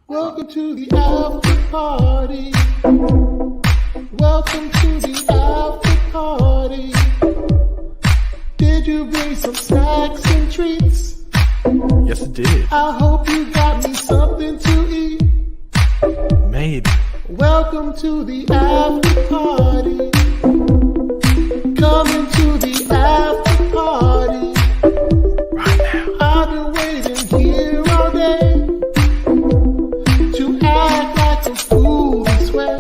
Welcome to the after party. Welcome to the after party. Did you bring some snacks and treats? Yes, it did. I hope you got me something to eat. Maybe. Welcome to the after party. Coming to the after party. Right now. I've been waiting here all day to act like a fool this way.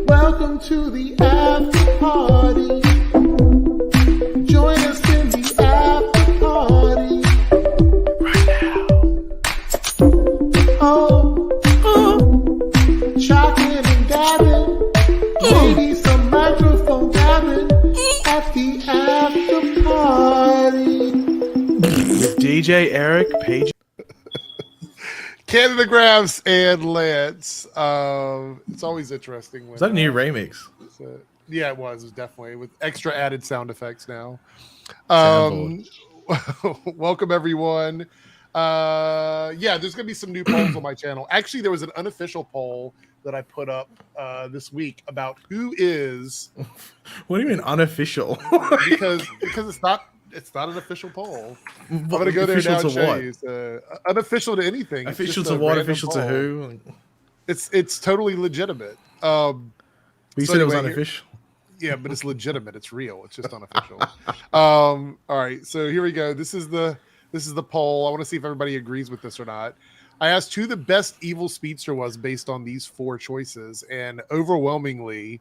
Welcome to the after party. Join us in the after party. Right now. Chocolate and gabbing. Maybe some microphone gabbing at the after party. With DJ Eric, Paige. Canada Grabs and Lance. It's always interesting. When, Is that a new remix? Yeah, it was. It was definitely with extra added sound effects now. Welcome everyone. Yeah, there's gonna be some new polls on my channel. Actually, there was an unofficial poll that I put up this week about who is. What do you mean unofficial? because it's not an official poll. I'm gonna go there now and show you. Unofficial to anything. Official to what? Official to who? It's totally legitimate. You said it was unofficial. Yeah, but it's legitimate. It's real. It's just unofficial. All right, so here we go. This is the poll. I want to see if everybody agrees with this or not. I asked who the best evil speedster was based on these four choices, and overwhelmingly,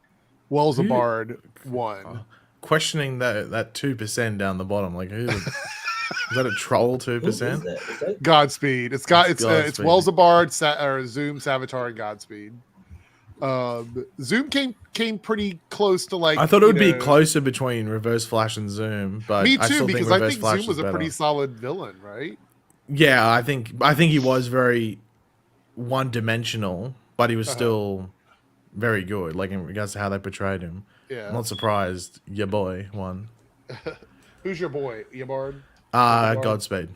Wells a Bard won. Questioning that 2% down the bottom, like who? Is that a troll 2%? Godspeed. It's Wells a Bard, or Zoom, Savitar, and Godspeed. Zoom came pretty close to like. I thought it would be closer between Reverse Flash and Zoom, but me too, I still because think I think Flash Zoom was a better. pretty solid villain, right? Yeah, I think he was very one-dimensional, but he was still very good. Like in regards to how they portrayed him. Yeah, I'm not surprised. Your boy won. Who's your boy? Yabard? Godspeed.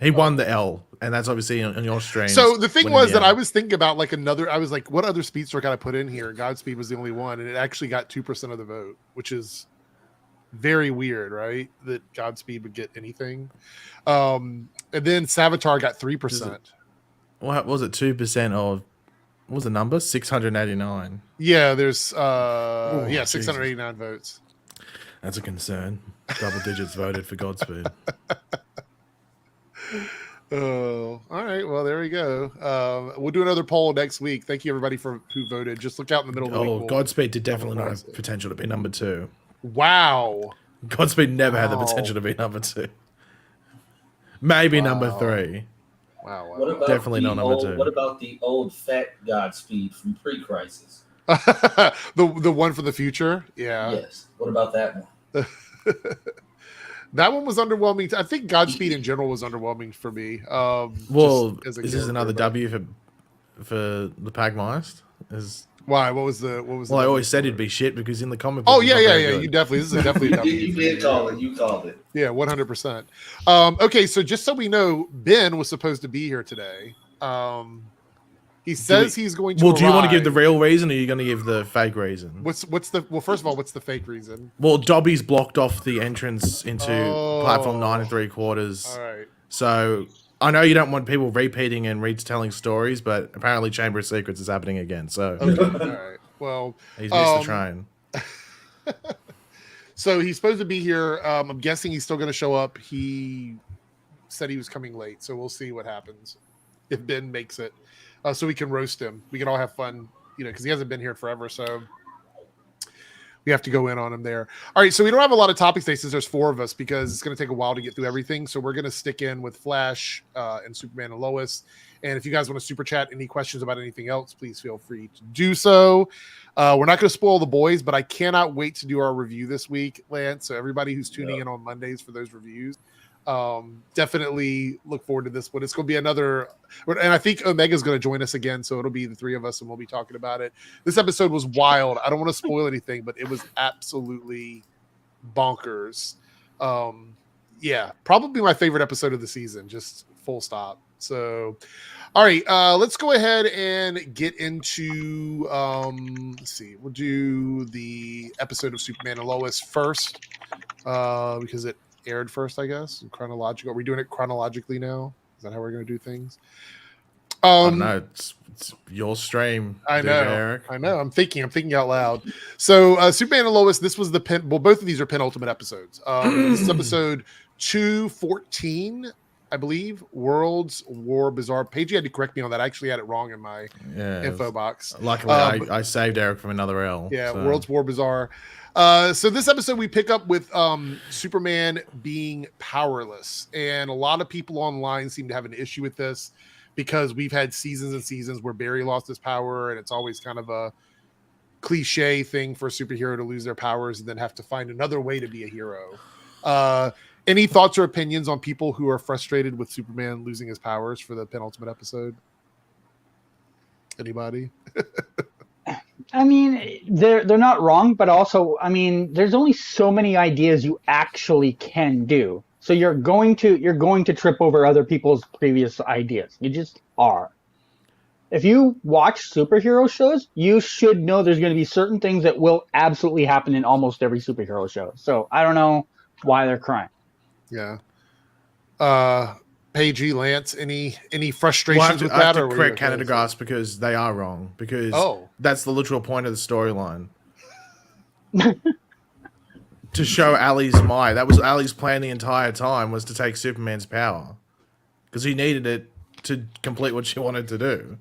He won the L, and that's obviously on your stream. So the thing was that I was thinking about like another. I was like, what other speedster can I put in here? Godspeed was the only one, and it actually got 2% of the vote, which is very weird, right? That Godspeed would get anything. And then Savitar got 3%. What was it? 2% of what was the number? 689. Yeah, there's 689 votes. That's a concern. Double digits voted for Godspeed. Oh, all right. Well, there we go. We'll do another poll next week. Thank you, everybody, who voted. Just look out in the middle of the week. Oh, Godspeed did definitely not have potential to be number 2. Wow. Godspeed never had the potential to be number 2. Maybe number 3. Wow. What about definitely not number 2. What about the old fat Godspeed from pre-crisis? the one for the future? Yeah. Yes. What about that one? That one was underwhelming. I think Godspeed in general was underwhelming for me. Well, is this another W for the Pagmeist? Why? What was the? Well, I always said it'd be shit because in the comic. Oh yeah. You definitely. This is definitely a W. You did call it. You called it. Yeah, 100%. Okay, so just so we know, Ben was supposed to be here today. He says he's going to. Well, do you want to give the real reason, or are you going to give the fake reason? What's the? Well, first of all, what's the fake reason? Well, Dobby's blocked off the entrance into platform 9 3/4. All right. So I know you don't want people repeating and retelling stories, but apparently Chamber of Secrets is happening again. So okay. All right. Well, he's missed the train. So he's supposed to be here. I'm guessing he's still going to show up. He said he was coming late, so we'll see what happens if Ben makes it. So we can roast him. We can all have fun, because he hasn't been here forever. So we have to go in on him there. All right. So we don't have a lot of topics today since there's 4 of us because it's going to take a while to get through everything. So we're going to stick in with Flash and Superman and Lois. And if you guys want to super chat any questions about anything else, please feel free to do so. We're not going to spoil The Boys, but I cannot wait to do our review this week, Lance. So everybody who's tuning in on Mondays for those reviews, definitely look forward to this one. It's going to be another, and I think Omega's going to join us again, so it'll be the 3 of us and we'll be talking about it. This episode was wild. I don't want to spoil anything, but it was absolutely bonkers. Yeah, probably my favorite episode of the season, just full stop. So, all right, let's go ahead and get into. Let's see, we'll do the episode of Superman and Lois first because it aired first, I guess. Chronological. Are we doing it chronologically now? Is that how we're going to do things? I don't know. It's your stream. I DJ know. Eric. I know. I'm thinking out loud. So, Superman and Lois. This was the both of these are penultimate episodes. This is episode 214, I believe. World's War Bizarre. Paige, you had to correct me on that. I actually had it wrong in my info box. Luckily, I saved Eric from another L. Yeah, so. World's War Bizarre. So this episode we pick up with Superman being powerless, and a lot of people online seem to have an issue with this because we've had seasons and seasons where Barry lost his power, and it's always kind of a cliche thing for a superhero to lose their powers and then have to find another way to be a hero. Any thoughts or opinions on people who are frustrated with Superman losing his powers for the penultimate episode? Anybody? I mean, they're not wrong, but also, I mean, there's only so many ideas you actually can do. So you're going to trip over other people's previous ideas. You just are. If you watch superhero shows, you should know there's going to be certain things that will absolutely happen in almost every superhero show. So I don't know why they're crying. Yeah. Paige, Lance, any frustrations with I that? have to Or correct Canada Grass because they are wrong. Because that's the literal point of the storyline. To show Ali's might. That was Ali's plan the entire time, was to take Superman's power. Because he needed it to complete what she wanted to do.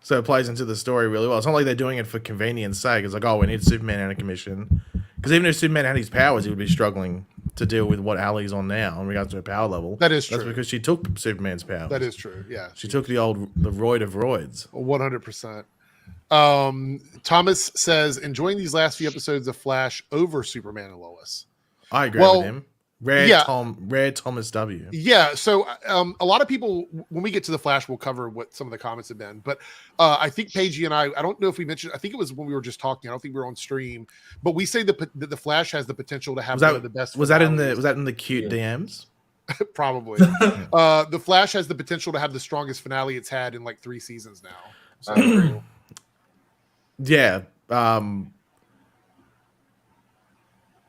So it plays into the story really well. It's not like they're doing it for convenience sake. It's like, oh, we need Superman out of commission. Because even if Superman had his powers, he would be struggling to deal with what Ali's on now in regards to her power level. That is true. That's because she took Superman's powers. That is true, yeah. She took the roid of roids. 100%. Thomas says, enjoying these last few episodes of Flash over Superman and Lois. I agree with him. Rare Thomas W. Yeah, so a lot of people, when we get to the Flash, we'll cover what some of the comments have been. But I think Paige and I don't know if we mentioned, I think it was when we were just talking. I don't think we were on stream, but we say that the Flash has the potential to have one of the best. Was that in the cute DMs? Probably. The Flash has the potential to have the strongest finale it's had in like 3 seasons now. So, yeah.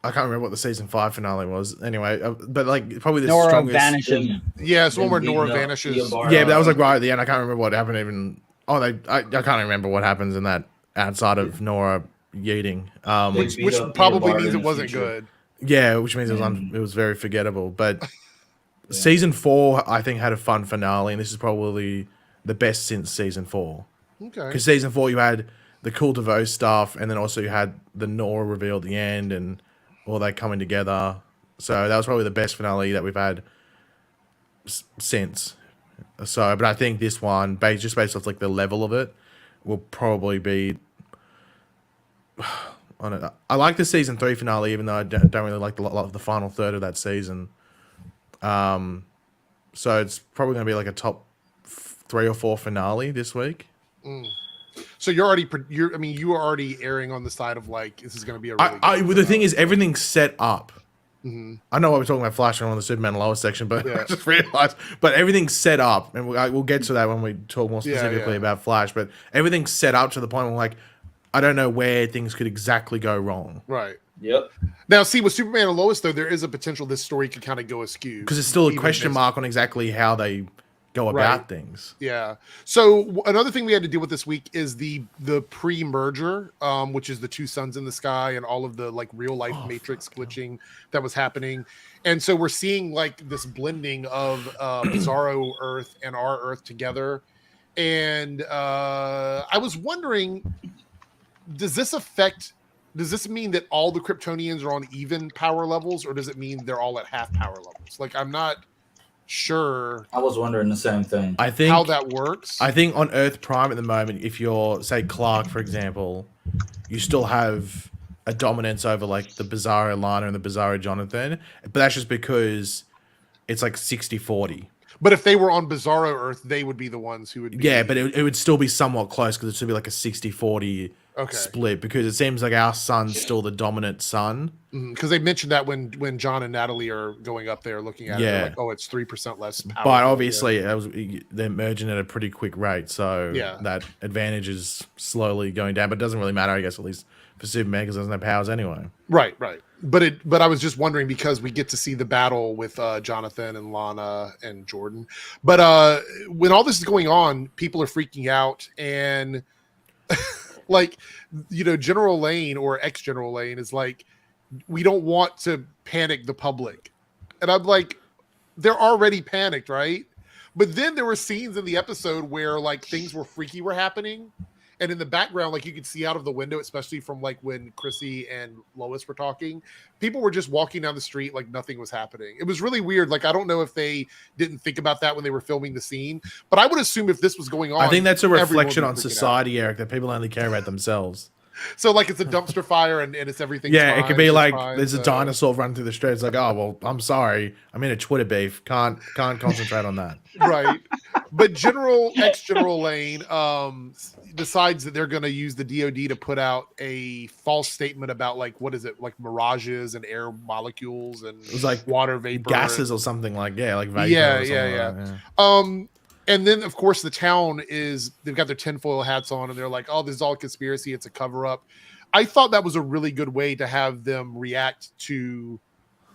I can't remember what the season 5 finale was. Anyway, but like probably the Nora strongest. vanishes. Yeah, it's one where Nora vanishes. Yeah, but that was like right at the end. I can't remember what happened. Even I can't remember what happens in that outside of Nora yeeting. Which probably means it wasn't good. Yeah, which means it was very forgettable. But season 4, I think, had a fun finale, and this is probably the best since season 4. Okay. Because season 4, you had the cool DeVoe stuff, and then also you had the Nora reveal at the end, and all that coming together. So that was probably the best finale that we've had since. So, but I think this one, just based off like the level of it, will probably be. I like the season 3 finale, even though I don't really like the final third of that season. So it's probably going to be like a top 3 or 4 finale this week. So you are already erring on the side of like this is going to be a really good the thing is, everything's set up. Mm-hmm. I know we're talking about Flash on the Superman and Lois section, but I just realized. But everything's set up, and we'll get to that when we talk more specifically about Flash. But everything's set up to the point where, like, I don't know where things could exactly go wrong. Right. Yep. Now, see, with Superman and Lois, though, there is a potential this story could kind of go askew because it's still a question mark on exactly how they go about things. Yeah. So another thing we had to deal with this week is the pre-merger, which is the 2 suns in the sky and all of the like real life matrix glitching that was happening. And so we're seeing like this blending of Bizarro Earth and our Earth together. And I was wondering, does this mean that all the Kryptonians are on even power levels, or does it mean they're all at half power levels? Like, I'm not sure. I was wondering the same thing. I think how that works. I think on Earth Prime at the moment, if you're, say, Clark, for example, you still have a dominance over like the Bizarro Lana and the Bizarro Jonathan, but that's just because it's like 60-40. But if they were on Bizarro Earth, they would be the ones who would be. Yeah, but it would still be somewhat close because it'd still be like a 60-40 split because it seems like our son's still the dominant son. Because they mentioned that when John and Natalie are going up there looking at it, they're like, oh, it's 3% less powerful. But obviously, they're merging at a pretty quick rate, so that advantage is slowly going down. But it doesn't really matter, I guess, at least for Superman, because there's no powers anyway. Right. But I was just wondering because we get to see the battle with Jonathan and Lana and Jordan. But when all this is going on, people are freaking out, and like, General Lane or ex-General Lane is like, we don't want to panic the public. And I'm like, they're already panicked, right? But then there were scenes in the episode where like things were happening. And in the background, like you could see out of the window, especially from like when Chrissy and Lois were talking, people were just walking down the street like nothing was happening. It was really weird. Like, I don't know if they didn't think about that when they were filming the scene, but I would assume if this was going on, I think that's a reflection on society, Eric, that people only care about themselves. So like it's a dumpster fire and it's everything. Yeah, it could be like there's a dinosaur running through the street. It's like, oh well, I'm sorry, I'm in a Twitter beef. Can't concentrate on that. Right. But ex-General Lane decides that they're going to use the DOD to put out a false statement about like what is it, like mirages and air molecules and it was like water vapor, gases or something like like vapor. Yeah. And then, of course, the town they've got their tinfoil hats on and they're like, oh, this is all a conspiracy. It's a cover up. I thought that was a really good way to have them react to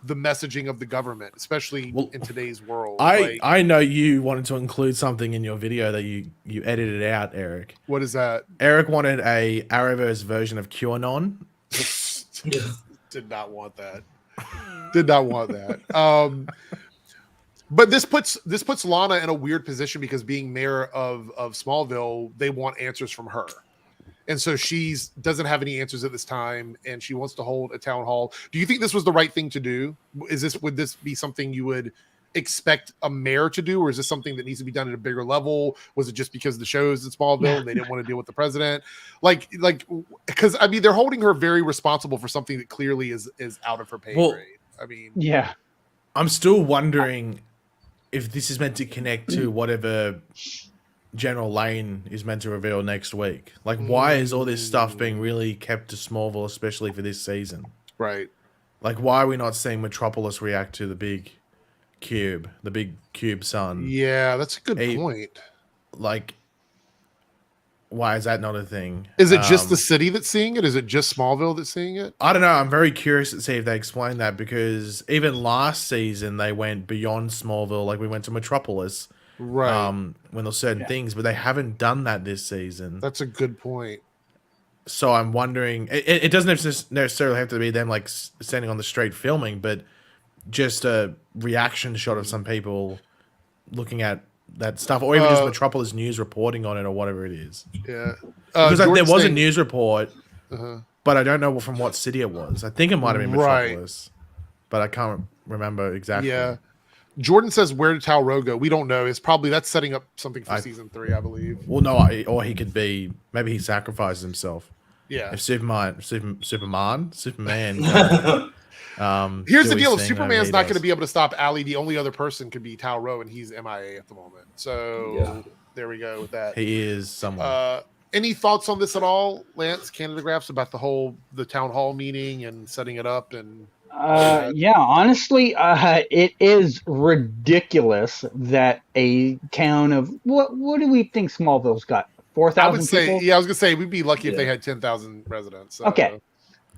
the messaging of the government, especially in today's world. I know you wanted to include something in your video that you edited out, Eric. What is that? Eric wanted a Arrowverse version of QAnon. Did not want that. But this puts Lana in a weird position because being mayor of Smallville, they want answers from her. And so she doesn't have any answers at this time, and she wants to hold a town hall. Do you think this was the right thing to do? Would this be something you would expect a mayor to do, or is this something that needs to be done at a bigger level? Was it just because the show is in Smallville and they didn't want to deal with the president? Like, because I mean, they're holding her very responsible for something that clearly is out of her pay grade. I mean, yeah, I'm still wondering if this is meant to connect to whatever General Lane is meant to reveal next week. Like, why is all this stuff being really kept to Smallville, especially for this season? Right. Like, why are we not seeing Metropolis react to the big cube sun? Yeah, that's a good point. Like, why is that not a thing? Is it just the city that's seeing it? Is it just Smallville that's seeing it? I don't know. I'm very curious to see if they explain that, because even last season they went beyond Smallville. Like, we went to Metropolis. Right. When there's certain things, but they haven't done that this season. That's a good point. So I'm wondering, it doesn't necessarily have to be them like standing on the street filming, but just a reaction shot of some people looking at that stuff, or even just Metropolis news reporting on it, or whatever it is. Yeah. Because there was a news report, but I don't know from what city it was. I think it might have been Metropolis, but I can't remember exactly. Yeah. Jordan says, where did Tal Rowe go? We don't know. That's setting up something for season 3, I believe. Well, no, or he could be, maybe he sacrifices himself. Yeah. If Superman. Here's the deal. If Superman's not going to be able to stop Ali, the only other person could be Tal Rowe, and he's MIA at the moment. So there we go with that. He is someone. Any thoughts on this at all, Lance? Canada Graphs about the town hall meeting and setting it up and. Yeah, honestly, it is ridiculous that a town of what do we think Smallville's got? 4,000 I would say, people? I was gonna say we'd be lucky if they had 10,000 residents. So. Okay,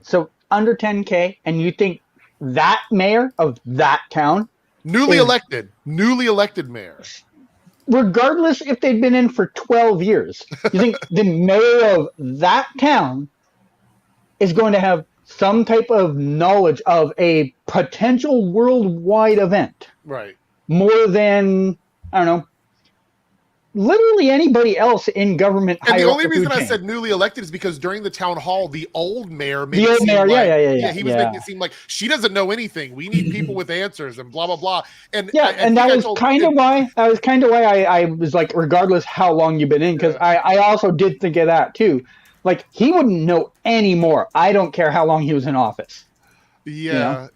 so under 10K, and you think that mayor of that town, newly elected mayor, regardless if they'd been in for 12 years, you think the mayor of that town is going to have some type of knowledge of a potential worldwide event, right? More than, I don't know, literally anybody else in government. And the only reason I said newly elected is because during the town hall, the old mayor made he was making it seem like she doesn't know anything. We need people with answers and blah blah blah. And that was kind of why I was like, regardless how long you've been in, because I also did think of that too. Like, he wouldn't know any more. I don't care how long he was in office. Yeah. You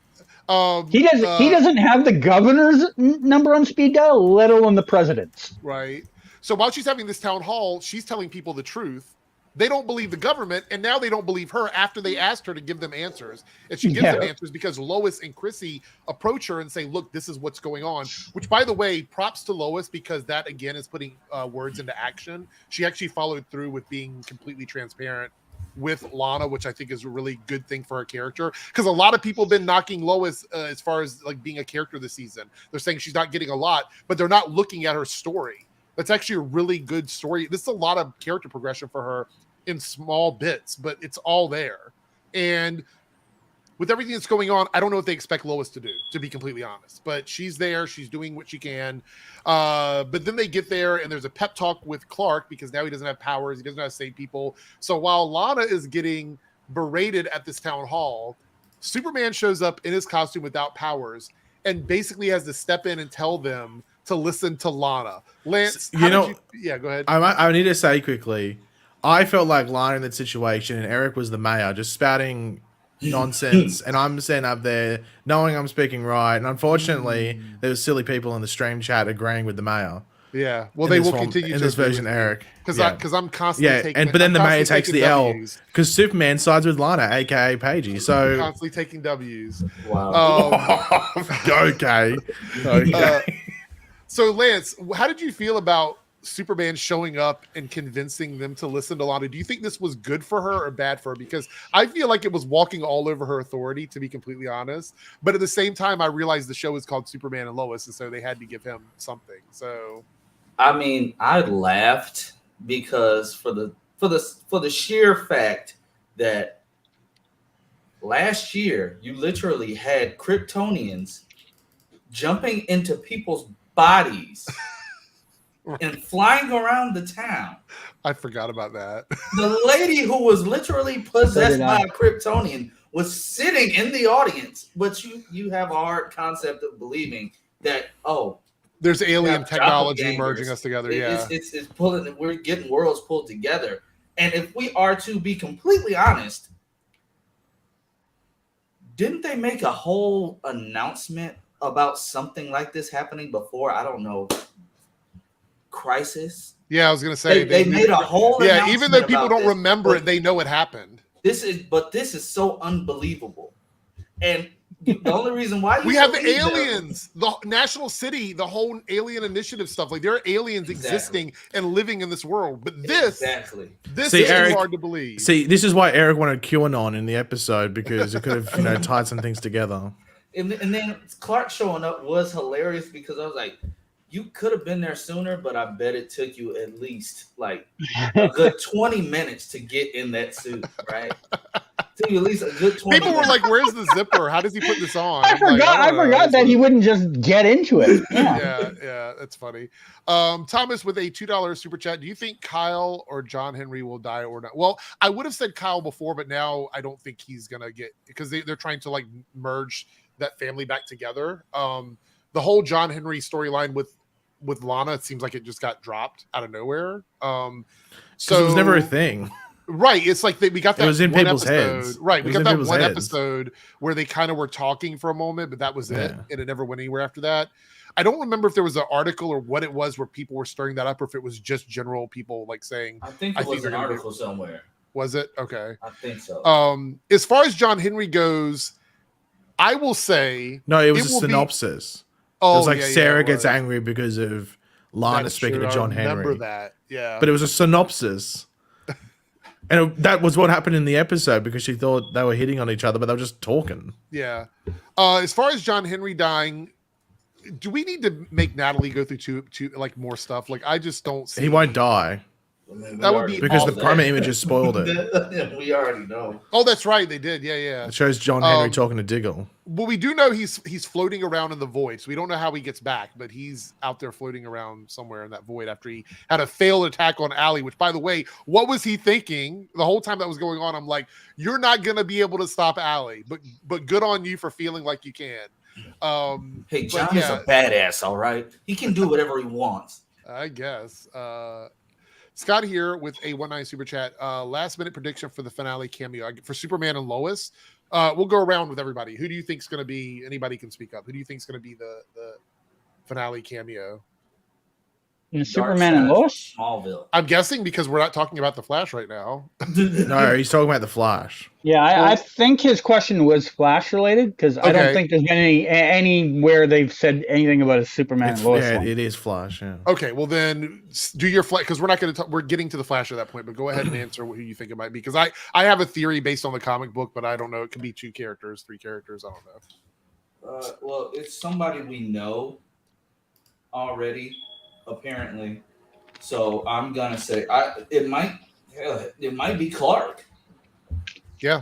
know? He doesn't have the governor's number on speed dial, let alone the president's. Right. So while she's having this town hall, she's telling people the truth. they don't believe the government, and now they don't believe her after they asked her to give them answers. And she gives them answers because Lois and Chrissy approach her and say, look, this is what's going on. Which, by the way, props to Lois, because that, again, is putting words into action. She actually followed through with being completely transparent with Lana, which I think is a really good thing for her character. Because a lot of people have been knocking Lois as far as like being a character this season. They're saying she's not getting a lot, but they're not looking at her story. That's actually a really good story. This is a lot of character progression for her in small bits, but it's all there. And with everything that's going on, I don't know what they expect Lois to do, to be completely honest. But she's there. She's doing what she can. But then they get there, and there's a pep talk with Clark because now he doesn't have powers. He doesn't know how to save people. So while Lana is getting berated at this town hall, Superman shows up in his costume without powers and basically has to step in and tell them to listen to Lana. Lance, yeah, go ahead. I need to say quickly, I felt like Lana in that situation, and Eric was the mayor, just spouting nonsense, and I'm sitting up there knowing I'm speaking right, and unfortunately, there was silly people in the stream chat agreeing with the mayor. Yeah, well, they will continue in to this version, Eric, because I'm constantly taking. But then the mayor takes the L because Superman sides with Lana, aka Paigey. So constantly taking W's. Wow. Okay. So Lance, how did you feel about Superman showing up and convincing them to listen to Lana? Do you think this was good for her or bad for her? Because I feel like it was walking all over her authority, to be completely honest. But at the same time, I realized the show is called Superman and Lois, and so they had to give him something. So, I mean, I laughed because for the sheer fact that last year you literally had Kryptonians jumping into people's bodies and flying around the town. I forgot about that. The lady who was literally possessed by a Kryptonian was sitting in the audience, but you have a hard concept of believing that, there's alien technology merging us together. It's pulling. We're getting worlds pulled together. And if we are to be completely honest, didn't they make a whole announcement about something like this happening before? I don't know. Crisis. Yeah, I was gonna say they made a whole. Yeah, even though people don't remember it, they know it happened. This is so unbelievable, and the only reason why we have the aliens, the national city, the whole alien initiative stuff. Like there are aliens existing and living in this world, but this is Eric, hard to believe. See, this is why Eric wanted QAnon in the episode because it could have tied some things together. And then Clark showing up was hilarious because I was like, you could have been there sooner, but I bet it took you at least like a good 20 minutes to get in that suit, right? Took you at least a good 20 People were like, where's the zipper? How does he put this on? I forgot that he wouldn't just get into it. Yeah, that's funny. Thomas with a $2 super chat. Do you think Kyle or John Henry will die or not? Well, I would have said Kyle before, but now I don't think he's going to get, because they're trying to like merge that family back together. The whole John Henry storyline with Lana, it seems like it just got dropped out of nowhere. So it was never a thing. Right. It's like we got that. It was in people's episode. heads. Right. We got that one episode where they kind of were talking for a moment, but that was it. And it never went anywhere after that. I don't remember if there was an article or what it was where people were stirring that up, or if it was just general people like saying. I think it was an article somewhere. Was it? Okay. I think so. As far as John Henry goes, I will say. No, it was a synopsis. It was like Sarah gets angry because of Lana speaking to John Henry. I remember that, yeah. But it was a synopsis. And that was what happened in the episode because she thought they were hitting on each other, but they were just talking. Yeah. As far as John Henry dying, do we need to make Natalie go through to like more stuff? Like, I just don't see. He won't die. That would be because the promo images spoiled it. We already know. Oh, that's right. They did. Yeah. It shows John Henry talking to Diggle. Well, we do know he's floating around in the void. So we don't know how he gets back, but he's out there floating around somewhere in that void after he had a failed attack on Allie, which, by the way, what was he thinking the whole time that was going on? I'm like, you're not going to be able to stop Allie, but good on you for feeling like you can. Hey, John is a badass, all right? He can do whatever he wants. I guess. Scott here with a 1-9 super chat. Last minute prediction for the finale cameo for Superman and Lois. We'll go around with everybody. Who do you think is going to be? Anybody can speak up. Who do you think is going to be the finale cameo? Superman and Lois? Smallville. I'm guessing because we're not talking about the Flash right now. No, he's talking about the Flash. Yeah, I think his question was Flash related because I don't Okay. think there's been anywhere they've said anything about a Superman and Lois. Yeah, one. it is Flash. Yeah. Okay, well then do your Flash because we're not going to. We're getting to the Flash at that point, but go ahead and answer who you think it might be because I have a theory based on the comic book, but I don't know. It could be 2 characters, 3 characters. I don't know. Well, it's somebody we know already, apparently. So I'm gonna say it might be Clark. Yeah,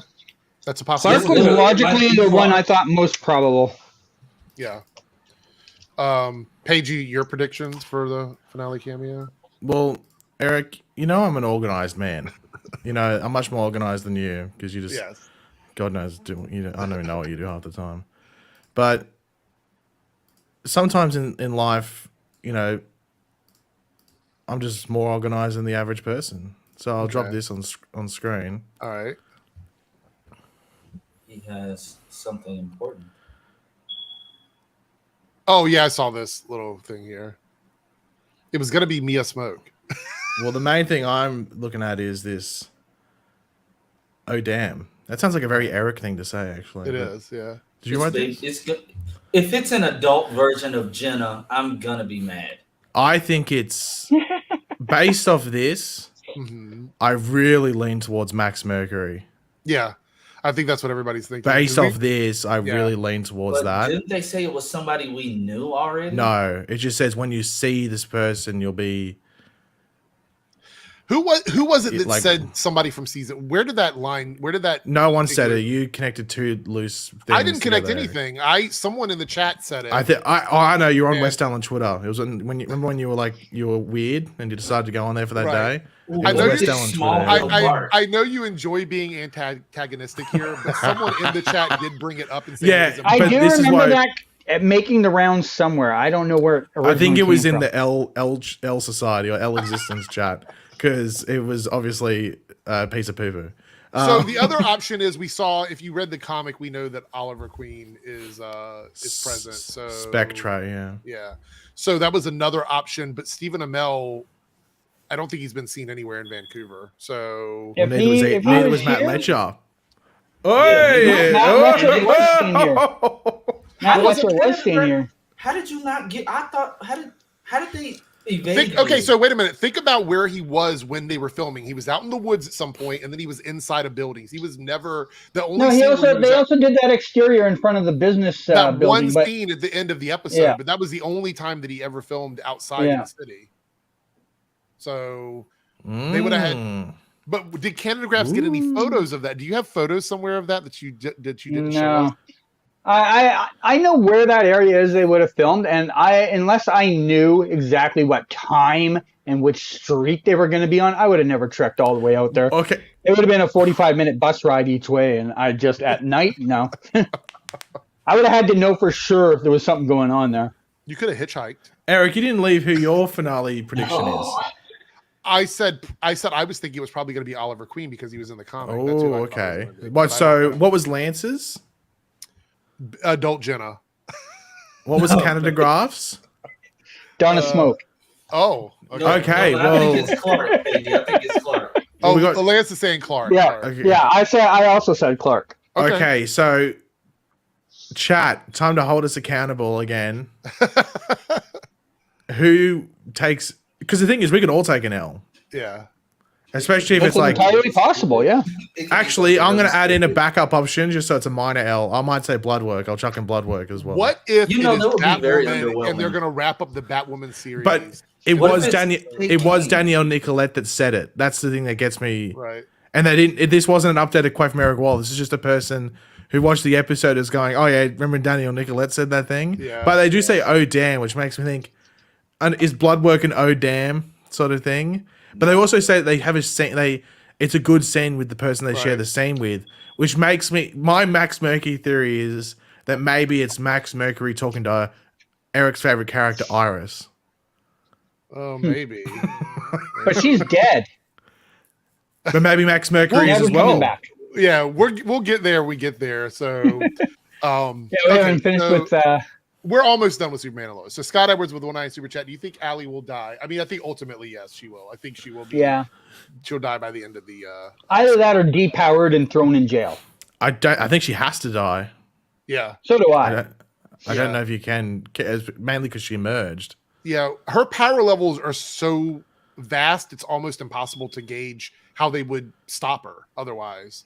that's a Clark possibility. was It might logically be the one I Clark. thought most probable. Yeah. Paige, your predictions for the finale cameo? Well, Eric, you know I'm an organized man. You know I'm much more organized than you because you just Yes. God knows I don't even know what you do half the time. But sometimes in life, you know, I'm just more organized than the average person. So I'll drop Okay. this on screen. All right. He has something important. Oh yeah, I saw this little thing here. It was gonna be Mia Smoke. Well, the main thing I'm looking at is this. Oh damn! That sounds like a very Eric thing to say. Actually, It But is, yeah. Did you write this? If it's an adult version of Jenna, I'm gonna be mad. I think it's based off this. hmm I really lean towards Max Mercury. Yeah, I think that's what everybody's thinking. Based 'Cause off this, I Yeah. really lean towards But that. didn't they say it was somebody we knew already? No, it just says when you see this person, you'll be. Who was it that Like- said somebody from season? Where did that line? Where did that? No one said Figure- it. You connected two loose things. I didn't connect together. anything. Someone in the chat said it. I know you're on Yeah. West Allen Twitter. It was when you remember when you were weird and you decided to go on there for that Right. day. Ooh, I know West you- Allen Small Twitter. I know you enjoy being antagonistic here, but someone in the chat did bring it up and say, Yeah, it was a- I But do this is remember why- that making the rounds somewhere. I don't know where it I think originally it was came in from. the L Society or L Existence chat because it was obviously a piece of poo poo. So the other option is we saw if you read the comic, we know that Oliver Queen is present. So Spectra, yeah. yeah. So that was another option, but Stephen Amell, I don't think he's been seen anywhere in Vancouver. So If Neither was, he- if he neither was was Matt here- Letcher. Yeah, Matt Letcher was seen here. Matt Was it Letcher was seen here. How did you not get? I thought. How did they evade? okay, you? so wait a minute. Think about where he was when they were filming. He was out in the woods at some point, and then he was inside of buildings. He was never the only. No, scene where was they at- also did that exterior in front of the business that one building. But scene at the end of the episode, Yeah. but that was the only time that he ever filmed outside Yeah. of the city. So, They would've had- Mm. but did Canada Graphs get any photos of that? Do you have photos somewhere of that you didn't show no, us? I know where that area is. They would have filmed, and unless I knew exactly what time and which street they were going to be on, I would have never trekked all the way out there. Okay. It would have been a 45-minute bus ride each way, and I just at night, no. I would have had to know for sure if there was something going on there. You could have hitchhiked. Eric, you didn't leave who your finale prediction is. I said I was thinking it was probably going to be Oliver Queen because he was in the comic. That's who I Oh, thought it was okay. gonna be. What? But I So, don't know. what was Lance's? Adult Jenna? What was Canada Graphs? Donna Smoke. Oh, okay. Okay, but I well- think it's Clark. Baby. I think it's Clark. Oh, we got- Lance is saying Clark. Yeah. Sorry. Okay. Yeah, I also said Clark. Okay, so chat, time to hold us accountable again. Who takes? Because the thing is, we can all take an L, Yeah. especially if It's it's like. entirely possible, yeah. It could be Actually, something I'm going really to add in a stupid. backup option just so it's a minor L. I might say blood work. I'll chuck in blood work as well. What if You know, it is that would be very Batwoman and they're underwhelming. going to wrap up the Batwoman series? But it What if was it's Daniel. Kate It was Kane? Danielle Nicolette that said it. That's the thing that gets me. right. And they didn't. This wasn't an updated quote from Eric Wall. This is just a person who watched the episode is going, "Oh yeah, remember Danielle Nicolette said that thing?" Yeah. But they do say "Oh damn," which makes me think, and is blood work an "Oh damn" sort of thing? But they also say that they have a scene. It's a good scene with the person they share Right. the scene with, which makes me. My Max Mercury theory is that maybe it's Max Mercury talking to Eric's favorite character, Iris. Oh, maybe. But she's dead. But maybe Max Mercury is Never as coming well. back. Yeah, we'll get there. We get there. So, Yeah, we haven't finished with we're almost done with Superman and Lois. So Scott Edwards with 1 super chat. Do you think Allie will die? I mean, I think ultimately yes, she will. I think she will be. Yeah. She'll die by the end of the. Either that or depowered and thrown in jail. I think she has to die. Yeah. So do I Yeah. don't know if you can, mainly because she emerged. Yeah, her power levels are so vast; it's almost impossible to gauge how they would stop her otherwise.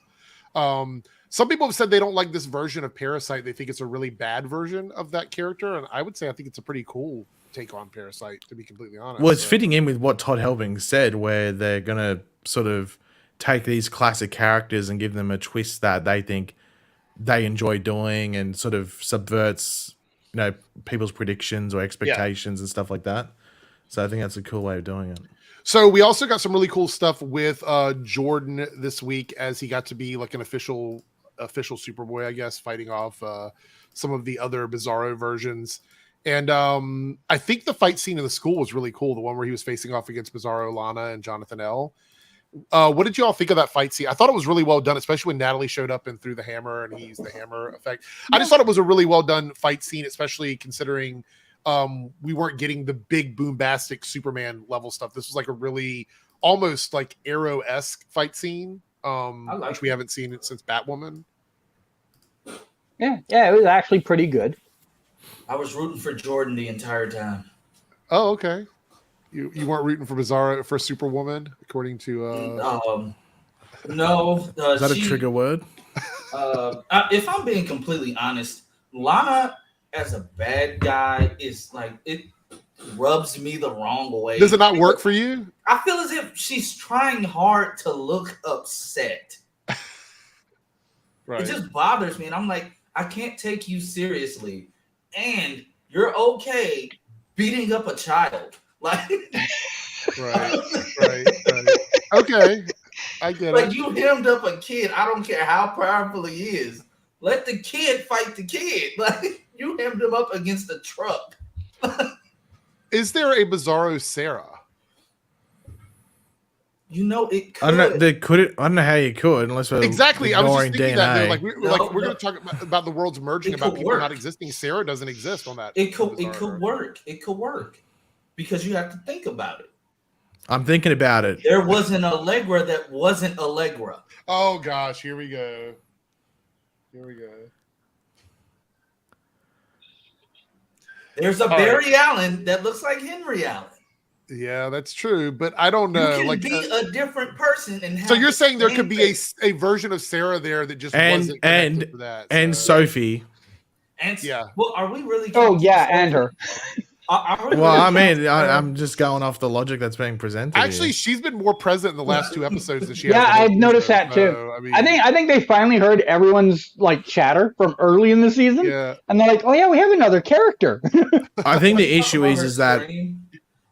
Some people have said they don't like this version of Parasite. They think it's a really bad version of that character, and I would say I think it's a pretty cool take on Parasite, to be completely honest. Well, it's fitting in with what Todd Helbing said, where they're gonna sort of take these classic characters and give them a twist that they think they enjoy doing, and sort of subverts, people's predictions or expectations and stuff like that. So I think that's a cool way of doing it. So we also got some really cool stuff with Jordan this week, as he got to be like an official Superboy, I guess, fighting off some of the other Bizarro versions. And I think the fight scene in the school was really cool. The one where he was facing off against Bizarro, Lana, and Jonathan L. What did you all think of that fight scene? I thought it was really well done, especially when Natalie showed up and threw the hammer and he used the hammer effect. I just thought it was a really well done fight scene, especially considering we weren't getting the big boombastic Superman level stuff. This was like a really almost like Arrow-esque fight scene, which we haven't seen it since Batwoman. Yeah, it was actually pretty good. I was rooting for Jordan the entire time. Oh, okay. You weren't rooting for Bizarro for Superwoman, according to no. Is that a trigger word? If I'm being completely honest, Lana as a bad guy is like, it rubs me the wrong way. Does it not work for you? I feel as if she's trying hard to look upset. Right. It just bothers me, and I'm like, I can't take you seriously, and you're okay beating up a child. Like, right. Okay, I get like it. you hemmed up a kid. I don't care how powerful he is. Let the kid fight the kid. Like, you hemmed him up against a truck. Is there a Bizarro Sarah? It could. I don't know. They could. I don't know how you could, unless we're Exactly. I was ignoring just thinking DNA. that. Like we're going to talk about the world's merging, It about could people work. not existing. Sarah doesn't exist on that. It could Bizarro. work. It could work. Because you have to think about it. I'm thinking about it. There was an Allegra that wasn't Allegra. Oh gosh, here we go. There's a Barry Allen that looks like Henry Allen. Yeah, that's true, but I don't know. You can Like, be a different person and have so you're saying there the could same be face. a version of Sarah there that just And- wasn't connected to that. And so. Sophie. And Yeah. Well, are we really? Oh counting yeah, Sophie? and her. Are we Well, really I mean, counting her? I'm just going off the logic that's being presented. Actually, here. she's been more present in the last 2 episodes than she has. Yeah, the whole I've noticed season, that too. so, I mean, I think they finally heard everyone's like chatter from early in the season, yeah. and they're like, "Oh yeah, we have another character." I think the issue Talk about is her that scream.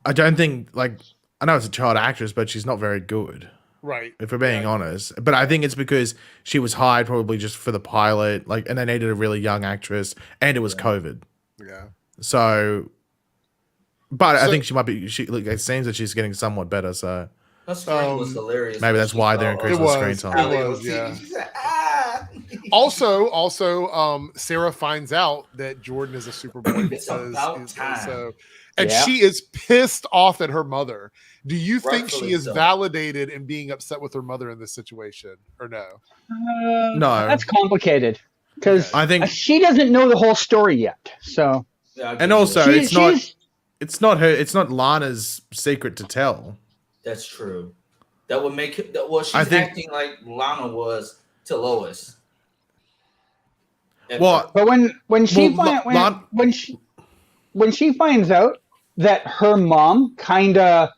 I don't think, like, I know it's a child actress, but she's not very good, Right. if we're being honest. But I think it's because she was hired probably just for the pilot, like, and they needed a really young actress, and it was COVID. Yeah. So, but I So- think she might be. It seems that she's getting somewhat better. So Her scream was hilarious. maybe when that's she why saw they're increasing It the was. screen It time. was, yeah. She said, "Ah." Also, Sarah finds out that Jordan is a Superboy It's because about time. and Yeah. she is pissed off at her mother. Do you think Rightfully she is so. validated in being upset with her mother in this situation, or no? No. That's complicated because I think, she doesn't know the whole story yet. So Yeah, I and get you. also She- it's not. she's- It's not her. It's not Lana's secret to tell. That's true. That would make it. Well, she's I think- acting like Lana was to Lois. At Well, first. But when she Well, when she finds out that her mom kind of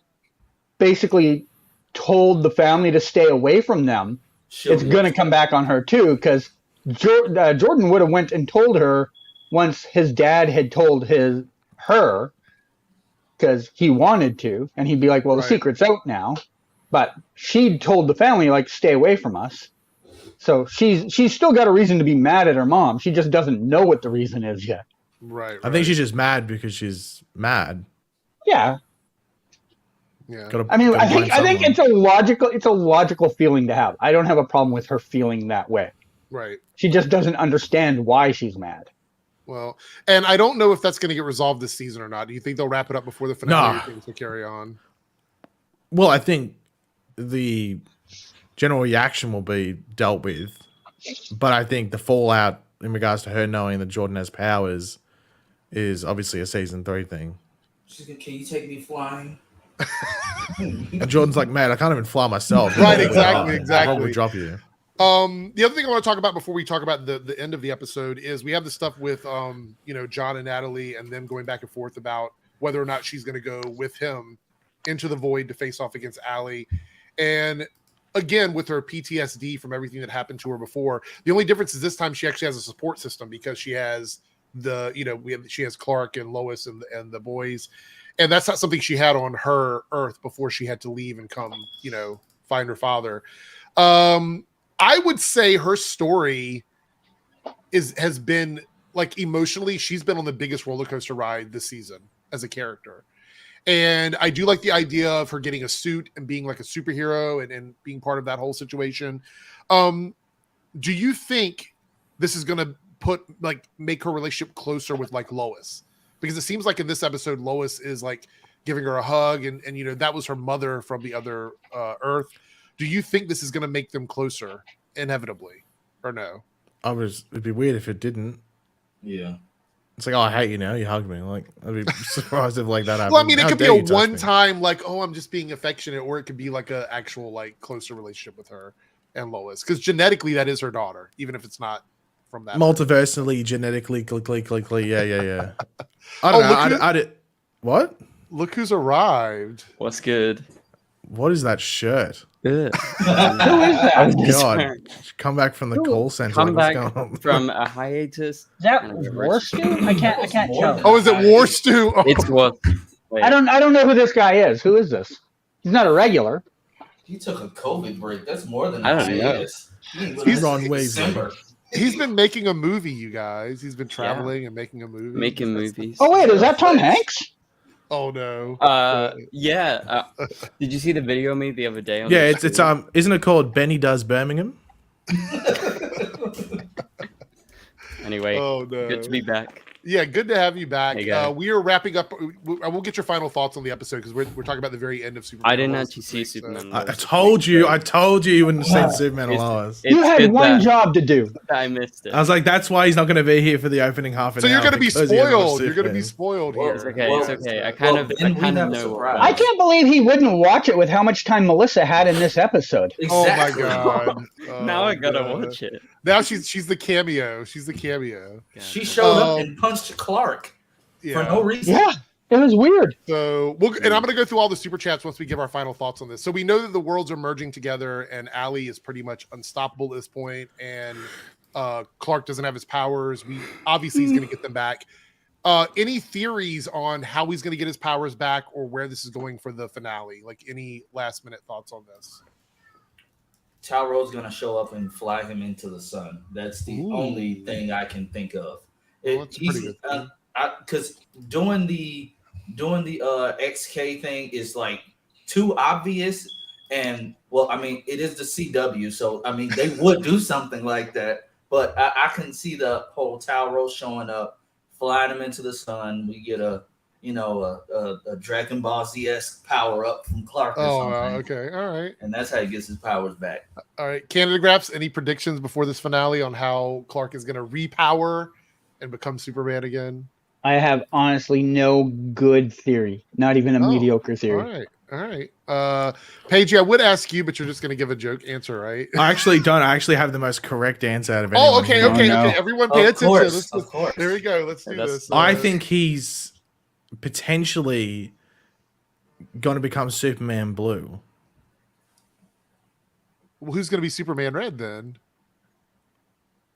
basically told the family to stay away from them, She'll it's be gonna upset. come back on her too. Because Jordan would have went and told her once his dad had told her because he wanted to, and he'd be like, "Well, the Right. secret's out now." But she told the family like, "Stay away from us." So she's still got a reason to be mad at her mom. She just doesn't know what the reason is yet. Right. I think she's just mad because she's mad. Yeah, Yeah. I mean, I think it's a logical feeling to have. I don't have a problem with her feeling that way. Right. She just doesn't understand why she's mad. Well, and I don't know if that's going to get resolved this season or not. Do you think they'll wrap it up before the finale? Nah. Or things will carry on? Well, I think the general reaction will be dealt with, but I think the fallout in regards to her knowing that Jordan has powers is obviously a season 3 thing. She's like, can you take me flying? And Jordan's like, man, I can't even fly myself. Right, exactly. I'll probably drop you. The other thing I want to talk about before we talk about the end of the episode is we have the stuff with John and Natalie and them going back and forth about whether or not she's going to go with him into the void to face off against Allie. And again, with her PTSD from everything that happened to her before, the only difference is this time she actually has a support system because she has she has Clark and Lois and the boys, and that's not something she had on her Earth before she had to leave and come, find her father. I would say her story has been like emotionally, she's been on the biggest roller coaster ride this season as a character. And I do like the idea of her getting a suit and being like a superhero and being part of that whole situation. Do you think this is going to make her relationship closer with like Lois? Because it seems like in this episode, Lois is like giving her a hug and that was her mother from the other Earth. Do you think this is going to make them closer inevitably or no? It'd be weird if it didn't. Yeah. It's like, oh, I hate you now. You hugged me. Like, I'd be surprised if like that happened. Well, I mean, it How could be dare a you touch one me? time, like, oh, I'm just being affectionate, or it could be like a actual, like, closer relationship with her and Lois. Because genetically, that is her daughter, even if it's not from that. Multiversally, genetically, click. Yeah. I don't know. I did. What? Look who's arrived. What's good? What is that shirt? Ugh. Who is that? I was just God, wearing- come back from the call center. come What's back going on? from a hiatus. Is that And a War rest- Stew? I can't tell. Oh, is it War Stew? Oh, It's what? Wait, I don't know who this guy is. Who is this? He's not a regular. He took a COVID break. That's more than I don't know. hiatus. He's Ron Weasley. December. he's been making a movie, you guys. He's been traveling and making a movie. making movies. Oh wait, is that Tom Hanks? Oh no. Yeah. Did you see the video I made the other day? On Yeah, the it's school? isn't it called Benny Does Birmingham? Anyway, Oh no. good to be back. Yeah, good to have you back. Hey, guys. We are wrapping up. I will get your final thoughts on the episode because we're talking about the very end of Superman. I didn't Lois actually this see week, so- Superman. I Lois. told you you wouldn't have seen Superman and It's- Lois. It's You had good one that job to do. I missed it. I was like, that's why he's not going to be here for the opening half an So hour. you're going to be because he hasn't watched spoiled. You're going to be Superman. spoiled Well, here. It's okay. Well, It's okay. I well, kind of then we know. have a surprise. I can't believe he wouldn't watch it with how much time Melissa had in this episode. Exactly. Oh my god! Now Oh, I gotta God. watch it. Now she's the cameo. She's the cameo. She showed up Um, and punched Clark for Yeah. no reason. Yeah, it was weird. So and I'm going to go through all the super chats once we give our final thoughts on this. So we know that the worlds are merging together, and Allie is pretty much unstoppable at this point, and Clark doesn't have his powers. Obviously he's going to get them back. Any theories on how he's going to get his powers back, or where this is going for the finale? Like any last minute thoughts on this? Talro's gonna show up and fly him into the sun. That's the Ooh. only thing I can think of. Well, that's pretty good. Because doing the XK thing is like too obvious, and well, I mean, it is the CW, so I mean, they would do something like that. But I can see the whole Talro showing up, flying him into the sun. We get a Dragon Ball Z-esque power up from Clark or Oh, something. okay. All right. And that's how he gets his powers back. All right. Canada Graphs, any predictions before this finale on how Clark is going to repower and become Superman again? I have honestly no good theory, not even a Oh, mediocre All theory. right. Paige, I would ask you, but you're just going to give a joke answer, right? I actually don't. I actually have the most correct answer out of Oh, anyone okay, here. okay, no. okay. Everyone pay Of attention. course, of course. There we go. Let's do That's- this. I think he's potentially going to become Superman Blue. Well, who's going to be Superman Red then?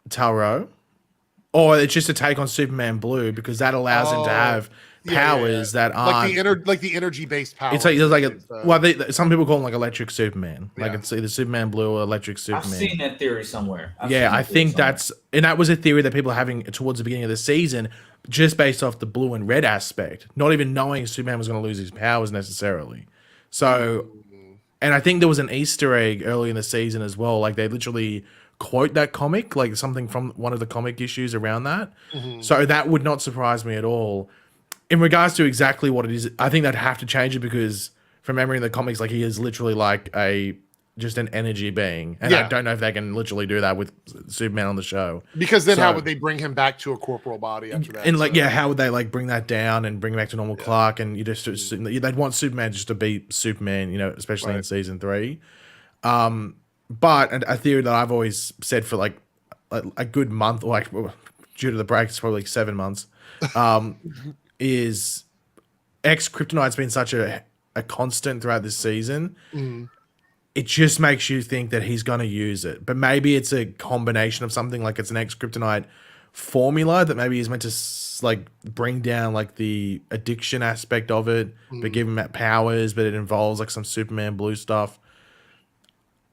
Taro. Or it's just a take on Superman Blue because that allows him to Oh, have yeah, powers that aren't. Like the energy based power. It's like there's like some people call him like Electric Superman. Like Yeah. it's either Superman Blue or Electric I've Superman. seen that theory somewhere. Yeah, I think that was a theory that people are having towards the beginning of the season, just based off the blue and red aspect, not even knowing Superman was going to lose his powers necessarily. So, and I think there was an Easter egg early in the season as well. Like they literally quote that comic, like something from one of the comic issues around that. Mhm. So that would not surprise me at all. In regards to exactly what it is, I think they'd have to change it because from memory in the comics, like he is literally like just an energy being. And I Yeah. don't know if they can literally do that with Superman on the show. Because then how So- would they bring him back to a corporal body after that? And like, So- yeah, how would they like bring that down and bring back to normal Clark? And they'd want Superman just to be Superman, especially in Right. season 3. But a theory that I've always said for like a good month, or like due to the break, it's probably like 7 months, is Kryptonite's been such a constant throughout this season. Mhm. It just makes you think that he's going to use it. But maybe it's a combination of something, like it's an Kryptonite formula that maybe is meant to like bring down like the addiction aspect of it, but give him powers, but it involves like some Superman blue stuff.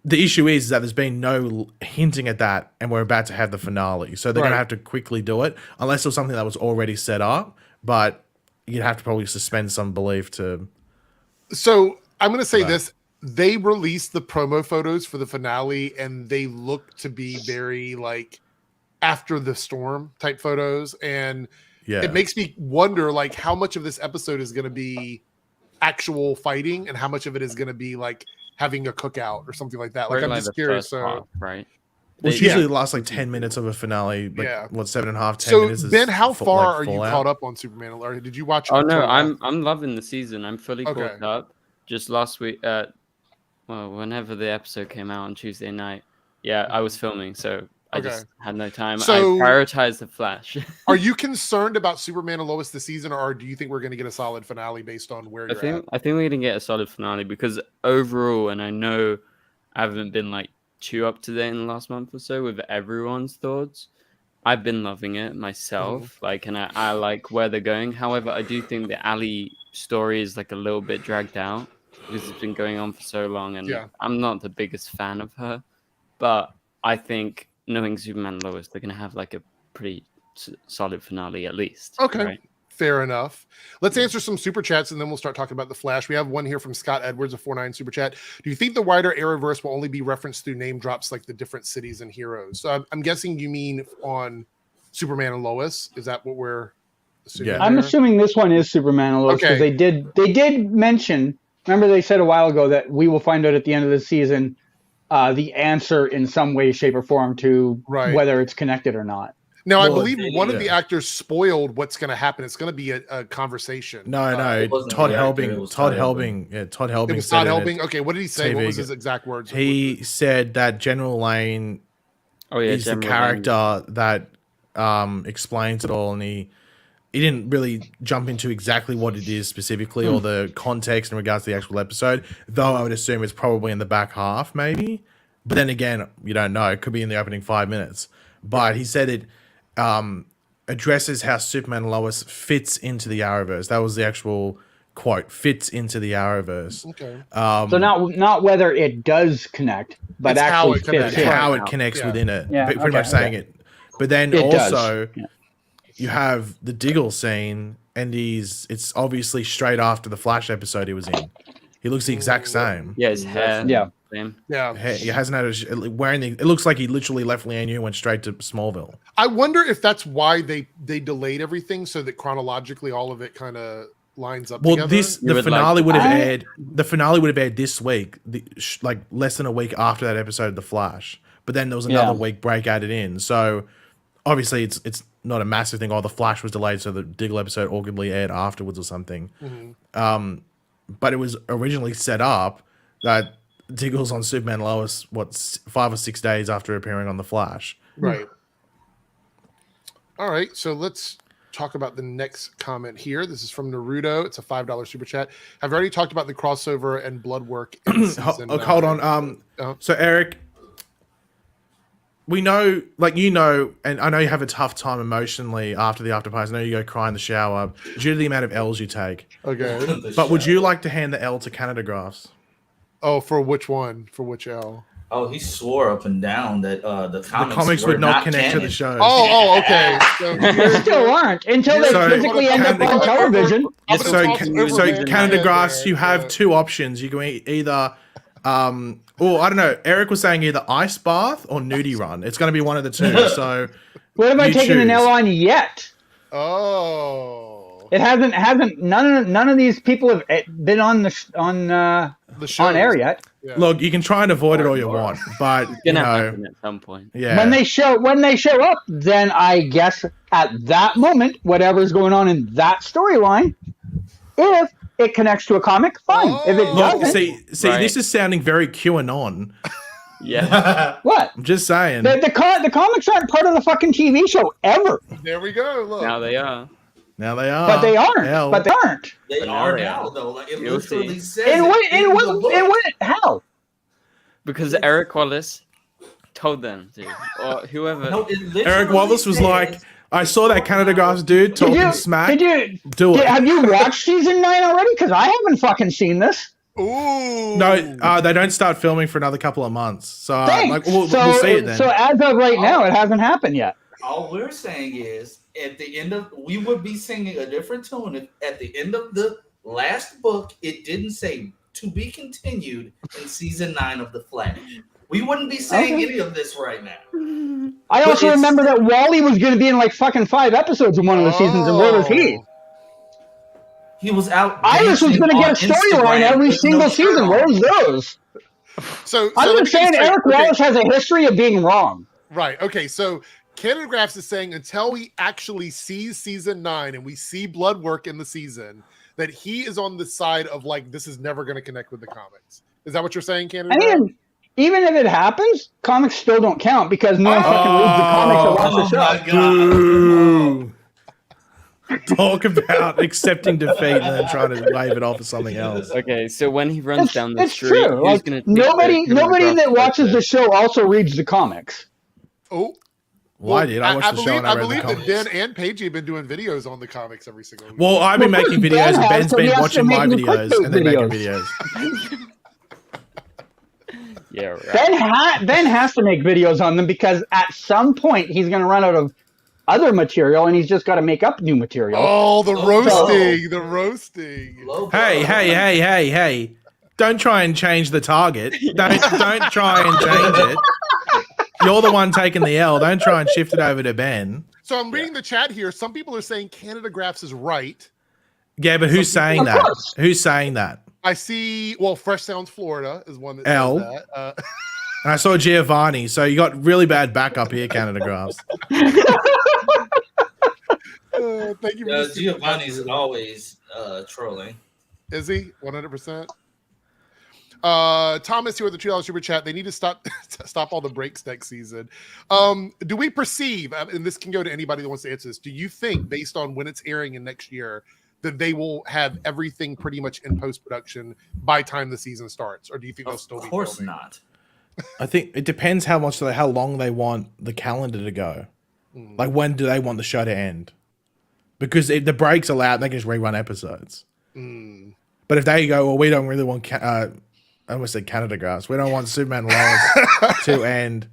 The issue is that there's been no hinting at that, and we're about to have the finale. So they're going to Right. have to quickly do it, unless it was something that was already set up. But you'd have to probably suspend some belief to... So I'm going to say Right. this. They released the promo photos for the finale, and they look to be very like after the storm type photos. And Yeah. it makes me wonder like how much of this episode is going to be actual fighting and how much of it is going to be like having a cookout or something like that. Like Or I'm like just the curious. first So half, right? Which They- usually lasts like 10 minutes of a finale. Like, Yeah. what, 7.5, 10 So minutes? Is Ben, how full- far like, are you Fallout? caught up on Superman? Or did you watch? Oh no, until- I'm loving the season. I'm fully Okay. caught up. Just last week, well, whenever the episode came out on Tuesday night, yeah, I was filming, so I Okay. just had no time. So- I prioritized the Flash. Are you concerned about Superman and Lois this season, or do you think we're going to get a solid finale based on where you're at? I think we're gonna get a solid finale because overall, and I know I haven't been like too up to date in the last month or so with everyone's thoughts. I've been loving it myself, like, and I like where they're going. However, I do think the Ali story is like a little bit dragged out because it's been going on for so long, and Yeah. I'm not the biggest fan of her, but I think knowing Superman and Lois, they're gonna have like a pretty solid finale at least. Okay. right? Fair enough. Let's answer some super chats and then we'll start talking about the Flash. We have one here from Scott Edwards, a 4.9 super chat. Do you think the wider Arrowverse will only be referenced through name drops like the different cities and heroes? So I'm guessing you mean on Superman and Lois. Is that what we're assuming? Yeah. I'm there? assuming this one is Superman and Lois because Okay. they did mention. Remember, they said a while ago that we will find out at the end of the season the answer in some way, shape, or form to Right. whether it's connected or not. Now, I Well, believe one of the yeah. actors spoiled what's going to happen. It's going to be a conversation. No, It wasn't Todd the actor, it Helbing. was Todd Todd Helbing. Yeah, Todd It Helbing was said Todd in it. Helbing. Okay, what did he say? What TV was his exact words? He said that General Lane Oh yeah, is the General character that explains it all, and he didn't really jump into exactly what it is specifically or the context in regards to the actual episode, though I would assume it's probably in the back half, maybe. But then again, you don't know. It could be in the opening 5 minutes. But he said it addresses how Superman and Lois fits into the Arrowverse. That was the actual quote, fits into the Arrowverse. Okay. So not whether it does connect, but It's how actually it connects. fits in. How now. it connects Yeah. within it. Yeah, Pretty okay, much saying okay. it. But then It does. also... Yeah. You have the Diggle scene, and it's obviously straight after the Flash episode he was in. He looks the exact same. Yeah, his hair. Yeah. Same. Yeah. He hasn't had wearing the. It looks like he literally left Lianu and went straight to Smallville. I wonder if that's why they delayed everything so that chronologically all of it kind of lines up Well, together. You the would finale like- would have I- aired. The finale would have aired this week, like less than a week after that episode of the Flash. But then there was another Yeah. week break added in. So obviously it's not a massive thing. Oh, the Flash was delayed, so the Diggle episode arguably aired afterwards or something. Mhm. But it was originally set up that Diggle's on Superman and Lois 5 or 6 days after appearing on the Flash. Right. All right. So let's talk about the next comment here. This is from Naruto. It's a $5 super chat. I've already talked about the crossover and blood work. In season Hold on. 9. So Eric, we know, like and I know you have a tough time emotionally after the afterparty. I know you go cry in the shower due to the amount of L's you take. Okay. But would you like to hand the L to Canada Graphs? Oh, for which one? For which L? Oh, he swore up and down that the The comics, comics were would not connect to canon. the show. Oh, okay. So They here's still aren't until they So- physically end up on Canada- television. I'm So, gonna toss so Superman Canada in Grass, there. you have Yeah. two options. You can either Oh, I don't know. Eric was saying either ice bath or nudie run. It's going to be one of the two. So What have I you taken an choose. L on yet? Oh, It hasn't. None of these people have been on the show on air yet. Yeah. Look, you can try and avoid it all you want, but It's you gonna know, happen at some point. yeah. When they show up, then I guess at that moment, whatever's going on in that storyline, if it connects to a comic, fine. If it Oh. Look, doesn't, see, Right. this is sounding very QAnon. Yeah. what? I'm just saying. The comics aren't part of the fucking TV show ever, There we go. Look. Now they are. Now they are. but they aren't. Hell. But they aren't. They But are now they now, are. though. Like, it You'll literally see. says And it in the book. how? Because Eric Wallace told them to, or whoever. No, it literally Eric Wallace was says- like, I saw that Canada Grass dude talking smack. Do it. Have you watched season 9 already? Because I haven't fucking seen this. Ooh. No, they don't start filming for another couple of months. So, Thanks. like, we'll see it then. So as of right now, it hasn't happened yet. All we're saying is, at the end of, we would be singing a different tune if at the end of the last book, it didn't say to be continued in season 9 of The Flash. We wouldn't be saying Okay. any of this right now. I But also it's- remember that Wally was going to be in like fucking 5 episodes in one of the seasons, and where was he? He was out. Iris was dancing going to get a on storyline Instagram every with single no shirt season. on. Where's those? So I'm let me just get saying this straight. Eric Okay. Wallace has a history of being wrong. Right. Okay. So Canada Graphs is saying until we actually see season 9 and we see blood work in the season, that he is on the side of like this is never going to connect with the comics. Is that what you're saying, Canada? I Graphs? mean, even if it happens, comics still don't count because no one fucking reads the comics or Oh watches the my show. god! Boo. Talk about accepting defeat and then trying to wave it off as something else. Okay, so when he runs down the It's street, true. who's Like, gonna take nobody the camera that off watches the photo? show also reads the comics. Oh, Well, I did. I watched the show and I read the believe that comics. Ben and Paige have been doing videos on the comics every single week. Well, I've been Well, making Ben videos and has, Ben's so he been has to watching make my the videos clickbait and then making videos. videos. Yeah, right. Ben has to make videos on them because at some point he's going to run out of other material and he's just got to make up new material. Oh, the Oh, roasting, the roasting. Low Hey, blow. hey. Don't try and change the target. Don't try and change it. You're the one taking the L. Don't try and shift it over to Ben. So I'm reading the chat here. Some people are saying Canada Graphs is right. Yeah, but who's saying Of that? course. Who's saying that? I see. Well, Fresh Sounds Florida is one that L. says that. And I saw Giovanni, so you got really bad backup here, Canada Graphs. Thank you. For the super Giovanni's chat. always trolling. Is he 100%? Thomas here with the $2 super chat. They need to stop all the breaks next season. Do we perceive, and this can go to anybody that wants to answer this, do you think based on when it's airing in next year that they will have everything pretty much in post-production by time the season starts? Or do you think they'll still Of be course filming? not. I think it depends how long they want the calendar to go. Like, when do they want the show to end? Because if the breaks allowed, they can just rerun episodes. But if they go, well, we don't really want, I almost said Canada Grass. We don't want Superman Lois to end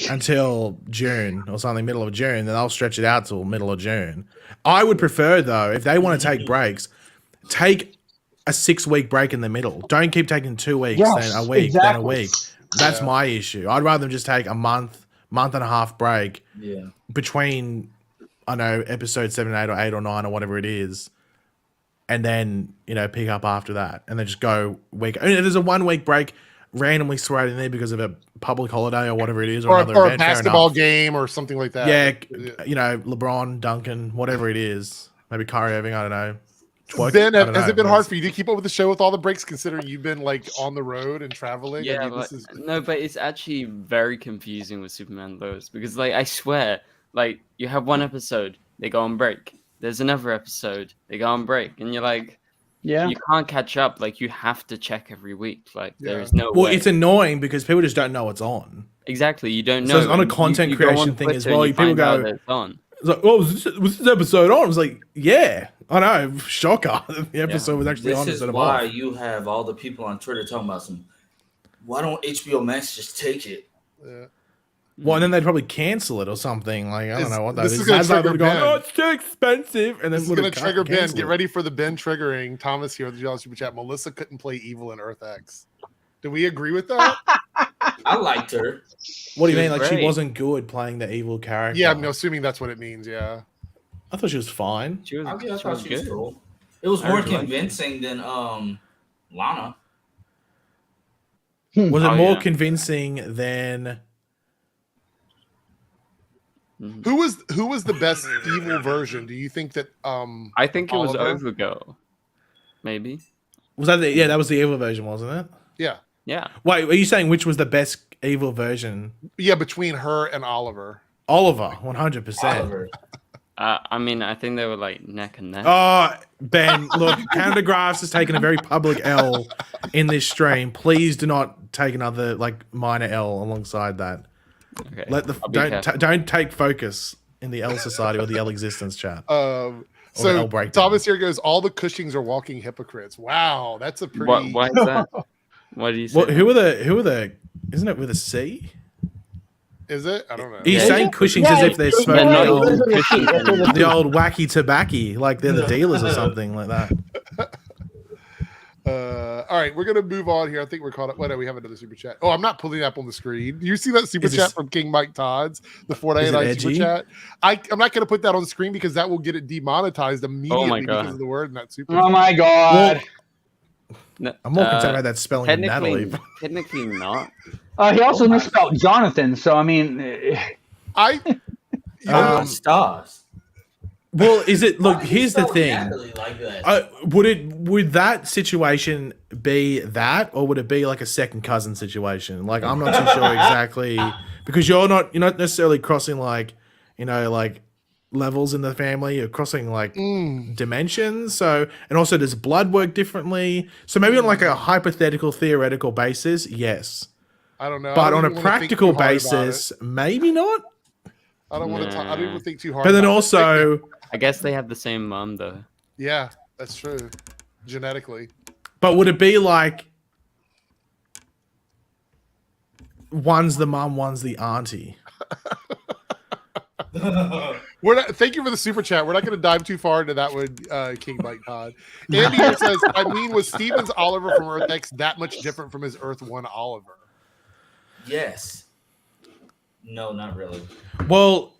until June or something, middle of June. Then they'll stretch it out till middle of June. I would prefer, though, if they want to take breaks, take a 6-week break in the middle. Don't keep taking 2 weeks, Yes, then a week, then a exactly. week. That's my issue. I'd rather just take a month and a half break Yeah. between, I know, episode 7, 8, or 8 or 9 or whatever it is, and then, pick up after that, and then just go week. I mean, if there's a 1 week break randomly thrown in there because of a public holiday or whatever it is, or, Or another a event, fair basketball enough. game or something like that. Yeah, LeBron, Duncan, whatever it is, maybe Kyrie Irving, I don't know. Twerk, Ben, I don't has know. it been hard for you to keep up with the show with all the breaks, considering you've been like on the road and traveling? Yeah, I mean, but, this is no, but it's actually very confusing with Superman Lois because, like, I swear, like, you have one episode, they go on break. There's another episode, they go on break, and you're like, Yeah. you can't catch up. Like, you have to check every week. Like, Yeah. there is no Well, way. it's annoying because people just don't know what's on. Exactly, you don't So know. it's on a and content you go on creation thing as Twitter well. and you People find out go- that it's on. It's like, oh, was this episode on? I was like, yeah, I know. Shocker. The episode was actually This on is instead of why off. you have all the people on Twitter talking about why don't HBO Max just take it? Well, and then they'd probably cancel it or something. Like, I don't know what that this is. is gonna That's like trigger they're going, Ben. oh, it's too expensive. And then This is would've going to trigger Ben. canceled Get it. ready for the Ben triggering. Thomas here with the $2 super chat. Melissa couldn't play evil in Earth X. Do we agree with that? I liked her. What do you She mean? was Like she great. wasn't good playing the evil character? Yeah, I'm assuming that's what it means. Yeah. I thought she was fine. She was, I she thought was she was good. cool. It was I more really liked convincing than Lana. Was it Oh, more yeah. convincing than? Mhm. Who was the best evil version? Do you think that I think it was Oliver? Overgirl. Maybe. Was that the? Yeah, that was the evil version, wasn't it? Yeah. Yeah. Wait, are you saying which was the best evil version? Yeah, between her and Oliver. Oliver, 100%. Oliver. I mean, I think they were like neck and neck. Oh, Ben, look, Pandagraphs has taken a very public L in this stream. Please do not take another like minor L alongside that. Okay. Let the I'll be careful. don't take focus in the L Society or the L Existence chat. Or the So L breakdown. Thomas here goes, all the Cushings are walking hypocrites. Wow, that's a pretty Why is that? Why do you say What? that? Who are the? Isn't it with a C? is it? I don't know. He's Yeah. saying Cushings as if they're Yeah, smoking no, the, old, Cushings. the old wacky tobacco, like they're the dealers or something like that. All right, we're gonna move on here. I think we're caught up. What? We have another super chat. Oh, I'm not pulling it up on the screen. Do you see that super Is chat this- from King Mike Todd's the Is it $4.99 super edgy? chat? I'm not gonna put that on screen because that will get it demonetized immediately God. because of the word in that super Oh chat. my god. No, I'm more concerned about that spelling of technically, Natalie. technically not. He also misspelled Jonathan, so I mean, I Stars. Well, is it? Look, Why you here's the spell thing. Natalie like that? Would that situation be that, or would it be like a second cousin situation? Like, I'm not too sure exactly because you're not necessarily crossing like levels in the family. You're crossing like dimensions. So, and also does blood work differently? So maybe on like a hypothetical, theoretical basis, yes. I don't know. But I don't on a even wanna think practical too hard about basis, maybe not. it. I don't want to. I don't even think too hard. But then about it. also, I guess they have the same mom though. yeah, that's true. Genetically, but would it be like one's the mum, one's the auntie? we're not. Thank you for the super chat. We're not going to dive too far into that one, King Mike Todd. Andy here says, "I mean, was Steven's Oliver from Earth X that much different from his Earth One Oliver?" Yes. No, not really. Well,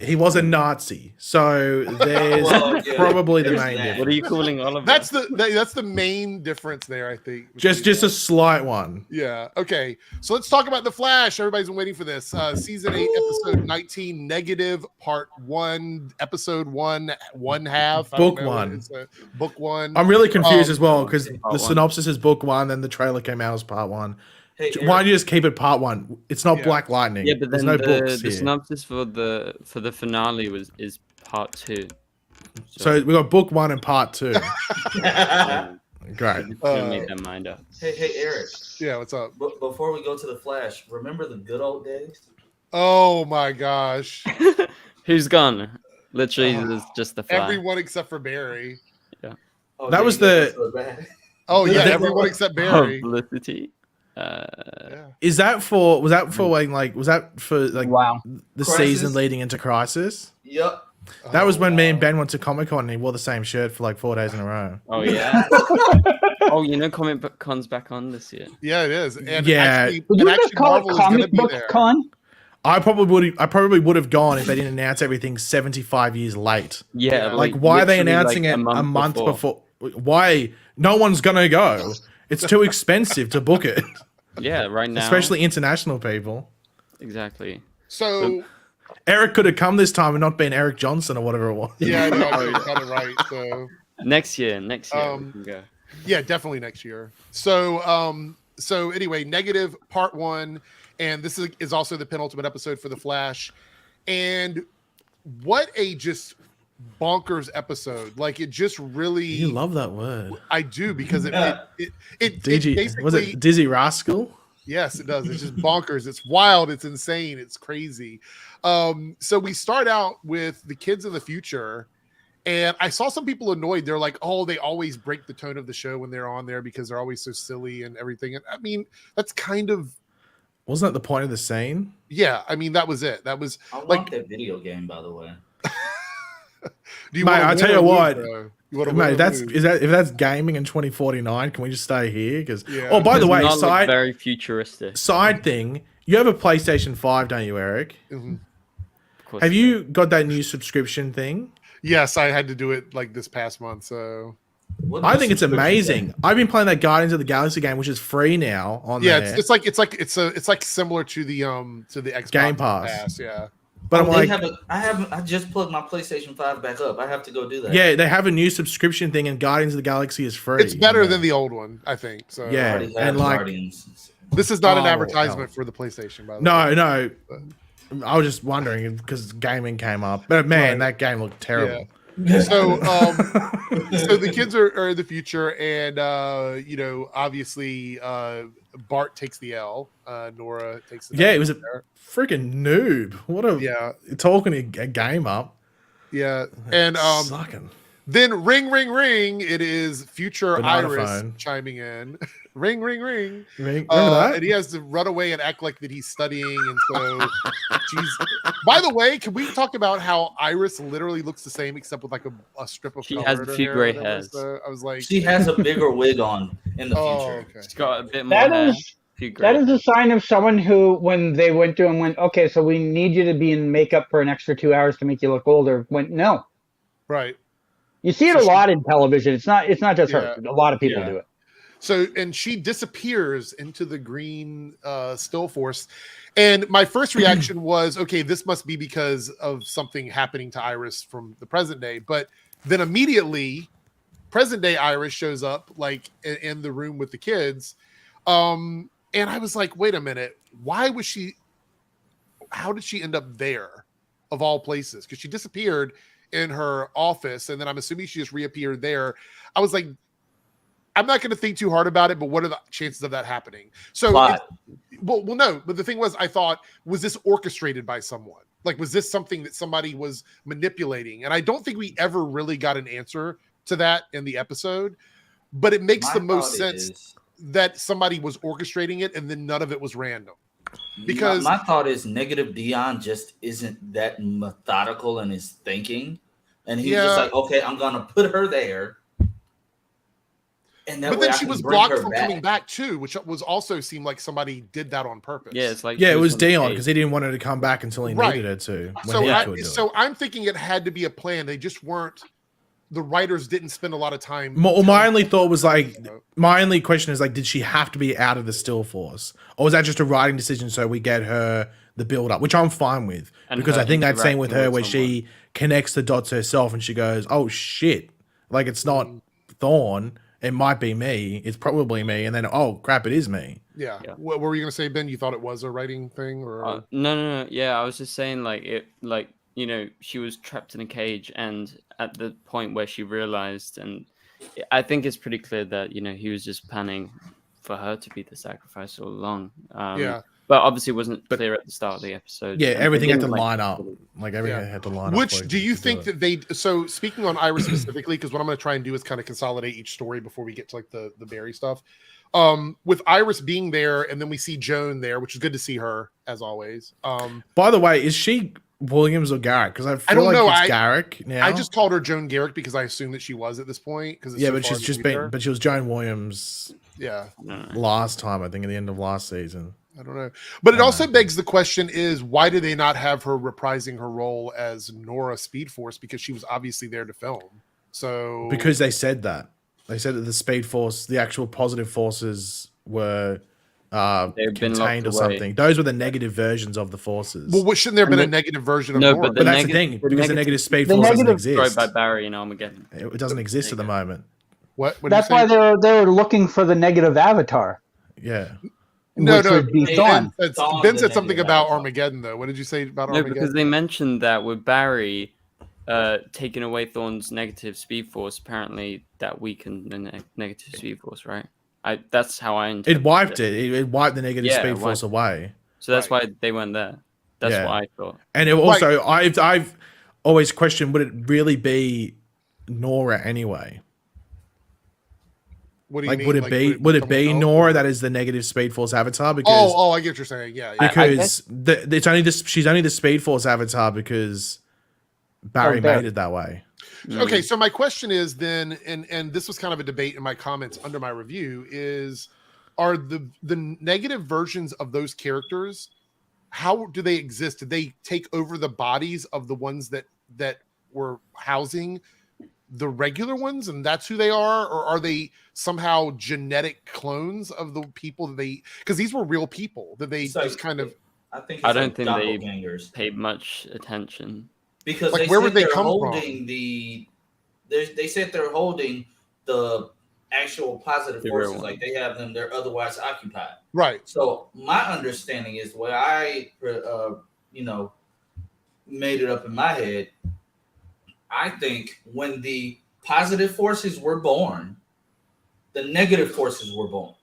he was a Nazi, so there's Well, yeah, probably the there's main that. difference. What are you calling Oliver? That's the main difference there, I think. Just a slight one. Yeah. Okay. So let's talk about The Flash. Everybody's been waiting for this. Season 8, episode 19, negative, part 1, episode 1, one half. I don't Book know. 1. It's, book 1. I'm really confused as well because Part the one. synopsis is book 1, then the trailer came out as part 1. Hey, Why don't you just keep it part 1? It's not Yeah. Black Lightning. yeah, but There's then no books the here. synopsis for the finale is part 2. So we got book 1 and part 2. Eric. Great. Gonna make their mind up. hey, Eric. Yeah. What's up? Before we go to the Flash, remember the good old days? Oh my gosh. Who's gone? Literally, there's just the Flash. Everyone except for Barry. Oh, That yeah, was you the- got so bad. Oh yeah, The- everyone except Barry. Publicity. Yeah. Was that for when was that for like wow. the Crisis? season leading into Crisis? Yep. That was when me and wow. Ben went to Comic Con and he wore the same shirt for like 4 days in a row. Oh yeah. Oh, you know, Comic Book Con's back on this year. Yeah, it is. And Yeah. actually, Would and you just actually call Marvel it is going to comic be book there. con? I probably would have gone if they didn't announce everything 75 years late. Yeah, Like, why are they literally, announcing like, it a month before? Why? No one's gonna go. It's too expensive to book it, Yeah, right now. especially international people. exactly. So Eric could have come this time and not been Eric Johnson or whatever it was. yeah, no, you got it right. So Next year we Um, can go. yeah, definitely next year. So so anyway, negative part 1, and this is also the penultimate episode for The Flash. And what a just bonkers episode. Like, it just really You love that word. I do, because it Digi, basically, was it Dizzy Rascal? yes, it does. It's just bonkers. It's wild. It's insane. It's crazy. So we start out with the kids in the future, and I saw some people annoyed. They're like, "Oh, they always break the tone of the show when they're on there because they're always so silly and everything." And I mean, that's kind of Wasn't that the point of the scene? yeah. I mean, that was it. That was. I want Like- that video game, by the way. Do you Mate, wanna I win tell or you lose, what, bro? You You wanna Mate, win or lose? if that's gaming in 2049, can we just stay here? Because Yeah. oh, by the Does way, not look very futuristic. side thing, you have a PlayStation 5, don't you, Eric? Mhm. Of course Have it you got that new subscription thing? Yes, I had to do it like this past month. So What I new think it's subscription amazing. thing? I've been playing that Guardians of the Galaxy game, which is free now on yeah, there. it's like similar to the Xbox Game Pass. Yeah. But I'm Oh, like, I just plugged my PlayStation 5 back up. I have to go do that. yeah, they have a new subscription thing, and Guardians of the Galaxy is free. It's better on than there. the old one, I think. So I Yeah. already have and like- Guardians. this is not an Oh, advertisement hell. for the PlayStation, by the way. No. I was just wondering because gaming came up, but man, Right. that game looked terrible. So so the kids are in the future, and obviously Bart takes the L, Nora takes the Yeah, W it was a there. freaking noob. What a talking a game up. Yeah, and Sucking. then ring ring ring, it is future Banana Iris phone. chiming in. Ring ring ring. Remember that? And he has to run away and act like that he's studying, and so she's. By the way, can we talk about how Iris literally looks the same except with like a strip of She color has in a her few hair or gray whatever, hairs. so I was like, She has a bigger wig on in the oh, future. okay. She's got a bit more That hair. is Few that gray. is a sign of someone who, when they went to him, went, okay, so we need you to be in makeup for an extra 2 hours to make you look older. Went, no. Right. You see it So a she- lot in television. It's not just her. Yeah. A lot of people Yeah. do it. So, and she disappears into the green still force. And my first reaction was, okay, this must be because of something happening to Iris from the present day. But then immediately, present day Iris shows up like in the room with the kids. And I was like, wait a minute, how did she end up there of all places? Because she disappeared in her office, and then I'm assuming she just reappeared there. I was like, I'm not going to think too hard about it, but what are the chances of that happening? So, Plot. well, no. But the thing was, I thought, was this orchestrated by someone? Like, was this something that somebody was manipulating? And I don't think we ever really got an answer to that in the episode. But it makes the most sense that somebody was orchestrating it, and then none of it was random. Because my thought is negative Dion just isn't that methodical in his thinking, and he's just like, okay, I'm gonna put her there. And that but way then I she can was bring blocked her from coming back too, which was also seemed like somebody did that on purpose. Yeah, it's like Yeah, she it was on the Dion cage. because he didn't want her to come back until he Right. needed her to. When So, he I, could do so it. I'm thinking it had to be a plan. They just weren't. The writers didn't spend a lot of time. My only thought was like, you know. my only question is like, did she have to be out of the still force, or was that just a writing decision so we get her the build up, which I'm fine with And because her I think that scene with her interacting where with she connects the dots herself and she goes, "Oh shit!" Like it's not Thorn, it might be me. It's probably me, and then oh crap, it is me. Yeah. Yeah. What were you gonna say, Ben? You thought it was a writing thing, or No. Yeah, I was just saying, she was trapped in a cage, and at the point where she realized, and I think it's pretty clear that he was just planning for her to be the sacrifice all along. yeah. But obviously, it wasn't clear at the start of the episode. Yeah, and everything they had to didn't, line up. Like everything Yeah. had to line up. Which for do it you to think do it. that they? So speaking on Iris specifically, because what I'm going to try and do is kind of consolidate each story before we get to like the Barry stuff. With Iris being there, and then we see Joan there, which is good to see her as always. By the way, is she Williams or Garrick? Because I feel don't like know. it's Garrick now. I just called her Joan Garrick because I assumed that she was at this point. Because but she's just been. But she was Joan Williams yeah. last time, I think, at the end of last season. I don't know. But it also begs the question is why do they not have her reprising her role as Nora Speed Force? Because she was obviously there to film. So Because they said that. They said that the Speed Force, the actual positive forces were They've been contained or locked away. something. Those were the negative versions of the forces. well, shouldn't there have been And a negative version of no, Nora? but but that's the negative- thing, the because the negative- negative Speed the Force doesn't negative- Destroyed exist. by Barry and Armageddon. It doesn't exist at the moment. What? What'd That's you say? why they were looking for the negative avatar, Yeah. No, which no. would be Ben- Thawne. Thawne, Ben the said something negative about avatar. Armageddon, though. What did you say about No, Armageddon? because they mentioned that with Barry taking away Thorne's negative speed force, apparently that weakened the negative speed force, right? That's how I It interpreted wiped it. It wiped the negative Yeah, Speed it Force wiped- away. So that's why they went there. That's Yeah. what I thought. And it also, I've always questioned, would it really be Nora anyway? What do you Like, mean? would it be someone else? Nora that is the negative Speed Force avatar? Because Oh, I get what you're saying. Yeah, yeah. because it's only this, she's only the Speed Force avatar because Barry Barry. made it that way. Okay, so my question is then, and this was kind of a debate in my comments under my review, is are the negative versions of those characters, how do they exist? Did they take over the bodies of the ones that were housing the regular ones, and that's who they are, or are they somehow genetic clones of the people that they? Because these were real people that they It's just like- kind of. I think it's I don't like think they doppelgangers. paid much attention. Because Like, they where said would they they're come holding from? they said they're holding the actual positive The real forces, like they have them, they're otherwise occupied. Right. So my understanding is the way I made it up in my head. I think when the positive forces were born, the negative forces were born.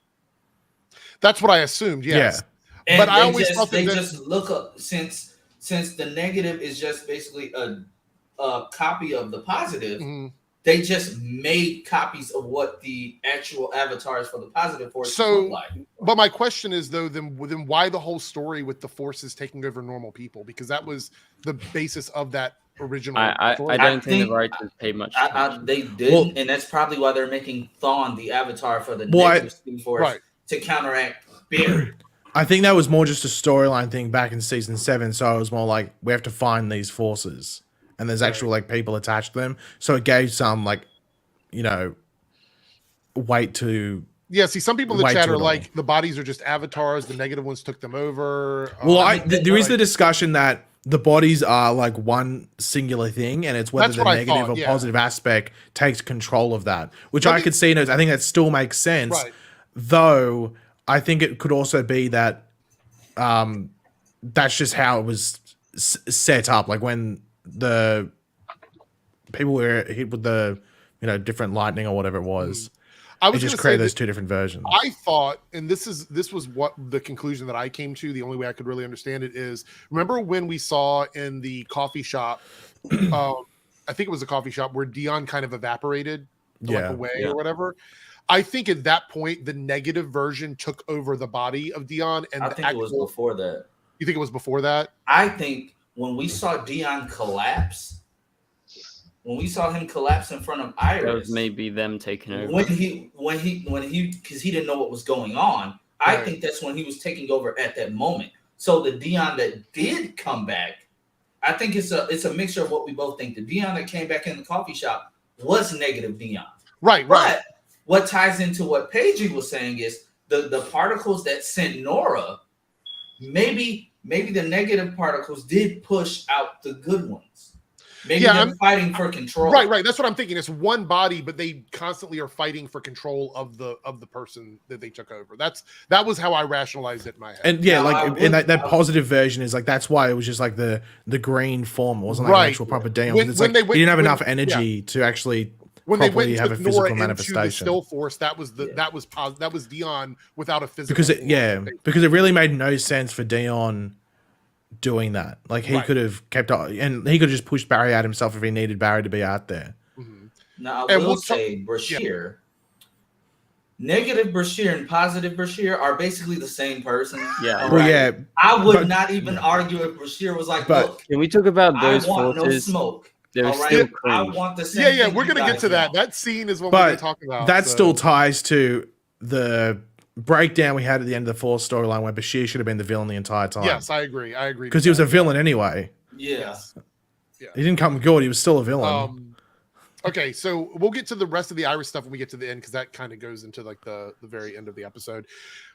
That's what I assumed. Yes. And But I they always just, thought that they that- just look up since the negative is just basically a copy of the positive. Mhm. They just made copies of what the actual avatars for the positive forces So- look like. But my question is though, then why the whole story with the forces taking over normal people? Because that was the basis of that original. I story. don't think think- the writers paid much I, attention. they didn't, and that's probably why they're making Thawne the avatar for the Well, negative speed force Right. to counteract Barry. I think that was more just a storyline thing back in season 7. So it was more like we have to find these forces, and there's actual like people attached to them. So it gave some like, weight to. Yeah, see, some people in the Way chat too are little. like, the bodies are just avatars, the negative ones took them over. Well, I mean, there is the like- discussion that the bodies are like one singular thing, and it's whether That's the what I negative thought, or yeah. positive aspect takes control of that, which But I could see. I think that still makes sense. Right. Though I think it could also be that that's just how it was set up. Like when the people were hit with the different lightning or whatever it was, I it was just going to say created that those two different versions. I thought, and this was what the conclusion that I came to. The only way I could really understand it is, remember when we saw in the coffee shop, I think it was a coffee shop where Dion kind of evaporated Yeah. away Yeah. or whatever. I think at that point the negative version took over the body of Dion, and I the think it was actual. before that. You think it was before that? I think when we saw Dion collapse, when we saw him collapse in front of That Iris, was maybe them taking over. when he because he didn't know what was going on. I Right. think that's when he was taking over at that moment. So the Dion that did come back, I think it's a mixture of what we both think. The Dion that came back in the coffee shop was negative Dion. Right. But what ties into what Paige was saying is the particles that sent Nora, maybe the negative particles did push out the good ones. Maybe Yeah, they're fighting for control. Right. That's what I'm thinking. It's one body, but they constantly are fighting for control of the person that they took over. That was how I rationalized it in my head. And yeah, Now, like I in would- that I- positive version is like that's why it was just like the green form. It wasn't like Right. an actual proper Dion. When- It's when like they went- he didn't have when- enough energy to actually When they went properly and have a took physical Nora into the manifestation. still force, that was that was Dion without a physical. because form. because it really made no sense for Dion doing that. Like he Right. could have kept on, and he could have just pushed Barry out himself if he needed Barry to be out there. Mhm. Now I And will we'll say Brashear, negative Brashear and positive Brashear are basically the same person. Yeah. All Well, right? yeah, I would but- not even argue if Brashear was like, But- look, Can we talk about I those want no forces? smoke. They're All right, still I cringe. want the same. Yeah, thing we're you gonna get guys to that. want. That scene is what we're but gonna talk about. that so- still ties to the breakdown we had at the end of the fourth storyline where Bashir should have been the villain the entire time. Yes, I agree. because he was a villain anyway. Yeah. Yes. He didn't come good. He was still a villain. Okay, so we'll get to the rest of the Iris stuff when we get to the end because that kind of goes into like the very end of the episode.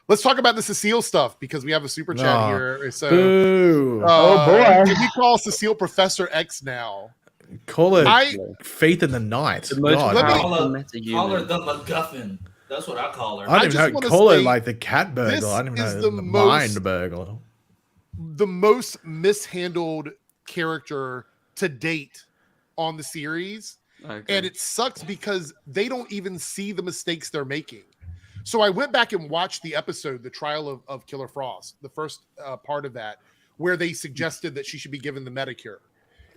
Let's talk about the Cecile stuff because we have a super chat Aw. here. So, Boo! Oh, boy. Can we call Cecile Professor X now? Call it I- Faith in the Night. The most God, Let me- powerful Call her metahuman. the MacGuffin. That's what I call her. I I don't just even know. wanna Call it say like the cat burglar. this I don't even is know the the most- mind burglar. The most mishandled character to date on the series. Okay. And it sucks because they don't even see the mistakes they're making. So I went back and watched the episode, The Trial of Killer Frost, the first part of that, where they suggested that she should be given the Medicure.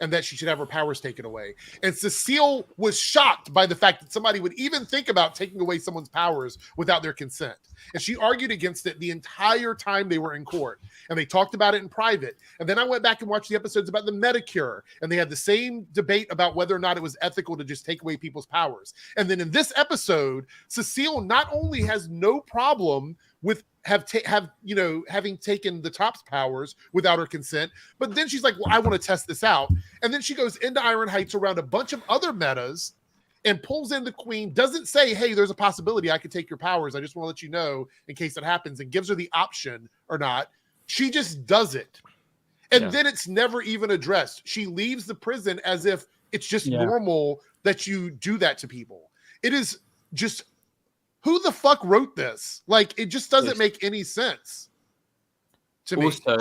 and that she should have her powers taken away. And Cecile was shocked by the fact that somebody would even think about taking away someone's powers without their consent. And she argued against it the entire time they were in court. And they talked about it in private. And then I went back and watched the episodes about the Medicure, and they had the same debate about whether or not it was ethical to just take away people's powers. And then in this episode, Cecile not only has no problem with having taken the Top's powers without her consent, but then she's like, well, I want to test this out. And then she goes into Iron Heights around a bunch of other metas and pulls in the Queen, doesn't say, hey, there's a possibility I could take your powers. I just want to let you know in case it happens, and gives her the option or not. She just does it. And then it's never even addressed. She leaves the prison as if it's just normal that you do that to people. It is just, who the fuck wrote this? Like, it just doesn't make any sense to me. Also,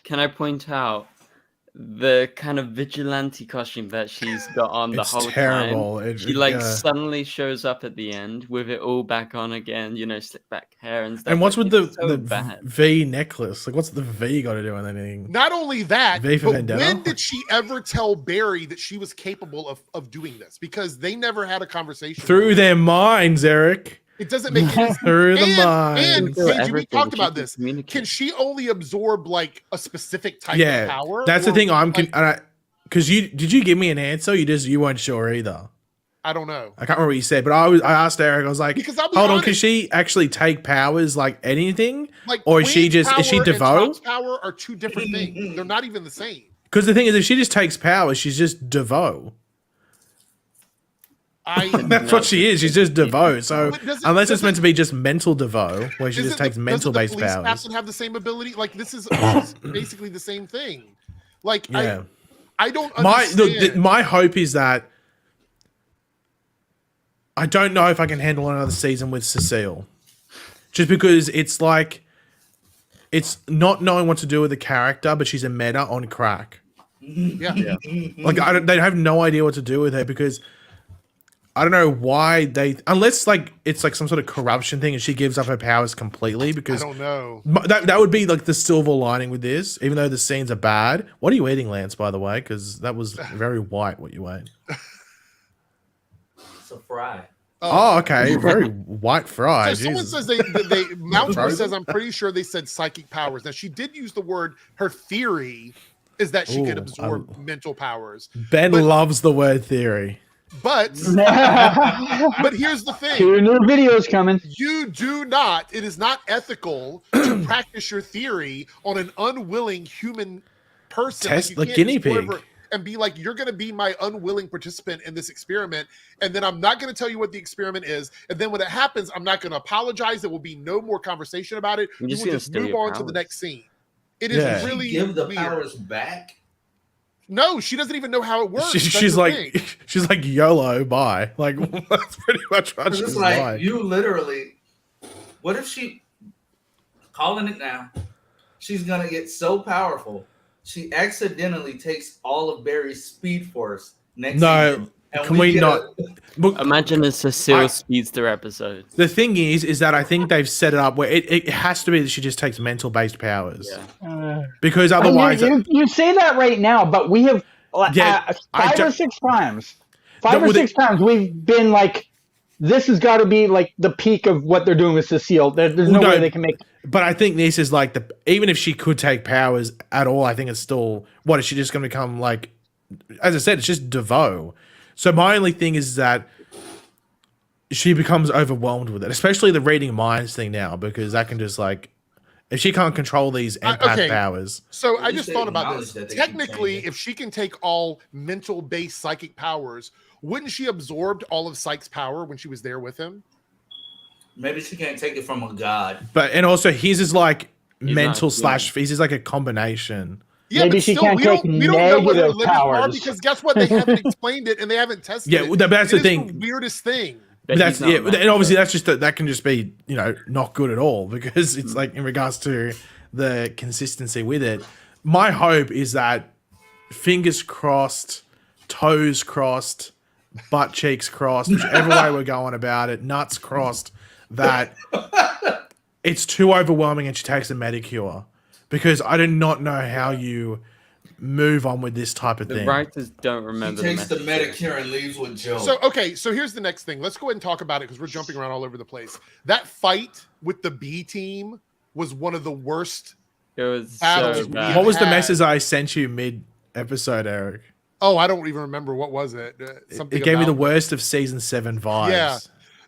can I point out the kind of vigilante costume that she's got on the whole time? She suddenly shows up at the end with it all back on again, slick back hair and stuff. And what's with the V necklace? Like, what's the V got to do with anything? Not only that, V for but Vendetta? when did she ever tell Barry that she was capable of doing this? Because they never had a conversation. Through their minds, Eric. It doesn't make any sense. Through the mind. And Paige, we talked about this. Can she only absorb like a specific type of power? That's the thing. Because did you give me an answer? You weren't sure either. I don't know. I can't remember what you said, but I asked Eric. I was like, because hold on, can she actually take powers like anything, like, or is she DeVoe? Power are two different things. They're not even the same. Because the thing is, if she just takes powers, she's just DeVoe. That's what she is. She's just DeVoe. So unless it's meant to be just mental DeVoe, where she just takes mental-based powers, doesn't have the same ability. Like, this is basically the same thing. Like, I don't understand. My hope is that I don't know if I can handle another season with Cecile, just because it's like it's not knowing what to do with the character, but she's a meta on crack. Yeah. Like they have no idea what to do with her because. I don't know why unless like it's like some sort of corruption thing and she gives up her powers completely, because I don't know. That would be like the silver lining with this, even though the scenes are bad. What are you eating, Lance, by the way? Because that was very white what you ate. It's a fry. Oh, okay. Very white fry. So someone says they Mountain says, I'm pretty sure they said psychic powers. Now she did use the word, her theory is that she could absorb mental powers. Ben loves the word theory. But here's the thing. 2 new videos coming. You do not. It is not ethical to practice your theory on an unwilling human person. Test like guinea pig. And be like, you're going to be my unwilling participant in this experiment. And then I'm not going to tell you what the experiment is. And then when it happens, I'm not going to apologize. There will be no more conversation about it. We will just move on to the next scene. It is really give the weird. powers back. No, she doesn't even know how it works. She's like YOLO, bye. Like that's pretty much what she's like. You literally. What if she calling it now? She's gonna get so powerful, she accidentally takes all of Barry's speed force next season. Can we not? Imagine a Cecile Speedster episode. The thing is that I think they've set it up where it has to be that she just takes mental-based powers. Yeah. Because otherwise... You say that right now, but we have 5 or 6 times. 5 or 6 times we've been like, this has got to be like the peak of what they're doing with Cecile. There's no way they can make... But I think this is like even if she could take powers at all, I think it's still... What, is she just going to become like... As I said, it's just DeVoe. So my only thing is that she becomes overwhelmed with it, especially the reading minds thing now, because that can just like, if she can't control these empath powers. So I just thought about this. Technically, if she can take all mental-based psychic powers, wouldn't she absorbed all of Psyche's power when she was there with him? Maybe she can't take it from a god. And also his is like mental / his is like a combination. Yeah, maybe but she still, can't take we don't know what her negative limits are, because guess what? They haven't explained it and they haven't tested it. Yeah, but that's the thing. The weirdest thing. And obviously that's just that can just be not good at all, because it's like in regards to the consistency with it. My hope is that fingers crossed, toes crossed, butt cheeks crossed, whichever way we're going about it, nuts crossed, that it's too overwhelming and she takes a Medicure. Because I do not know how you move on with this type of The thing. writers don't He remember. takes the message. Medicare and leaves with Joe. So okay, so here's the next thing. Let's go ahead and talk about it because we're jumping around all over the place. That fight with the B team was one of the worst. It was Battles so we bad. What was the had- message I sent you mid-episode, Eric? Oh, I don't even remember what was it. Something It gave me the about- worst of season 7 vibes. Yeah.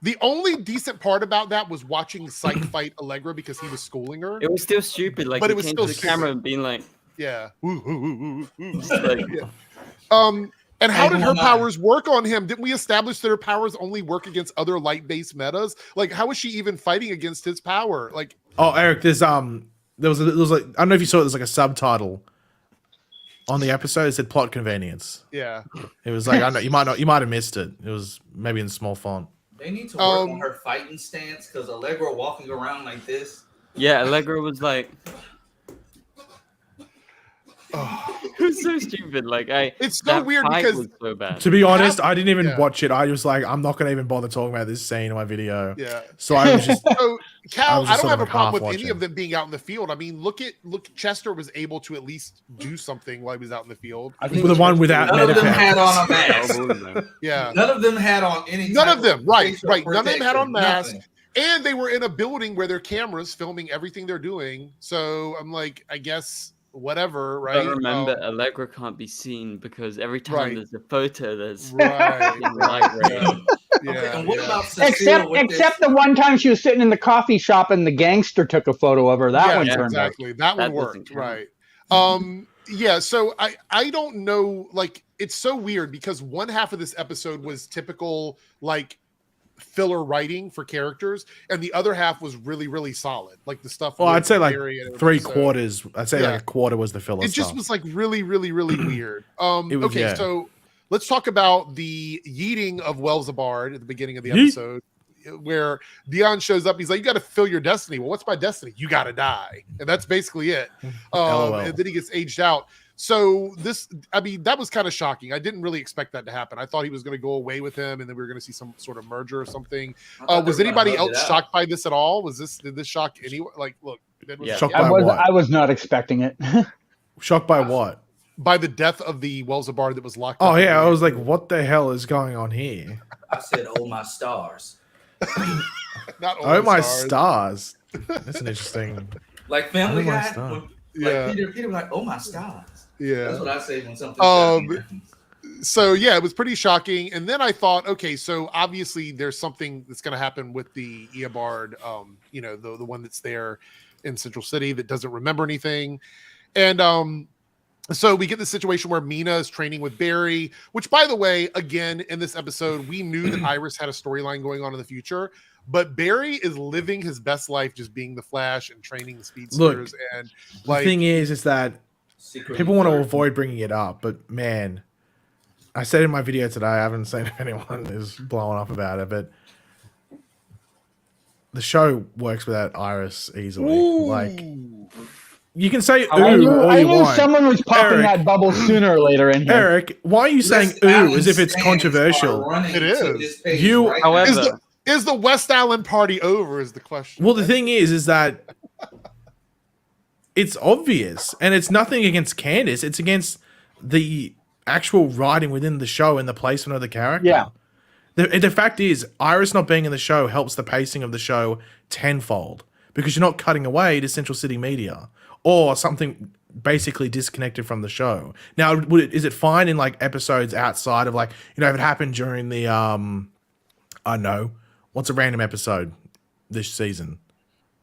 The only decent part about that was watching Psych fight Allegra because he was schooling her. It was still stupid. Like But he it was came still to the stupid. camera and being like, Yeah. Ooh, ooh, ooh, ooh, ooh. just like And how Hey, did her hold on. powers work on him? Didn't we establish that her powers only work against other light-based metas? Like, how is she even fighting against his power? Like, Oh, Eric, there was like, I don't know if you saw it. There's like a subtitle on the episode. It said plot convenience. yeah. It was like, I know you might have missed it. It was maybe in small font. They need to work on her fighting stance because Allegra walking around like this. yeah, Allegra was like, it was so stupid. Like It's so that weird fight because was so bad. To be honest, I didn't even Yeah. watch it. I was like, I'm not gonna even bother talking about this scene in my video. yeah. So I was just So Cal, was I just don't sort have of a problem half with any watching. of them being out in the field. I mean, look, Chester was able to at least do something while he was out in the field. I the one without None of them Medicare. had on a mask. Medicare. Yeah. None of them had on any. None type of them, right, facial right. None of them had on protection, masks. nothing. And they were in a building where their cameras filming everything they're doing. So I'm like, I guess whatever, right? But remember, Allegra can't be seen because every time Right. there's a photo, there's Right. light ray. Yeah. Okay, and what yeah. about Cecile Except with except the one time she was sitting in the coffee shop and the gangster took a photo of her. That Yeah, one yeah, turned out. exactly. That one That worked, doesn't count. right? Yeah. So I don't know. Like, it's so weird because one half of this episode was typical like filler writing for characters, and the other half was really, really solid. Like the stuff. well, with I'd say like Barry and three everything. So quarters. I'd say Yeah. like a quarter was the filler it just stuff. was like really, really, really weird. It was, Okay, yeah. so let's talk about the yeeting of Welzabard at the beginning of the Yeet. episode, where Dion shows up. He's like, "You got to fill your destiny." Well, what's my destiny? You got to die, and that's basically it. LOL. And then he gets aged out. So this, I mean, that was kind of shocking. I didn't really expect that to happen. I thought he was going to go away with him, and then we were going to see some sort of merger or something. I thought Was they were gonna anybody hug it else out. shocked by this at all? Did this shock anyone? Like, look, Yeah. Shocked I by was what? I was not expecting it. Shocked by what? by the death of the Welzabard that was locked Oh up. yeah, I was like, what the hell is going on here? I said, "Oh my stars!" Not Oh my stars. stars. That's an interesting. Like Family Oh my Guy. stars. When, Yeah. like Peter was like, "Oh my stars." That's Yeah. what I say when something. Um, So yeah, it was pretty shocking. And then I thought, okay, so obviously there's something that's going to happen with the Eobard, you know, the one that's there in Central City that doesn't remember anything. And so we get the situation where Mina is training with Barry, which, by the way, again, in this episode, we knew that Iris had a storyline going on in the future, but Barry is living his best life just being the Flash and training the speedsters. And The like, thing is that Secretly people want to flirting. avoid bringing it up, but man, I said in my video today, I haven't seen if anyone is blowing up about it, but the show works without Iris easily. Like, you can say ooh I knew, all I you knew want. someone was popping Eric. that bubble sooner or later in here. Eric, why are you saying West ooh Allen as if it's fans controversial? are running It to is. this page You- right However, now. is the West Island party over? Is the question. Well, the thing is that it's obvious, and it's nothing against Candace. It's against the actual writing within the show and the placement of the character. Yeah. The fact is, Iris not being in the show helps the pacing of the show tenfold because you're not cutting away to Central City Media or something basically disconnected from the show. Now, is it fine in like episodes outside of like, you know, if it happened during the I don't know, what's a random episode this season?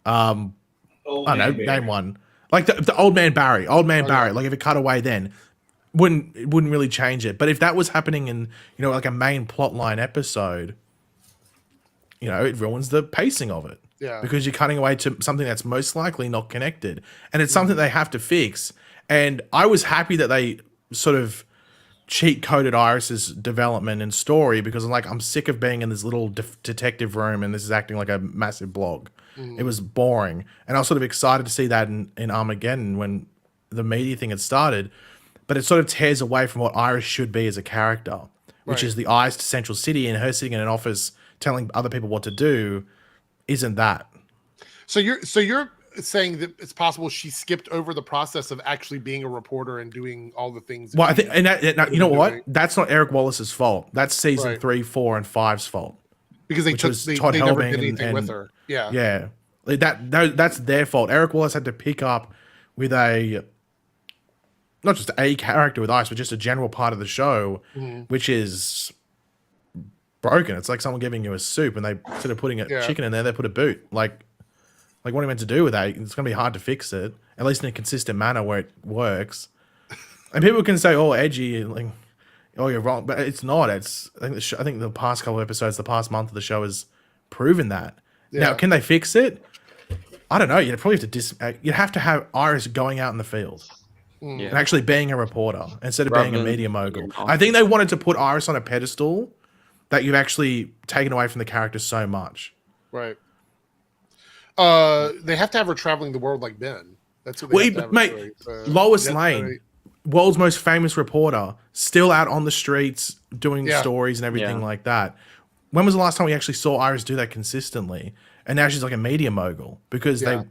Old I don't know, man Barry. name one. Like the Old Man Barry. yeah. Like if it cut away then, it wouldn't really change it. But if that was happening in, you know, like a main plotline episode, you know, it ruins the pacing of it. Yeah. Because you're cutting away to something that's most likely not connected. And it's something they have to fix. And I was happy that they sort of cheat coded Iris's development and story because I'm sick of being in this little detective room and this is acting like a massive blog. It was boring. And I was sort of excited to see that in Armageddon when the media thing had started. But it sort of tears away from what Iris should be as a character, which Right. is the eyes to Central City, and her sitting in an office telling other people what to do isn't that. So you're saying that it's possible she skipped over the process of actually being a reporter and doing all the things. Well, I think, and you know what? doing. That's not Eric Wallace's fault. That's season Right. 3, 4, and 5's fault. Because they which took was they Todd never Helbing did anything and- with her. Yeah. Yeah, like that's their fault. Eric Wallace had to pick up with not just a character with Iris, but just a general part of the show, which is broken. It's like someone giving you a soup, and they instead of putting a chicken in there, they put a boot. Like what are you meant to do with that? It's going to be hard to fix it, at least in a consistent manner where it works. And people can say, "Oh, edgy," like, "Oh, you're wrong," but it's not. I think the past couple of episodes, the past month of the show has proven that. Yeah. Now, can they fix it? I don't know. You'd probably have to you'd have to have Iris going out in the field and actually being a reporter instead of being a media mogul. I think they wanted to put Iris on a pedestal that you've actually taken away from the character so much. Right. They have to have her traveling the world like Ben. That's what they have to have her mate, doing, so Lois that's Lane, right. world's most famous reporter, still out on the streets doing stories and everything Yeah. like that. When was the last time we actually saw Iris do that consistently? And now she's like a media mogul because they,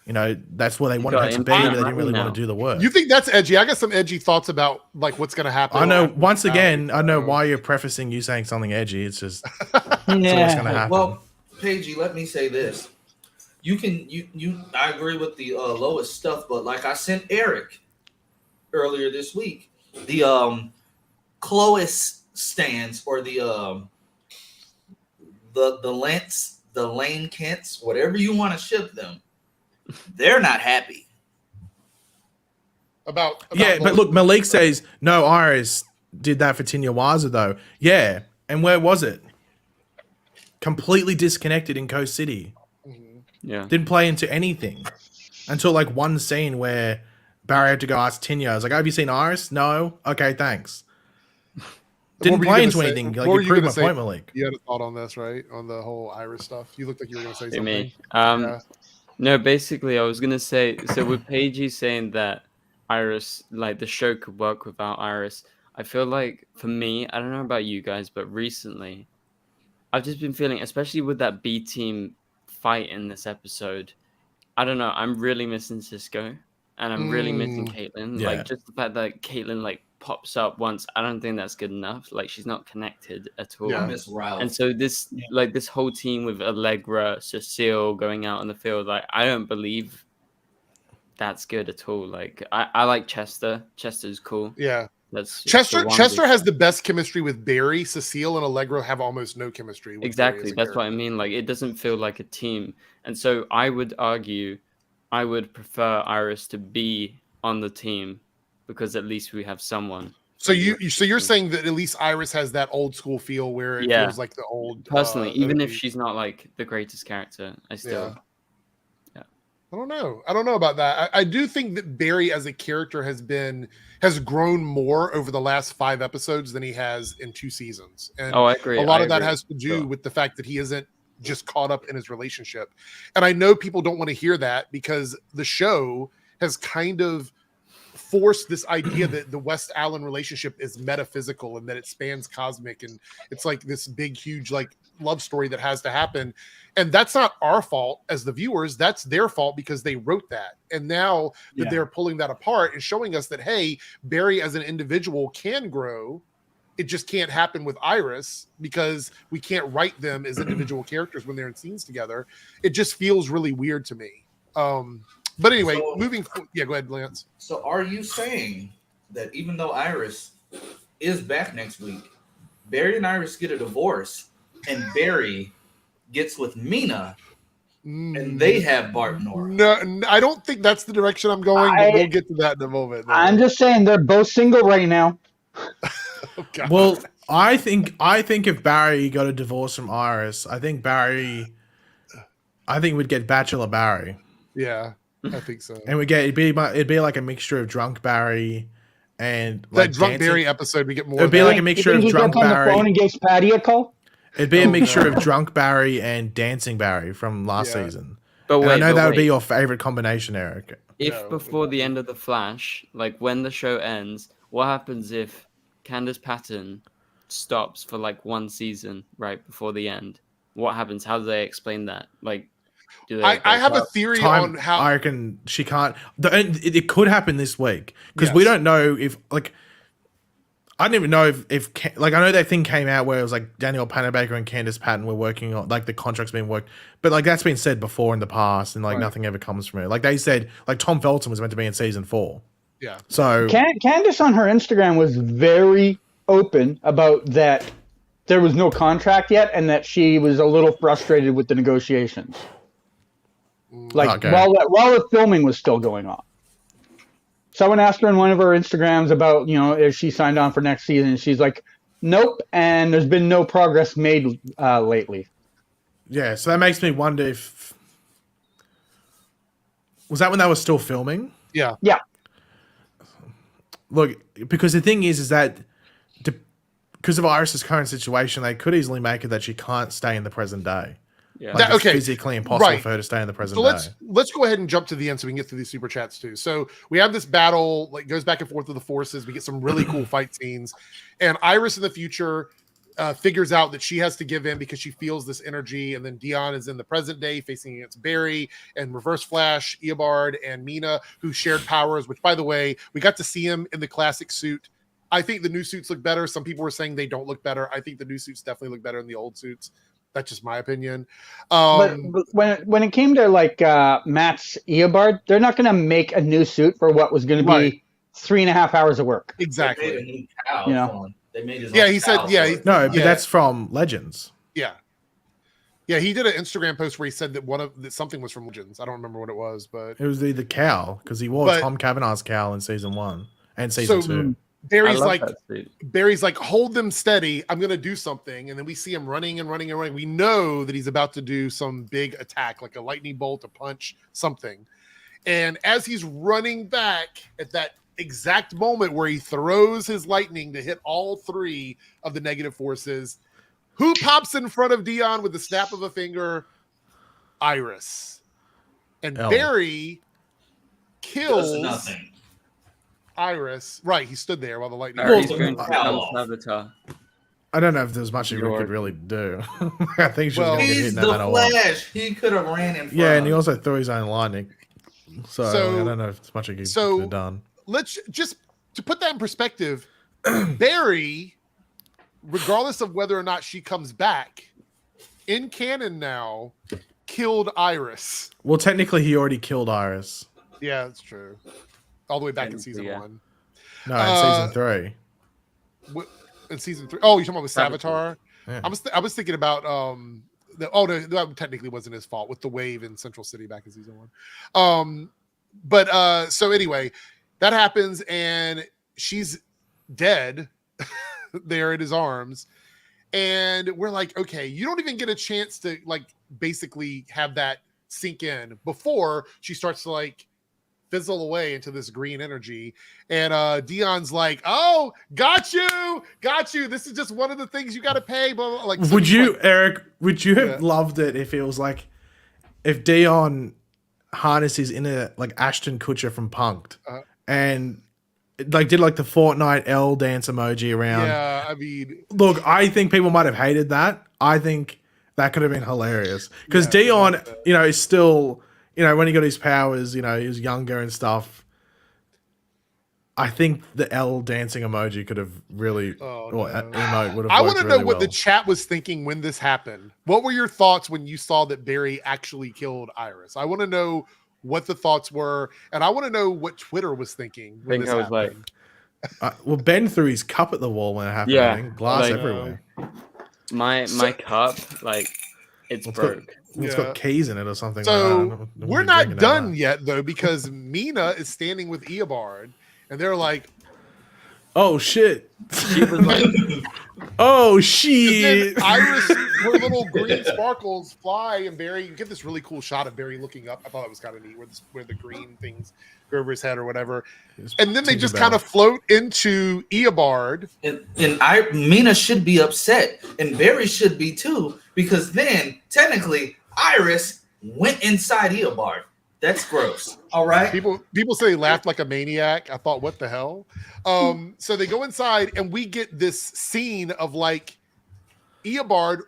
that's where they wanted her to be, but they didn't really want to do the work. You think that's edgy? I got some edgy thoughts about like what's going to happen. I know. Once again, I know why you're prefacing you saying something edgy. It's just it's what's going to happen. Well, Paigey, let me say this. I agree with the Lois stuff, but like I sent Eric earlier this week, the Clois stands or the Lane Kents, whatever you want to ship them, they're not happy. About but look, Malik says no. Iris did that for Tinyawaza though. Yeah, and where was it? Completely disconnected in Coast City. Yeah. Didn't play into anything until like one scene where Barry had to go ask Tinya. I was like, "Have you seen Iris?" No. Okay, thanks. Didn't play into anything. Like you proved my point, Malik. You had a thought on this, right? On the whole Iris stuff. You looked like you were going to say something. Me. No, basically, I was gonna say. So with Paigey saying that Iris, like the show could work without Iris, I feel like for me, I don't know about you guys, but recently, I've just been feeling, especially with that B team fight in this episode, I don't know, I'm really missing Cisco and I'm really missing Caitlyn. Like just the fact that Caitlyn like pops up once, I don't think that's good enough. Like she's not connected at all. I miss Ralph. And so this like this whole team with Allegra, Cecile going out on the field, like I don't believe that's good at all. Like I like Chester. Chester's cool. Yeah. That's Chester has the best chemistry with Barry. Cecile and Allegra have almost no chemistry with exactly. Barry That's what I mean. Like it doesn't feel like a team. And so I would argue I would prefer Iris to be on the team because at least we have someone. So you're saying that at least Iris has that old school feel where it feels like the old personally, even if she's not like the greatest character, I still I don't know about that. I do think that Barry as a character has grown more over the last 5 episodes than he has in 2 seasons. And I agree. A lot of that has to do with the fact that he isn't just caught up in his relationship. And I know people don't want to hear that because the show has kind of forced this idea that the West Allen relationship is metaphysical and that it spans cosmic and it's like this big, huge like love story that has to happen. And that's not our fault as the viewers. That's their fault because they wrote that. And now that they're pulling that apart and showing us that, hey, Barry as an individual can grow. It just can't happen with Iris because we can't write them as individual characters when they're in scenes together. It just feels really weird to me. But anyway, go ahead, Lance. So are you saying that even though Iris is back next week, Barry and Iris get a divorce and Barry gets with Mina and they have Bart and Nora? No, I don't think that's the direction I'm going, but we'll get to that in a moment. I'm just saying they're both single right now. Oh, God. Well, I think if Barry got a divorce from Iris, I think we'd get Bachelor Barry. Yeah, I think so. And it'd be like a mixture of drunk Barry and that like drunk dancing. Barry episode. We get more. It'd be like a mixture of he drunk gets on Barry. the phone and gives Patty a call. It'd be a mixture of drunk Barry and dancing Barry from last season. But I know that would be your favorite combination, Eric. If before the end of the Flash, like when the show ends, what happens if Candace Patton stops for like 1 season right before the end? What happens? How do they explain that? Like, Do they I have a break up? theory on how. I reckon she can't. It could happen this week because we Yes. don't know if like. I didn't even know if like I know that thing came out where it was like Daniel Panabaker and Candice Patton were working on like the contract's being worked, but like that's been said before in the past and like nothing ever comes from it. Like they said, like Tom Felton was meant to be in season 4. Yeah. So Candace on her Instagram was very open about that there was no contract yet and that she was a little frustrated with the negotiations. Like Okay. while the filming was still going on. Someone asked her in one of her Instagrams about, if she signed on for next season. And she's like, nope. And there's been no progress made lately. yeah, so that makes me wonder if was that when they were still filming? Yeah. Yeah. Look, because the thing is that because of Iris's current situation, they could easily make it that she can't stay in the present day. Yeah. Like, That- it's okay. physically impossible Right. for her to stay in the present So day. let's go ahead and jump to the end so we can get through these super chats too. So we have this battle, like goes back and forth with the forces. We get some really cool fight scenes, and Iris in the future figures out that she has to give in because she feels this energy. And then Dion is in the present day facing against Barry and Reverse Flash, Eobard, and Mina, who shared powers. Which, by the way, we got to see him in the classic suit. I think the new suits look better. Some people were saying they don't look better. I think the new suits definitely look better than the old suits. That's just my opinion. But when it came to like Matt's Eobard, they're not going to make a new suit for what was going to Right. be 3.5 hours of work. They made a Exactly. new cow You know. for him. They made his Yeah, own he said- cow yeah, for he- it. No, but Yeah. that's from Legends. Yeah. Yeah, he did an Instagram post where he said that something was from Legends. I don't remember what it was, but It was the cow because he wore But- Tom Cavanaugh's cow in season 1 and season So- 2. I Barry's love like, that suit. hold them steady. I'm going to do something. And then we see him running and running and running. We know that he's about to do some big attack, like a lightning bolt, a punch, something. And as he's running back at that exact moment where he throws his lightning to hit all 3 of the negative forces, who pops in front of Dion with the snap of a finger? Iris. And L. Barry Does kills nothing. Iris. Right, he stood there while the lightning. Barry's Well, going to cow become off. Saboteur. I don't know if there's much he Lord. could really do. I think she was Well, going to get He's hit the no matter what. Flash. He could have ran in front. Yeah, and he of him. also threw his own lightning. So I don't know if it's much he could have done. Let's just to put that in perspective. Barry, regardless of whether or not she comes back, in canon now, killed Iris. Well, technically, he already killed Iris. Yeah, that's true. All the way back in Technically, season yeah. 1. No, in season 3. In season 3. Oh, you're talking about with Saboteur? Yeah. I was thinking about no, that technically wasn't his fault with the wave in Central City back in season 1. But so anyway, that happens and she's dead there in his arms. And we're like, okay, you don't even get a chance to like basically have that sink in before she starts to like fizzle away into this green energy. And Dion's like, oh, got you. This is just one of the things you got to pay. Blah, blah, blah. Like, so Would he's you, like, Eric, would you have Yeah. loved it if it was like, if Dion harnessed his inner, like Ashton Kutcher from Punk'd and like did like the Fortnite L dance emoji around? yeah, I mean, Look, I think people might have hated that. I think that could have been hilarious because Yeah, Dion, exactly. is still, when he got his powers, he was younger and stuff. I think the L dancing emoji could have really, Oh, or no. emote would have. I want to know what the chat was thinking when this happened. What were your thoughts when you saw that Barry actually killed Iris? I want to know what the thoughts were, and I want to know what Twitter was thinking. I think I was like, well, Ben threw his cup at the wall when it happened. Yeah, I think. Glass like- everywhere. my cup, like, it's It's broke. It's Yeah. got keys in it or something. So like that. we're not done yet, though, because Mina is standing with Eobard, and they're like, Oh shit! She was like, Oh and shit! then Iris, her little green sparkles fly, and Barry, you get this really cool shot of Barry looking up. I thought it was kind of neat, where the green things go over his head or whatever. And then they just kind of float into Eobard. And Mina should be upset, and Barry should be too, because then technically Iris went inside Eobard. That's gross. All right. People say he laughed like a maniac. I thought, what the hell? So they go inside, and we get this scene of like Eobard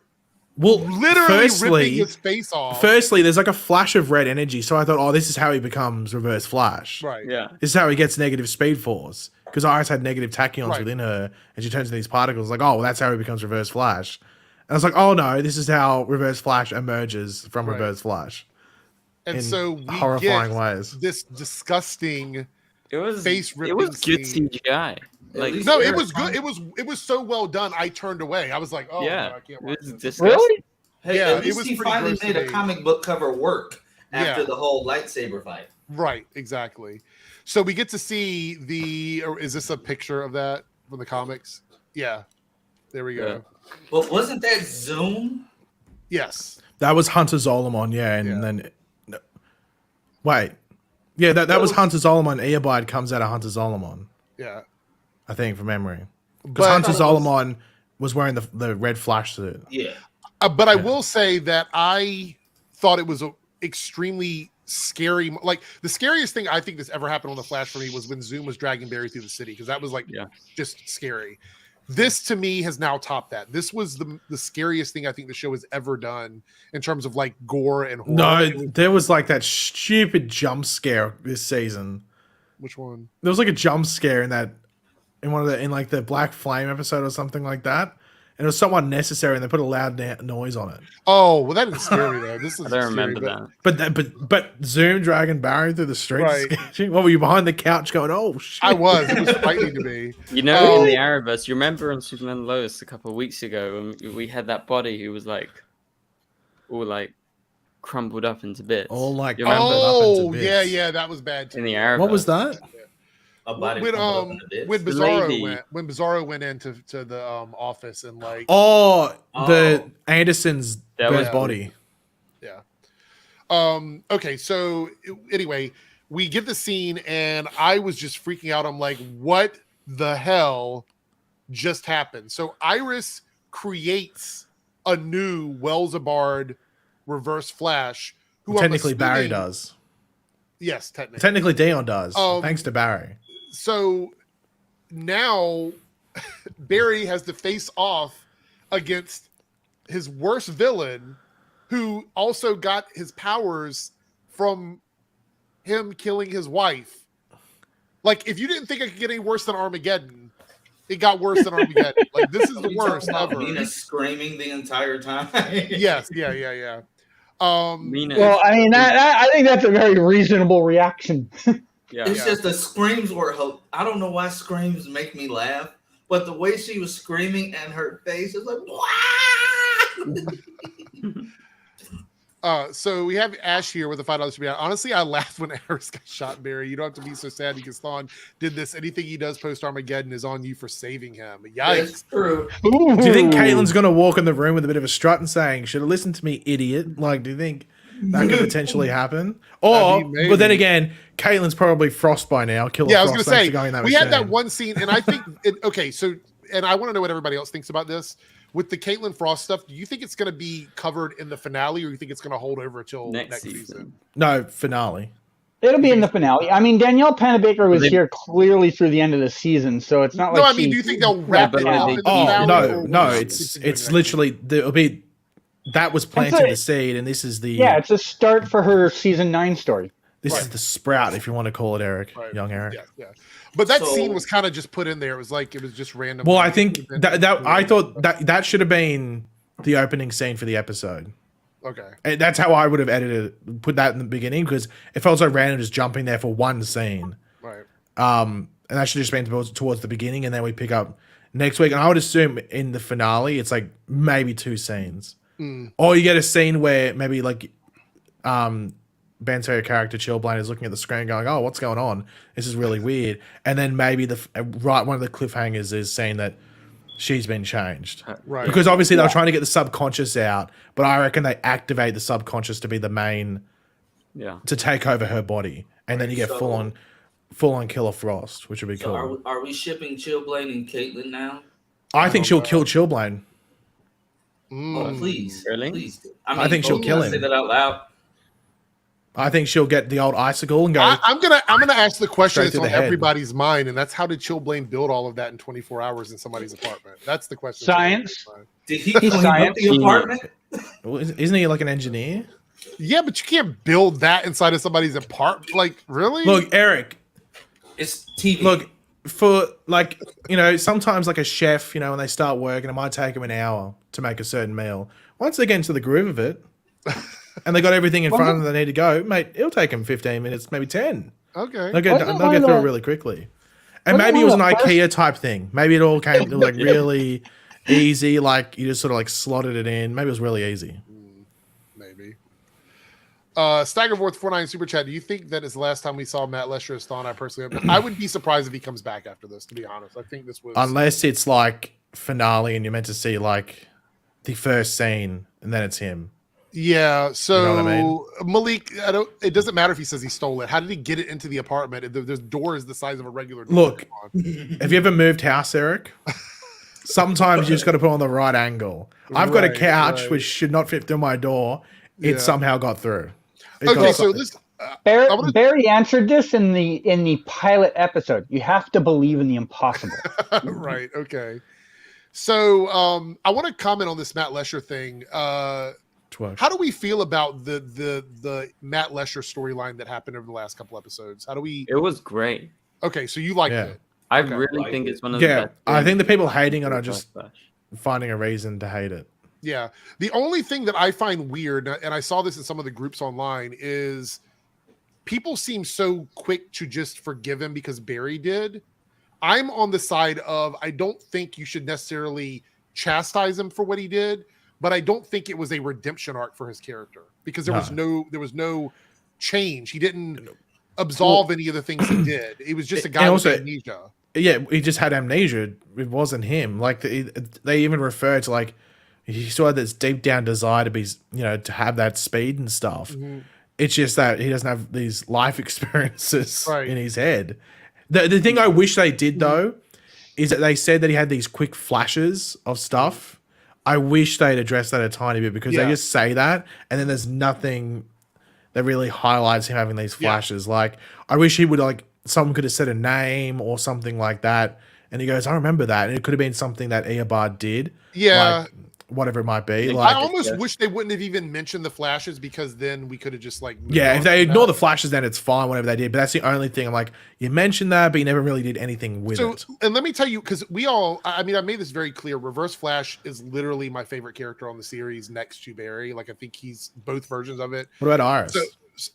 Well, literally ripping his face off. Firstly, there's like a flash of red energy, so I thought, oh, this is how he becomes Reverse Flash. Right. Yeah. This is how he gets negative Speed Force. Because Iris had negative tachyons within her, and she turns into these particles. Like, oh, well, that's how he becomes Reverse Flash. And I was like, oh no, this is how Reverse Flash emerges from Reverse Flash. And so we horrifying get ways. this disgusting face ripping. It was good scene. CGI. Like, No, it was good. It was so well done. I turned away. I was like, oh, yeah, no, I can't it watch was this. disgusting. Really? Hey, Yeah, at it least was he pretty finally gross to made a me. comic book cover work after Yeah. the whole lightsaber fight. Right, exactly. So we get to see or is this a picture of that from the comics? Yeah. There we go. Yeah. But wasn't that Zoom? Yes. That was Hunter Zolomon, then wait. Yeah, that was Hunter Zolomon. Eobard comes out of Hunter Zolomon, Yeah. I think, from memory. But- Because Hunter I thought it was- Zolomon was wearing the red flash suit. Yeah. But I will say that I thought it was a extremely scary. Like the scariest thing I think that's ever happened on the Flash for me was when Zoom was dragging Barry through the city, because that was like just scary. This to me has now topped that. This was the scariest thing I think the show has ever done in terms of like gore and horror. No, there was like that stupid jump scare this season. Which one? There was like a jump scare in like the Black Flame episode or something like that. And it was somewhat necessary, and they put a loud noise on it. Oh, well, that didn't scare me though. This is I don't remember that. But Zoom dragging Barry through the streets. Right. What were you behind the couch going? Oh shit! I was. It was frightening to me. You know, in the Arrowverse, you remember on Superman and Lois a couple of weeks ago when we had that body who was like, all like crumbled up into bits. All like You remember? Oh, yeah, that was bad too. In the Arrowverse. What was that? A body When crumbled up into when bits. Bizarro went into the office and like The Anderson's That dead was- body. okay, so anyway, we get the scene and I was just freaking out. I'm like, what the hell just happened? So Iris creates a new Welzabard Reverse Flash, who I'm Technically, Barry assuming- does. Yes, technically. Technically, Dion does. Thanks to Barry. So now Barry has to face off against his worst villain, who also got his powers from him killing his wife. Like, if you didn't think it could get any worse than Armageddon, it got worse than Armageddon. Like, this is the You worst talking about ever. Mina screaming the entire time. Yes, yeah. Mina, Well, I mean, I think that's a very reasonable reaction. yeah. It's just the screams were. I don't know why screams make me laugh, but the way she was screaming and her face is like, "Wow!" So we have Ash here with the $5 to be out. Honestly, I laughed when Aris got shot, Barry. You don't have to be so sad because Thawne did this. Anything he does post Armageddon is on you for saving him. That's Yikes. true. Do you think Caitlin's going to walk in the room with a bit of a strut and saying, "Should have listened to me, idiot"? Like, do you think that could potentially happen? Or, I mean, but then maybe. again, Caitlin's probably Frost by now. Killer Yeah, I was Frost, going thanks to for going in say, that we had that machine. one scene, and I think, and I want to know what everybody else thinks about this. With the Caitlin Frost stuff, do you think it's going to be covered in the finale, or you think it's going to hold over till next season? No, finale. It'll be in the finale. I mean, Danielle Panabaker was here clearly through the end of the season, so it's not like No, I mean, do you think they'll wrap but it like up they- in the Oh finale? no, or no! will it It's continue next literally it'll be that was planting it. the seed, and this is the Yeah, it's a start for her season 9 story. this Right. is the sprout, if you want to call it, Eric, Right. young Eric. Yeah. But that So- scene was kind of just put in there. It was like it was just random. Well, I think that I thought that should have been the opening scene for the episode. Okay. And that's how I would have edited, put that in the beginning, because it felt so random just jumping there for one scene. Right. And that should have just been towards the beginning, and then we pick up next week. And I would assume in the finale, it's like maybe 2 scenes. Or you get a scene where maybe like Ben Sayer character Chillblaine is looking at the screen going, "Oh, what's going on? This is really weird." And then maybe one of the cliffhangers is saying that she's been changed. Right. Because obviously they're trying to get the subconscious out, but I reckon they activate the subconscious to be the main to take over her body, and then you get So- full on Killer Frost, which would be So cool. are we shipping Chillblaine and Caitlin now? I think she'll kill Chillblaine. Oh, please, Really? please. I think she'll can kill I Say him. that out loud. I think she'll get the old icicle and go. I'm gonna ask the question Straight that's to on the head. everybody's mind, and that's how did Chillblaine build all of that in 24 hours in somebody's apartment? That's the question. Science. Did he He's clean up science. the apartment? Well, isn't he like an engineer? Yeah, but you can't build that inside of somebody's apartment. Like, really? Look, Eric. It's TV. Look, for like, sometimes like a chef, when they start working, it might take them an hour to make a certain meal. Once they get into the groove of it, and they got everything in front of them they need to go, mate, it'll take them 15 minutes, maybe 10. Okay. They'll get through it really quickly. And maybe it was an IKEA type thing. Maybe it all came like really easy, like you just sort of like slotted it in. Maybe it was really easy. Maybe. Staggerforth 49 super chat. Do you think that is the last time we saw Matt Lesher as Thawne? I personally, I wouldn't be surprised if he comes back after this. To be honest, I think this was Unless it's like finale and you're meant to see like the first scene and then it's him. Yeah. So You know what I mean? Malik, it doesn't matter if he says he stole it. How did he get it into the apartment? The door is the size of a regular door. Look, have you ever moved house, Eric? Sometimes you just got to put on the right angle. I've got a Right, couch right. which should not fit through my door. It Yeah. somehow got through. It Okay, got so through. this Barry answered this in the pilot episode. You have to believe in the impossible. right. Okay. So I want to comment on this Matt Lesher thing. Twerk. How do we feel about the Matt Lesher storyline that happened over the last couple episodes? How do we? It was great. Okay, so you liked Yeah. it. I Okay. really Like think it. it's one of the Yeah, best. I think the things people hating on it are with just Flash. finding a reason to hate it. Yeah. The only thing that I find weird, and I saw this in some of the groups online, is people seem so quick to just forgive him because Barry did. I'm on the side of I don't think you should necessarily chastise him for what he did, but I don't think it was a redemption arc for his character because there was no change. He didn't absolve any of the things he did. It was just a guy with amnesia. Yeah, he just had amnesia. It wasn't him. Like they even refer to like he still had this deep down desire to be, to have that speed and stuff. Mm-hmm. It's just that he doesn't have these life experiences Right. in his head. The thing I wish they did though is that they said that he had these quick flashes of stuff. I wish they'd addressed that a tiny bit because they just say that and then there's nothing that really highlights him having these flashes. Like I wish he would like someone could have said a name or something like that. And he goes, I remember that. And it could have been something that Eobard did. Yeah. Like, whatever it might be. I Like, almost wish they wouldn't have even mentioned the flashes because then we could have just like moved yeah, on if they from ignore that. the flashes, then it's fine, whatever they did. But that's the only thing I'm like, you mentioned that, but you never really did anything with it. And let me tell you, because I made this very clear. Reverse Flash is literally my favorite character on the series next to Barry. Like, I think he's both versions of it. What about Iris?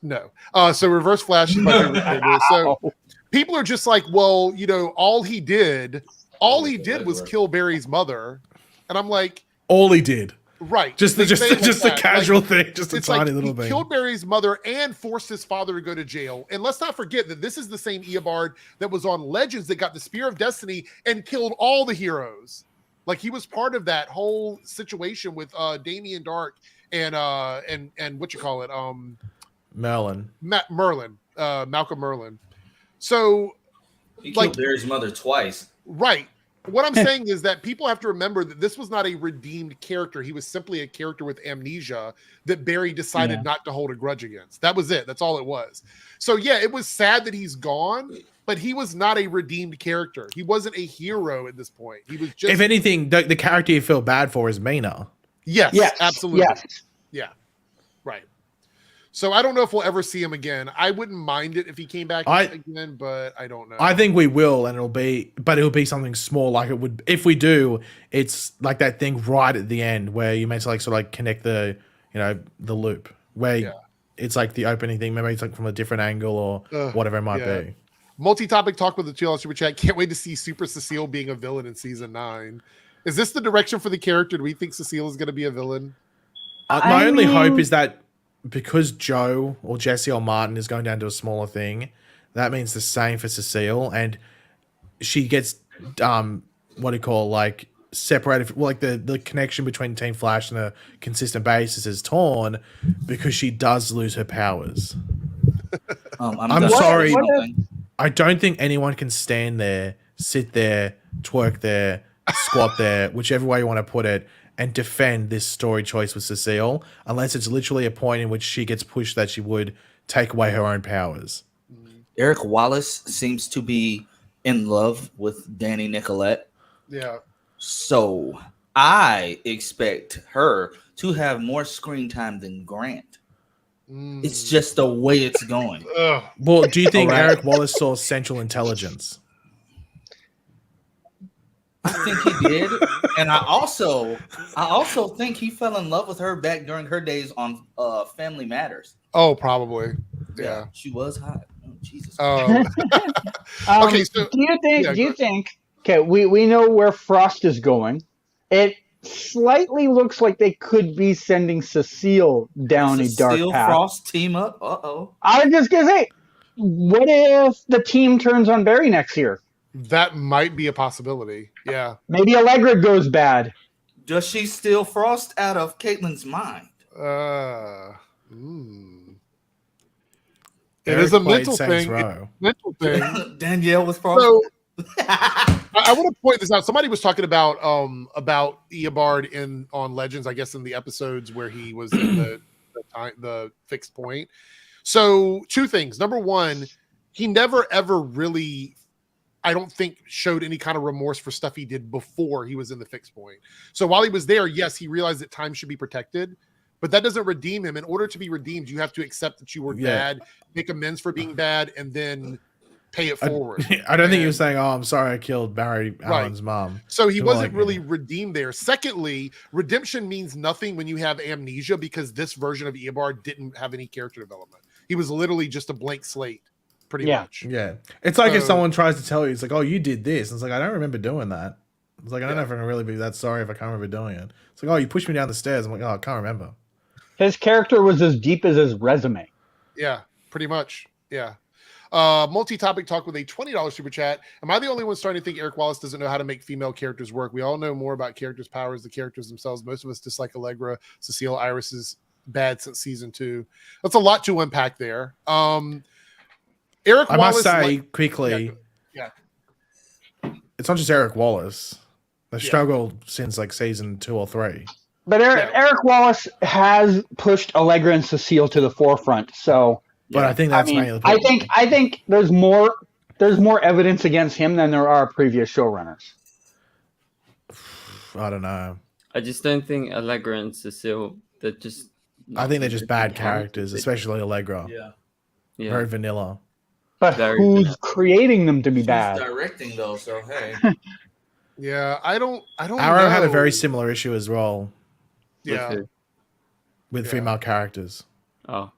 No. So Reverse Flash is my favorite character. So people are just like, well, all he did was kill Barry's mother. And I'm like, All he did. right. Just They say it like the that. casual Like, thing, just a it's tiny like little he thing. killed Barry's mother and forced his father to go to jail. And let's not forget that this is the same Eobard that was on Legends that got the Spear of Destiny and killed all the heroes. Like he was part of that whole situation with Damien Dark and what you call it, Merlin. Malcolm Merlin. So He killed Barry's mother twice. right. What I'm saying is that people have to remember that this was not a redeemed character. He was simply a character with amnesia that Barry decided not to hold a grudge against. That was it. That's all it was. So yeah, it was sad that he's gone, but he was not a redeemed character. He wasn't a hero at this point. He was just, If anything, the character you feel bad for is Mina. yes, absolutely. Yes. Yeah. Right. So I don't know if we'll ever see him again. I wouldn't mind it if he came back again, but I don't know. I think we will, and it'll be something small. Like it would, if we do, it's like that thing right at the end where you meant to like sort of like connect the loop where it's like the opening thing. Maybe it's like from a different angle or whatever it might be. Multi-topic talk with the $2 super chat. Can't wait to see Super Cecile being a villain in season 9. Is this the direction for the character? Do we think Cecile is going to be a villain? My only hope is that because Joe or Jesse or Martin is going down to a smaller thing, that means the same for Cecile, and she gets separated. Like the connection between Team Flash on a consistent basis is torn because she does lose her powers. I'm sorry. I don't think anyone can stand there, sit there, twerk there, squat there, whichever way you want to put it, and defend this story choice with Cecile, unless it's literally a point in which she gets pushed that she would take away her own powers. Eric Wallace seems to be in love with Danny Nicolette. Yeah. So I expect her to have more screen time than Grant. It's just the way it's going. Ugh. Well, do you think All right. Eric Wallace saw Central Intelligence? I think he did, and I also think he fell in love with her back during her days on Family Matters. Oh, probably. Yeah. She was hot. Oh, Jesus. Okay, so do you think? yeah, do you think? Okay, we know where Frost is going. It slightly looks like they could be sending Cecile down a dark Cecile path. Frost team up. I was just gonna say, what if the team turns on Barry next year? that might be a possibility. Yeah. Maybe Allegra goes bad. Does she steal Frost out of Caitlyn's mind? It Eric is a played mental Saints thing. Row. Mental thing. Danielle with Frost. So I want to point this out. Somebody was talking about Eobard on Legends, I guess in the episodes where he was in the fixed point. So two things. Number one, he never ever really, I don't think, showed any kind of remorse for stuff he did before he was in the fixed point. So while he was there, yes, he realized that time should be protected, but that doesn't redeem him. In order to be redeemed, you have to accept that you were bad, make amends for being bad, and then pay it forward. I don't think he was saying, "Oh, I'm sorry, I killed Barry Allen's mom." So he Something wasn't like really that. redeemed there. Secondly, redemption means nothing when you have amnesia, because this version of Eobard didn't have any character development. He was literally just a blank slate, pretty much. Yeah, it's like if So- someone tries to tell you, it's like, "Oh, you did this." And it's like, I don't remember doing that. It's like, I don't know if I can really be that sorry if I can't remember doing it. It's like, "Oh, you pushed me down the stairs." I'm like, "Oh, I can't remember." His character was as deep as his resume. Yeah, pretty much. Yeah. Multi-topic talk with a $20 super chat. Am I the only one starting to think Eric Wallace doesn't know how to make female characters work? We all know more about characters' powers, the characters themselves. Most of us dislike Allegra, Cecile, Iris is bad since season 2. That's a lot to unpack there. Eric I Wallace, must say quickly, yeah. it's not just Eric Wallace. They struggled since like season 2 or 3. But Eric Wallace has pushed Allegra and Cecile to the forefront. So, But I think that's mainly the I problem. think there's more evidence against him than there are previous showrunners. I don't know. I just don't think Allegra and Cecile, they're just. I think they're just bad Yeah. characters, especially Allegra. Yeah. Very vanilla. But Very who's good. creating them to be She's bad? directing though, so hey. Yeah, I don't Arrow had a know. very similar issue as well Yeah. with Yeah. female characters. Oh,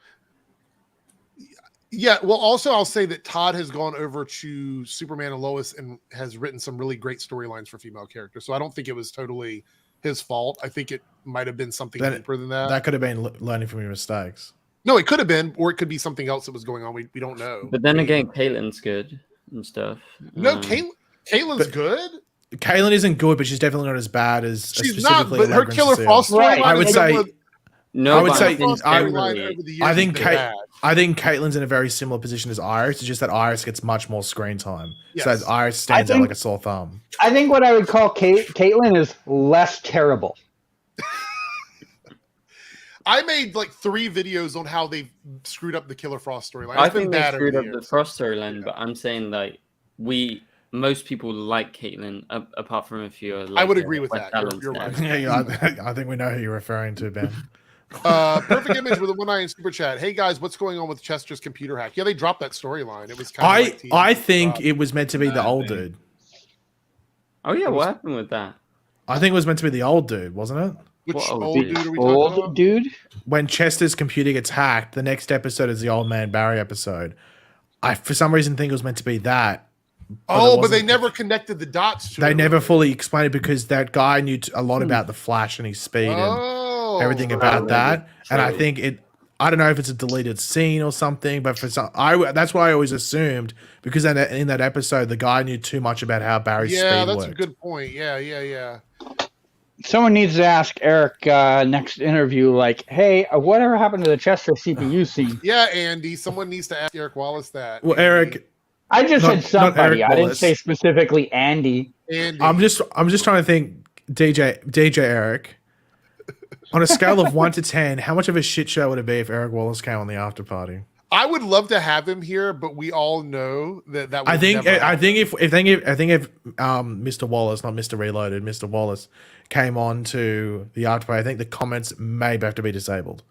Yeah, well, also I'll say that Todd has gone over to Superman and Lois and has written some really great storylines for female characters. So I don't think it was totally his fault. I think it might have been something Then- deeper than that. That could have been learning from your mistakes. No, it could have been, or it could be something else that was going on. We don't know. but then again, Caitlin's good and stuff. No, Um, Caitlin's but- good. Caitlin isn't good, but she's definitely not as bad as She's not, specifically but her Allegra and Killer Cecile. Frost Right. storyline I would is say- one of- No, I would but say- Frost I- storyline generally- over the years I has think been Kate- bad. I think Caitlin's in a very similar position as Iris. It's just that Iris gets much more screen time. Yes. So Iris stands out think- like a sore thumb. I think what I would call Caitlyn is less terrible. I made like 3 videos on how they screwed up the Killer Frost storyline. I It's been think they bad over screwed the up the years. Frost storyline, but I'm saying like most people like Caitlyn, apart from a few. I would agree with that. You're right. I think we know who you're referring to, Ben. Perfect image with a 1 eye in super chat. Hey guys, what's going on with Chester's computer hack? Yeah, they dropped that storyline. It was kind of I think it was meant to be the old dude. Oh yeah, what happened with that? I think it was meant to be the old dude, wasn't it? which What old dude? dude are we talking Old about? dude. When Chester's computer gets hacked, the next episode is the Old Man Barry episode. I, for some reason, think it was meant to be that. Oh, it but they wasn't. never connected the dots to They it. never fully explained it because that guy knew a lot about the Flash and his speed and Oh, everything about that. And I True. think it. I don't know if it's a deleted scene or something, but for some, that's what I always assumed because in that episode, the guy knew too much about how Barry's Yeah, speed that's worked. a good point. Yeah. Someone needs to ask Eric next interview, like, "Hey, whatever happened to the Chester CPU scene?" Yeah, Andy. Someone needs to ask Eric Wallace that. Well, Andy. Eric, I just Not- said not somebody. Eric I didn't Wallace. say specifically Andy. Andy. I'm just trying to think, DJ Eric. On a scale of 1 to 10, how much of a shit show would it be if Eric Wallace came on the after party? I would love to have him here, but we all know that would I think never happen. if Mr. Wallace, not Mr. Reloaded, Mr. Wallace came on to the afterplay, I think the comments may have to be disabled.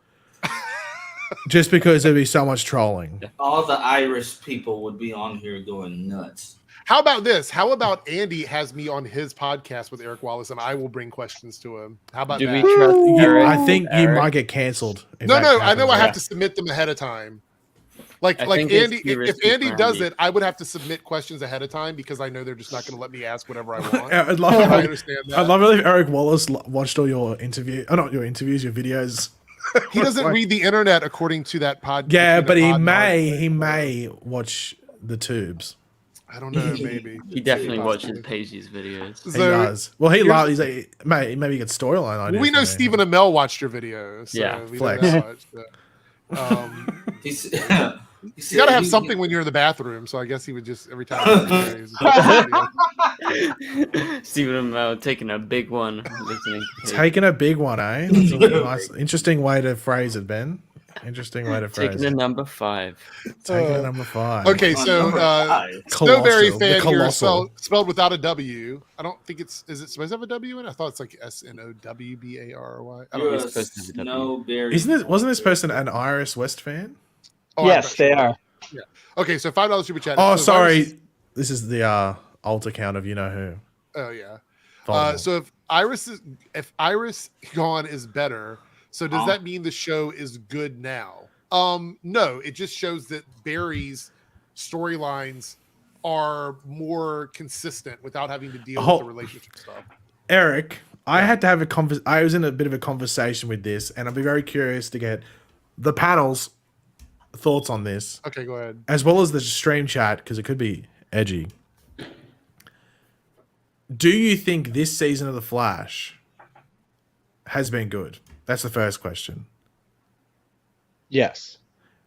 Just because there'd be so much trolling. All the Irish people would be on here going nuts. How about this? How about Andy has me on his podcast with Eric Wallace, and I will bring questions to him. How about Do that? we trust Eric? I think you Eric? might get cancelled. No, I know I have to submit them ahead of time. Like I think it's Andy, too if risky Andy for does Andy. it, I would have to submit questions ahead of time because I know they're just not going to let me ask whatever I want. I'd I love, understand that. I'd love it if Eric Wallace watched all your interview. Oh, not your interviews, your videos. He doesn't read the internet according to that podcast. Yeah, but he may watch the tubes. I don't know. Maybe He definitely Possibly. watches Paige's videos. He So, does. Well, he loves. He's like, maybe he gets storyline ideas. we know from me. Stephen Amell watched your videos. So Yeah, we flex. know that much. He's, You got to have something when you're in the bathroom. So I guess he would just every time. Stephen Amell taking a big one, listening to Paige. Taking a big one, eh? That's a nice, interesting way to phrase it, Ben. Interesting way to phrase Taking a it. number 5. Taking a number 5. Okay, so Colossal, Snowberry the fan here colossal. spelled without a W. I don't think is it supposed to have a W in it? I thought it's like SNOWBARY. I don't You're know. a supposed to have a W. snowberry. Wasn't this person an Iris West fan? Oh, I'm Yes, not they sure. are. Yeah. Okay, so $5 super chat. Oh, So Iris- sorry. This is the alt account of you know who. Oh yeah. Vulnerable. So if Iris Gone is better, so does that mean the show is good now? No, it just shows that Barry's storylines are more consistent without having to deal with the relationship stuff. Eric, I had to have I was in a bit of a conversation with this, and I'd be very curious to get the panel's thoughts on this, Okay, go ahead. as well as the stream chat, because it could be edgy. Do you think this season of The Flash has been good? That's the first question. Yes.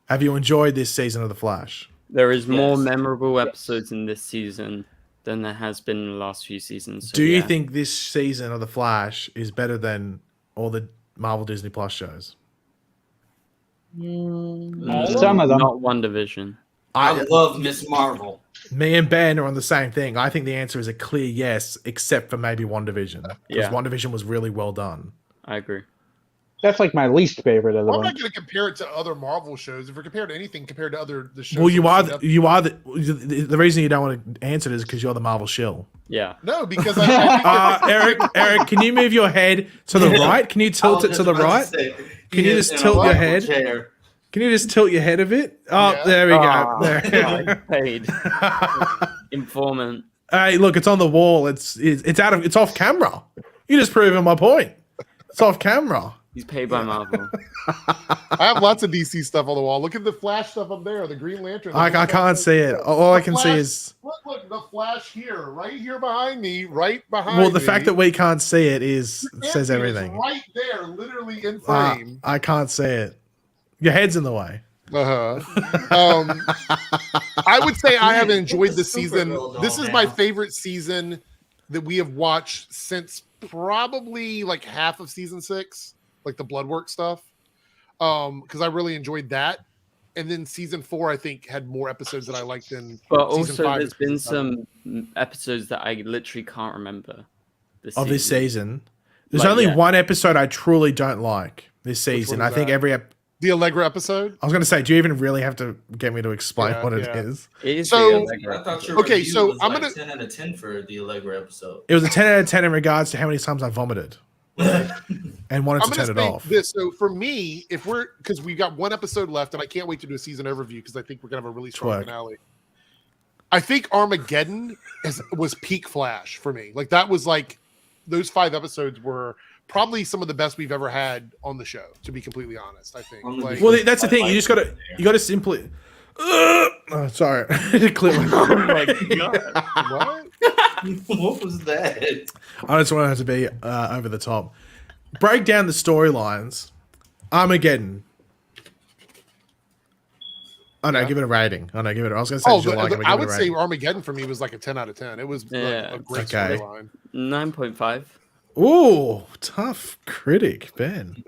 Have you enjoyed this season of The Flash? There is more Yes. memorable episodes in this season than there has been in the last few seasons. So Do you yeah. think this season of The Flash is better than all the Marvel Disney Plus shows? Some of them. Not One Division. I love Miss Marvel. Me and Ben are on the same thing. I think the answer is a clear yes, except for maybe WandaVision. Because Yeah. WandaVision was really well done. I agree. That's like my least favorite of the Well, I'm not bunch. going to compare it to other Marvel shows. If we're compared to anything compared to the shows, Well, you that are we've seen the reason you don't want to answer it is because you're the Marvel shill. Yeah. No, because I Eric, can you move your head to the right? Can you tilt it to the right? Can you just tilt your head? Can you just tilt your head a bit? Oh, Yeah. there we go. Ah, There. Paid. Informant. Hey, look, it's on the wall. It's off camera. You just proving my point. It's off camera. He's paid by Marvel. I have lots of DC stuff on the wall. Look at the Flash stuff up there, the Green Lantern. I can't see it. All I can see Flash- is Look, the Flash here, right here behind me, right behind well, the me. fact that we can't see it is You can't says see it. It's everything. right there, literally in frame. I can't see it. Your head's in the way. I would say I have enjoyed the this season. Supergirl doll This is my now. favorite season that we have watched since probably like half of season 6, like the Bloodwork stuff. Because I really enjoyed that. And then season 4, I think, had more episodes that I liked than But season also, 5 there's or been season some episodes that I literally can't remember. Of this season. There's Like, only yeah. one episode I truly don't like this one season. is I think that? every the Allegra episode. I was going to say, do you even really have to get me to explain Yeah, what it yeah. is? It is So- the Allegra I thought episode. your Okay, review so was I'm like gonna- 10 out of 10 for the Allegra episode. It was a 10 out of 10 in regards to how many times I vomited and wanted I'm to going turn to it say off. this. So for me, because we've got one episode left, and I can't wait to do a season overview because I think we're going to have a really strong Twerk. finale. I think Armageddon was peak Flash for me. Like that was like those 5 episodes were probably some of the best we've ever had on the show. To be completely honest, I think. Only Like, because- Well, that's the thing. You just got to simply. Oh, sorry. Clearly. Oh my god. what? What was that? I just wanted it to be over the top. Break down the storylines. Armageddon. Oh no, Yeah. give it a rating. Oh no, give it. I was going to say, Oh, did you like it, but I give it would a say rating. Armageddon for me was like a 10 out of 10. It was like, Yeah, a great okay. storyline. 9.5. Ooh, tough critic, Ben.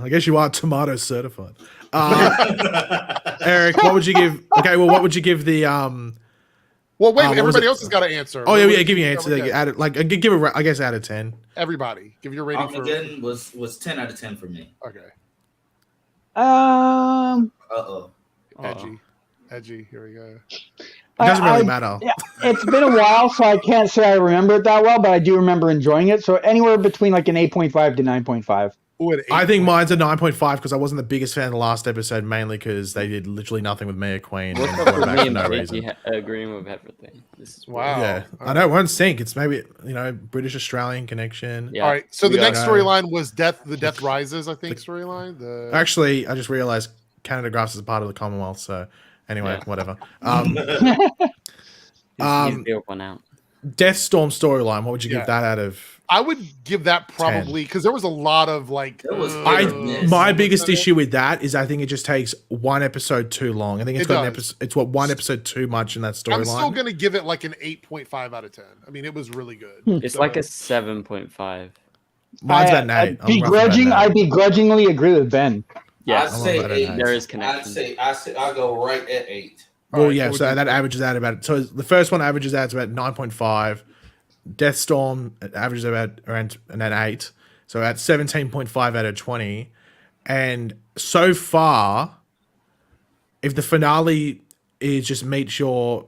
I guess you are tomato certified. Eric, what would you give? Okay, well, what would you give the Well, wait, what was everybody it? else has got to answer. Oh What yeah, did yeah. Give you me an answer. get? Add it, like give a I guess out of 10. Everybody, give your rating for. Armageddon was 10 out of 10 for me. Okay, Uh-oh. edgy. Here we go. It doesn't really matter. Yeah, it's been a while, so I can't say I remember it that well, but I do remember enjoying it. So anywhere between like an 8.5 to 9.5. Ooh, an I 8 think point- mine's a 9.5 because I wasn't the biggest fan of the last episode, mainly because they did literally nothing with Mia Queen What's and up brought with her back me for and no Vicky reason. agreeing with everything? This is Wow. Yeah, All I know it won't sync. It's maybe British Australian connection. Yeah. All right, so We the next got- storyline was the Death Rises, I think storyline. Actually, I just realized Canada Graphs is a part of the Commonwealth. So anyway, Yeah. whatever. He's the one out. Deathstorm storyline. What would you Yeah. give that out of? I would give that probably because there was a lot of like. There was My biggest issue with that is I think it just takes one episode too long. I think it's It got an does. episode. It's one episode too much in that I'm still storyline. gonna give it like an 8.5 out of 10. I mean, it was really good. It's like a 7.5. Mine's about an 8. I'm roughly about an I 8. begrudgingly agree with Ben. Yeah, I'd say about 8. an there is I'd connection. say I'll go right at 8. Well, Alright, yeah, what so would you- that averages out about. So the first one averages out to about 9.5. Deathstorm averages about around an 8. So at 17.5 out of 20. And so far, if the finale is just meets your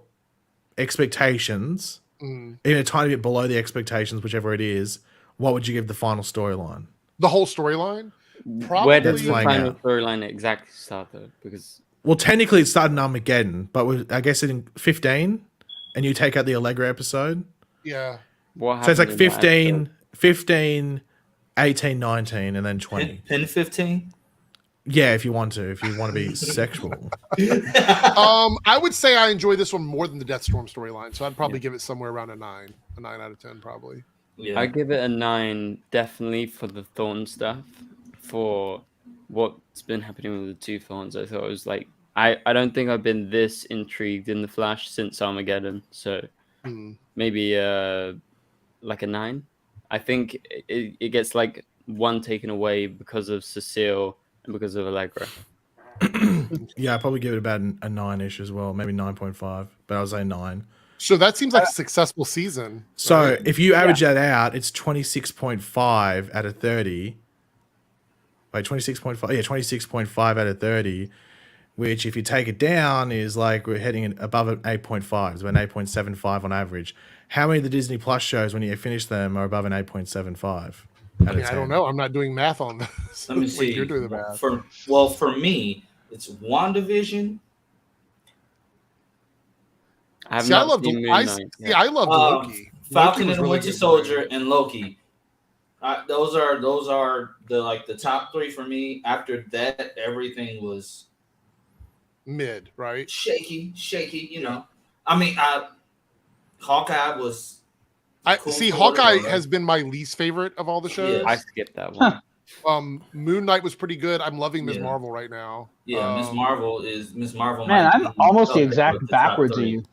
expectations, Mm. even a tiny bit below the expectations, whichever it is, what would you give the final storyline? The whole storyline. Where does That's the playing final out. storyline exactly start though? Because Well, technically it started in Armageddon, but I guess in 15, and you take out the Allegra episode. Yeah. what So it's like happened in that 15, 15, 18, 19, and then 20. Pin 15? Yeah, if you want to be sexual. I would say I enjoy this one more than the Deathstorm storyline, so I'd probably give it somewhere around a 9 out of 10, probably. Yeah. I give it a 9, definitely for the Thorn stuff. For what's been happening with the two Thorns, I thought it was like I don't think I've been this intrigued in the Flash since Armageddon. So Hmm. maybe like a 9. I think it gets like one taken away because of Cecile and because of Allegra. Yeah, I'd probably give it about a 9-ish as well, maybe 9.5, but I would say 9. So that seems like a successful season. So right? if you average that out, it's 26.5 out of 30. Wait, 26.5? Yeah, 26.5 out of 30, which if you take it down is like we're heading above an 8.5. It's about an 8.75 on average. How many of the Disney Plus shows, when you finish them, are above an 8.75? I mean, I don't know. I'm not doing math on this. Let me Wait, see. You're doing the math. For me, it's WandaVision. I have See, I not love seen the. Moon I, Knight yeah, yet. I love Loki. Falcon Loki was and the really Winter good. Soldier and Loki. Those are the top 3 for me. After that, everything was Mid, right? shaky. You know, I mean, Hawkeye was. I cool see. for Hawkeye whatever. has been my least favorite of all the shows. I skipped that one. Moon Knight was pretty good. I'm loving Ms. Yeah. Marvel right now. Yeah, Miss Marvel. Man, might I'm be almost the up exact with the top backwards of 3. you.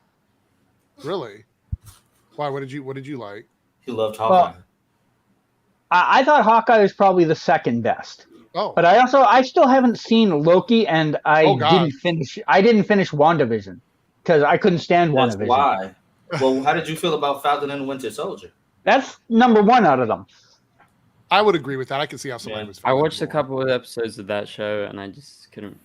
Really? Why? What did you like? He loved Hawkeye. I thought Hawkeye was probably the second best, Oh, but I still haven't seen Loki, and I Oh, God. didn't finish WandaVision because I couldn't stand That's WandaVision. why. Well, how did you feel about Falcon and the Winter Soldier? That's number 1 out of them. I would agree with that. I can see how somebody Yeah. was. I feeling watched a more. couple of episodes of that show and I just couldn't.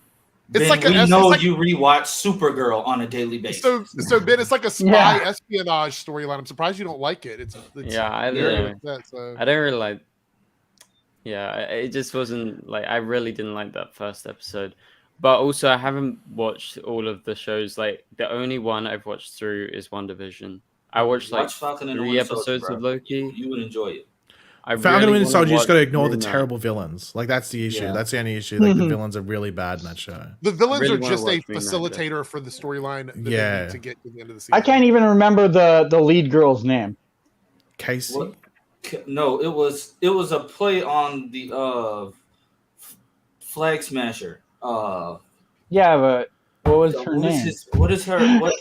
It's Ben, like we it's know like- you rewatch Supergirl on a daily basis. So Ben, it's like a spy Yeah. espionage storyline. I'm surprised you don't like it. It's Yeah, I very don't know. upset, so. I don't really like. Yeah, it just wasn't like I really didn't like that first episode, but also I haven't watched all of the shows. Like the only one I've watched through is WandaVision. I watched like Watch Falcon and the 3 Winter Soldier, episodes bro. of Loki. You would enjoy it. I Falcon and really Winter wanna Soldier, you just watch got to ignore the Moon Knight. terrible villains. Like, that's the issue. Yeah. That's the only issue. Like, the Mhm. villains are really bad in that show. The villains really are wanna just a watch Moon Knight, facilitator for the storyline that they Yeah. need to get to the end of the season. I can't even remember the lead girl's name. Casey? What? No, it was a play on the Flag Smasher. Yeah, but What was So her name? What is her? What?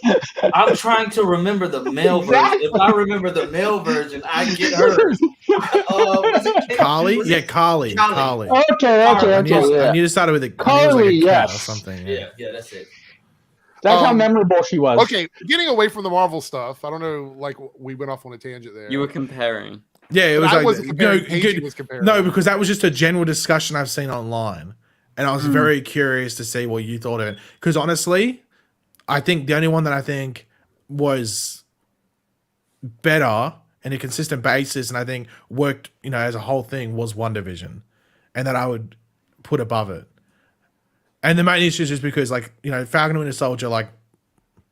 I'm trying to remember the male version. If I remember the male version, I get hers. Was it Carly? was Yeah, it Carly. Carly? Okay, I knew, yeah. I knew it started with a, I knew it was Carly, like a cat or yes. something. Yeah, that's it. That's how memorable she was. Okay, getting away from the Marvel stuff. I don't know, like we went off on a tangent there. You were comparing. Yeah, it But was I like wasn't comparing. Paige was comparing. no, because that was just a general discussion I've seen online, and I was very curious to see what you thought of it. Because honestly, I think the only one that I think was better in a consistent basis, and I think worked, as a whole thing, was WandaVision, and that I would put above it. And the main issue is just because, Falcon and Winter Soldier,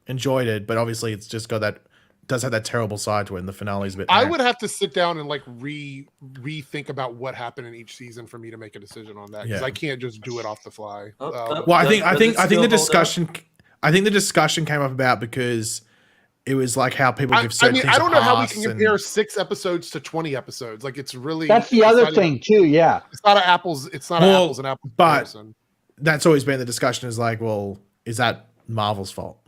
enjoyed it, but obviously it's just got that, does have that terrible side to it, and the finale's a bit. I would have to sit down and rethink about what happened in each season for me to make a decision on that, because I can't just do it off the fly. Well, I think the discussion. I think the discussion came up about because it was like how people give certain things. I don't know how we a can pass compare 6 episodes to 20 episodes. Like, it's really, That's the other thing too. Yeah, it's not an apples. It's not an apples and apples comparison. That's always been the discussion. Is like, well, is that Marvel's fault?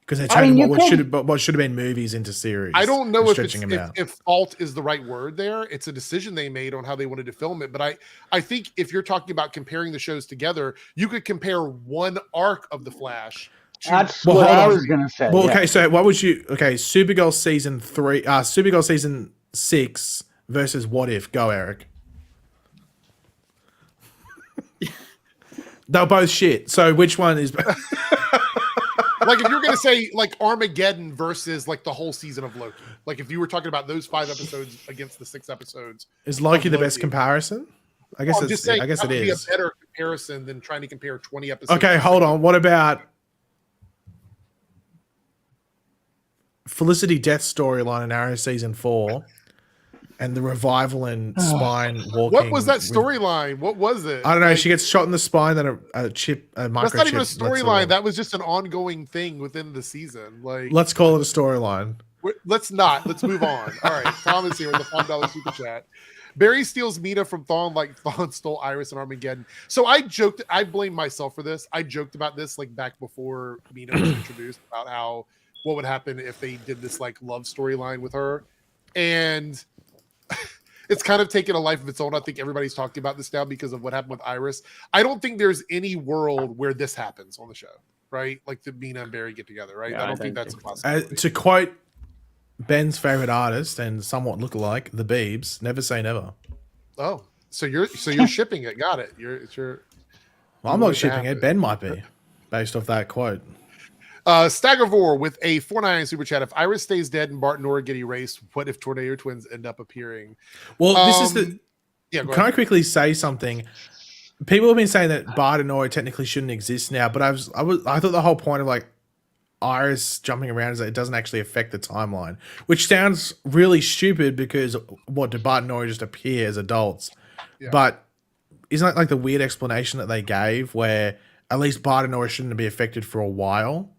Because they're turning what should have been movies into series. I don't know if fault is the right word there. It's a decision they made on how they wanted to film it. But I think if you're talking about comparing the shows together, you could compare one arc of The Flash. That's what I was going to say. Well, okay, so what would you... Okay, Supergirl season 3... Supergirl season 6 versus What If. Go, Eric. They're both shit. So which one is... Like, if you're going to say, Armageddon versus, the whole season of Loki. Like, if you were talking about those 5 episodes against the 6 episodes. Is Loki the best comparison? I guess it is. That would be a better comparison than trying to compare 20 episodes. Okay, hold on. What about Felicity Death's storyline in Arrow season 4 and the revival in spine walking? What was that storyline? What was it? I don't know. She gets shot in the spine, then a microchip. That's not even a storyline. That was just an ongoing thing within the season. Let's call it a storyline. Let's not. Let's move on. All right. Tom is here with the $5 super chat. Barry steals Mina from Thawne like Thawne stole Iris and Armageddon. So I blame myself for this. I joked about this back before Mina was introduced about what would happen if they did this love storyline with her. And it's kind of taken a life of its own. I think everybody's talking about this now because of what happened with Iris. I don't think there's any world where this happens on the show, right? Like the Mina and Barry get together, right? Yeah, I don't think that's a possibility. To quote Ben's favorite artist and somewhat lookalike, the Beebs, never say never. Oh, so you're shipping it. Got it. Well, I'm not shipping it. Ben might be, based off that quote. Staggervore with a $4.99 super chat. If Iris stays dead and Bart and Nora get erased, what if Tornado Twins end up appearing? Well, this is the. Yeah, can I quickly say something? People have been saying that Bart and Nora technically shouldn't exist now, but I thought the whole point of Iris jumping around is that it doesn't actually affect the timeline, which sounds really stupid because did Bart and Nora just appear as adults? Yeah. But isn't that the weird explanation that they gave where at least Bart and Nora shouldn't be affected for a while?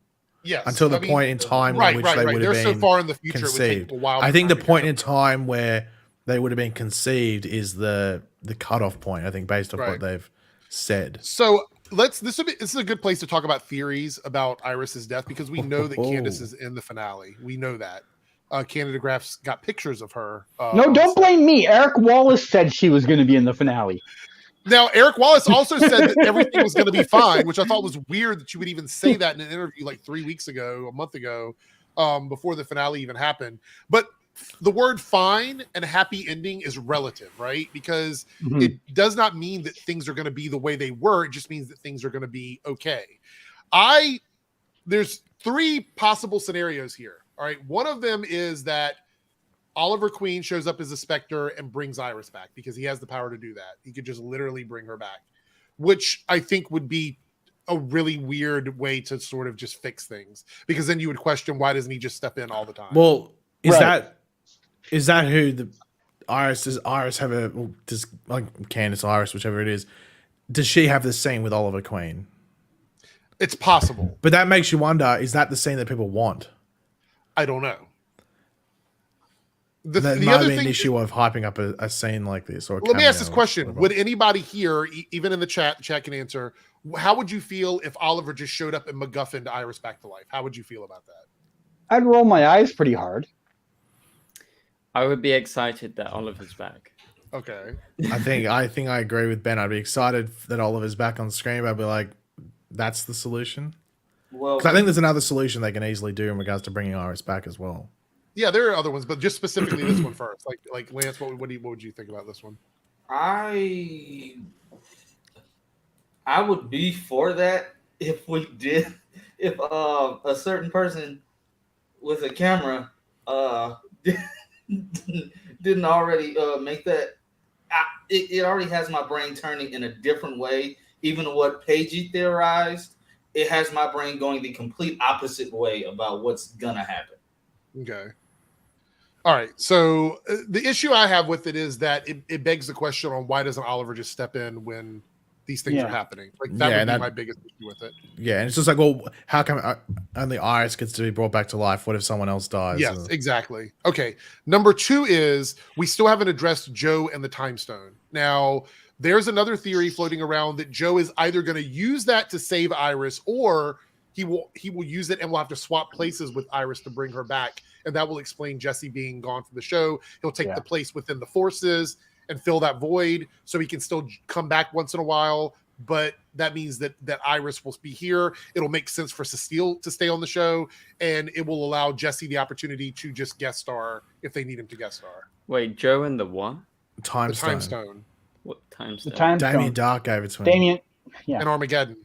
Yes. Until the point in time in which they would have been so far in the future, conceived. It would take a while. I think the point in time where they would have been conceived is the cutoff point, I think, based on what they've said. So this is a good place to talk about theories about Iris's death because we know that Candace is in the finale. We know that. Canada Graph's got pictures of her. No, don't blame me. Eric Wallace said she was going to be in the finale. Now, Eric Wallace also said that everything was going to be fine, which I thought was weird that you would even say that in an interview 3 weeks ago, a month ago, before the finale even happened. But the word fine and happy ending is relative, right? Because it does not mean that things are going to be the way they were. It just means that things are going to be okay. There's 3 possible scenarios here. All right. One of them is that Oliver Queen shows up as a Spectre and brings Iris back because he has the power to do that. He could just literally bring her back, which I think would be a really weird way to sort of just fix things because then you would question why doesn't he just step in all the time? Well, is that who the Iris have does Candace Iris, whichever it is, does she have the scene with Oliver Queen? It's possible. But that makes you wonder, is that the scene that people want? I don't know. That the might other be an thing, issue of hyping up a scene like this. Or a let me ask this cameo or question: whatever. would anybody here, even in the chat can answer? How would you feel if Oliver just showed up and MacGuffined Iris back to life? How would you feel about that? I'd roll my eyes pretty hard. I would be excited that Oliver's back. Okay. I think I agree with Ben. I'd be excited that Oliver's back on screen. But I'd be like, that's the solution. Well, Because I think there's another solution they can easily do in regards to bringing Iris back as well. Yeah, there are other ones, but just specifically this one first. Like Lance, what would you think about this one? I would be for that if a certain person with a camera didn't already make that. It already has my brain turning in a different way. Even what Paigey theorized, it has my brain going the complete opposite way about what's gonna happen. Okay. All right. So the issue I have with it is that it begs the question on why doesn't Oliver just step in when these things are happening? Like that would be my biggest issue with it. Yeah, and it's just like, well, how come only Iris gets to be brought back to life? What if someone else dies? Yes, exactly. Okay. Number 2 is we still haven't addressed Joe and the Time Stone. Now, there's another theory floating around that Joe is either going to use that to save Iris, or he will use it and we'll have to swap places with Iris to bring her back. And that will explain Jesse being gone from the show. He'll take the place within the forces and fill that void so he can still come back once in a while. But that means that Iris will be here. It'll make sense for Cecile to stay on the show, and it will allow Jesse the opportunity to just guest star if they need him to guest star. Wait, Joe and the what? Time Time Stone. Stone. What time The stone? Time Damien Stone. Dark gave it to him. Damien. Yeah. And Armageddon.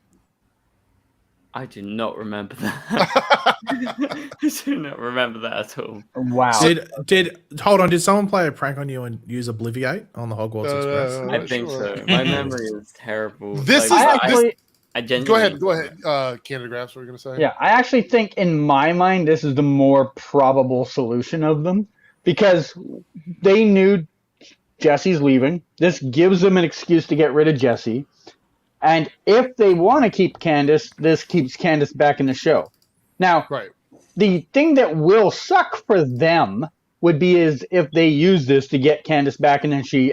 I do not remember that. I do not remember that at all. Wow. Did someone play a prank on you and use Obliviate on the Hogwarts Express? I think sure. so. My memory is terrible. This Like, is I genuinely Go ahead. Canada Graphs, what were you going to say? Yeah, I actually think in my mind this is the more probable solution of them because they knew Jesse's leaving. This gives them an excuse to get rid of Jesse. And if they want to keep Candace, this keeps Candace back in the show. Now, the thing that will suck for them would be is if they use this to get Candace back and then she,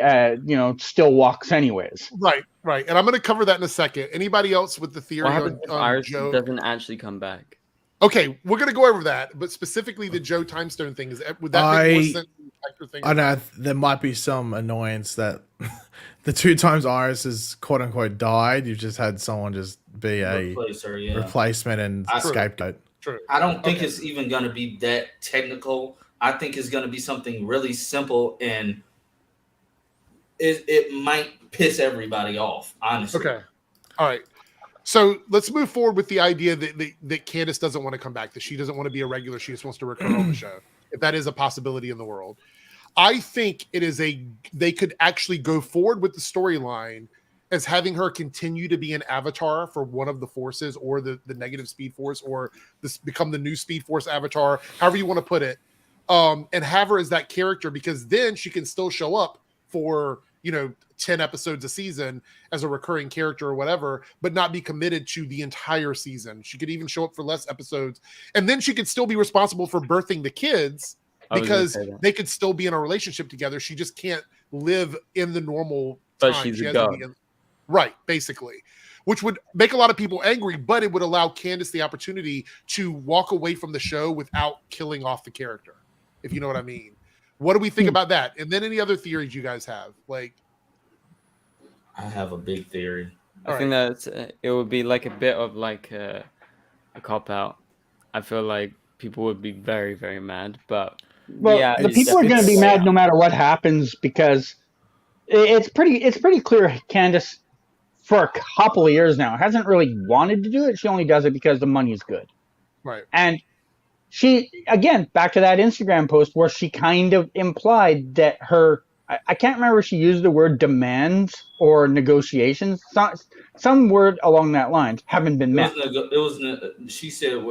still walks anyways. Right. And I'm going to cover that in a second. Anybody else with the theory what happens if on Iris Joe? doesn't actually come back? Okay, we're going to go over that, but specifically the Joe Time Stone thing. Would that make more sense than the Spectre thing? I know there might be some annoyance that the 2 times Iris has quote unquote died, you've just had someone just be a replacement and scapegoat. True. I don't think it's even going to be that technical. I think it's going to be something really simple, and it might piss everybody off, honestly. Okay. All right. So let's move forward with the idea that Candace doesn't want to come back, that she doesn't want to be a regular. She just wants to recur on the show. If that is a possibility in the world, I think they could actually go forward with the storyline as having her continue to be an avatar for one of the forces or the negative speed force, or become the new speed force avatar, however you want to put it. And have her as that character, because then she can still show up for, 10 episodes a season as a recurring character or whatever, but not be committed to the entire season. She could even show up for less episodes, and then she could still be responsible for birthing the kids because they could still be in a relationship together. She just can't live in the normal time. But she's a god. Right, basically. Which would make a lot of people angry, but it would allow Candace the opportunity to walk away from the show without killing off the character, if you know what I mean. What do we think about that? And then any other theories you guys have? I have a big theory. I think that it would be like a bit of like a cop out. I feel like people would be very, very mad, but the people are going to be mad no matter what happens, because it's pretty clear Candace, for a couple of years now, hasn't really wanted to do it. She only does it because the money's good. Right. And she, again, back to that Instagram post where she kind of implied that I can't remember if she used the word demands or negotiations. Some word along that line haven't been met. She said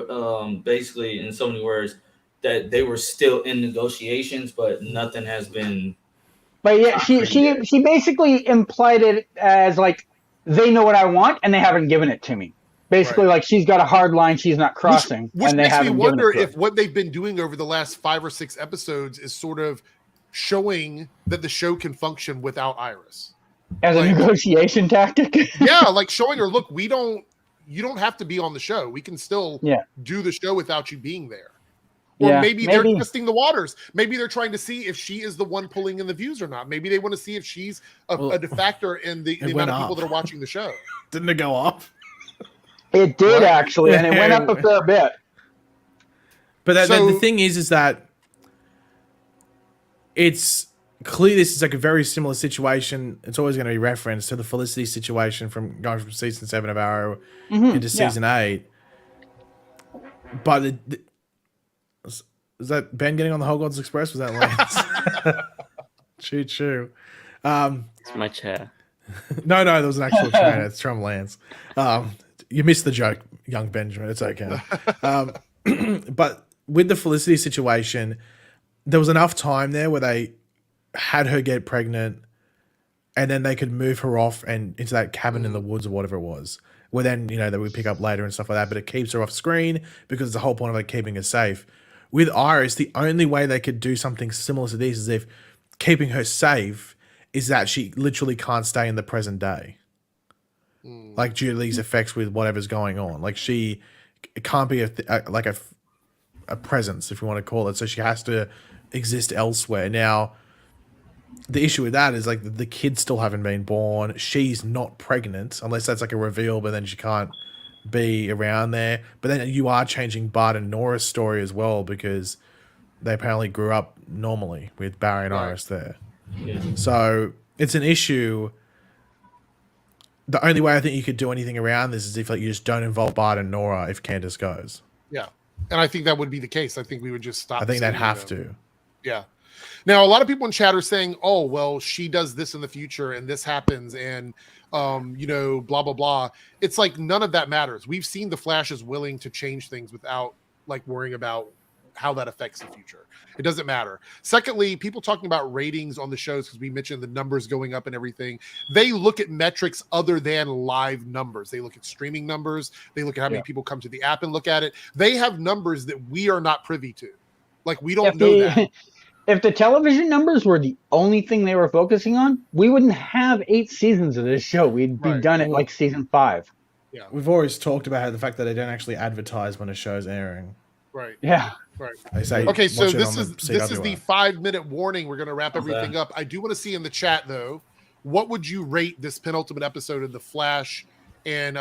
basically in so many words that they were still in negotiations, but nothing has been. But yeah, she basically implied it as like, they know what I want and they haven't given it to me. Basically, like she's got a hard line she's not crossing. Which and they makes me haven't wonder given it to if what they've been doing over the last 5 or 6 episodes is sort of showing that the show can function without Iris. As a negotiation tactic. Yeah, like showing her, look, you don't have to be on the show. We can still do the show without you being there. Or maybe they're testing the waters. Maybe they're trying to see if she is the one pulling in the views or not. Maybe they want to see if she's a factor in the amount of people that are watching the show. Didn't it go off? It did actually, and it went up a fair bit. But the thing is that it's clear this is like a very similar situation. It's always going to be referenced to the Felicity situation from going from season 7 of Arrow into season 8. But is that Ben getting on the Hogwarts Express? Was that Lance? Choo. It's my chair. No, there was an actual train. It's from Lance. You missed the joke, young Benjamin. It's okay. But with the Felicity situation, there was enough time there where they had her get pregnant and then they could move her off and into that cabin in the woods or whatever it was. Where then, they would pick up later and stuff like that. But it keeps her off screen because the whole point of like keeping her safe. With Iris, the only way they could do something similar to this is if keeping her safe is that she literally can't stay in the present day. Like due to these effects with whatever's going on. Like she can't be a presence, if you want to call it. So she has to exist elsewhere. Now, the issue with that is like the kids still haven't been born. She's not pregnant unless that's like a reveal, but then she can't be around there. But then you are changing Bart and Nora's story as well because they apparently grew up normally with Barry and Iris there. Yeah. So it's an issue. The only way I think you could do anything around this is if like you just don't involve Bart and Nora if Candace goes. Yeah. And I think that would be the case. I think we would just stop. I think they'd have to. Yeah. Now, a lot of people in chat are saying, oh, well, she does this in the future and this happens and, blah, blah, blah. It's like none of that matters. We've seen the Flash is willing to change things without like worrying about how that affects the future. It doesn't matter. Secondly, people talking about ratings on the shows, because we mentioned the numbers going up and everything. They look at metrics other than live numbers. They look at streaming numbers. They look at how many people come to the app and look at it. They have numbers that we are not privy to. Like we don't know that. If the television numbers were the only thing they were focusing on, we wouldn't have 8 seasons of this show. We'd be done at like season 5. Yeah. We've always talked about the fact that they don't actually advertise when a show's airing. Right. Yeah. Right. They say, okay, so this is the 5-minute warning. We're going to wrap everything up. I do want to see in the chat though, what would you rate this penultimate episode of The Flash, and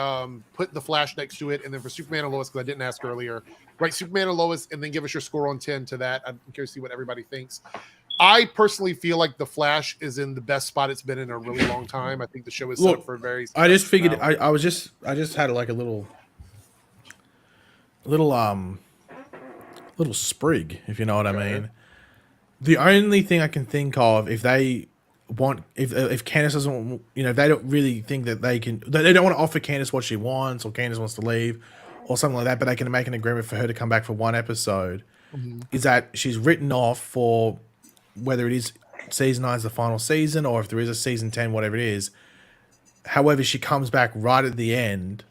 put The Flash next to it, and then for Superman and Lois, because I didn't ask earlier, write Superman and Lois, and then give us your score on 10 to that. I'm curious to see what everybody thinks. I personally feel like The Flash is in the best spot it's been in a really long time. I think the show is set up for a very. I just figured I just had like a little sprig, if you know what I mean. The only thing I can think of, if they want, if Candace doesn't, if they don't really think that they don't want to offer Candace what she wants, or Candace wants to leave, or something like that, but they can make an agreement for her to come back for one episode, is that she's written off for whether it is season 9 is the final season, or if there is a season 10, whatever it is. However, she comes back right at the end,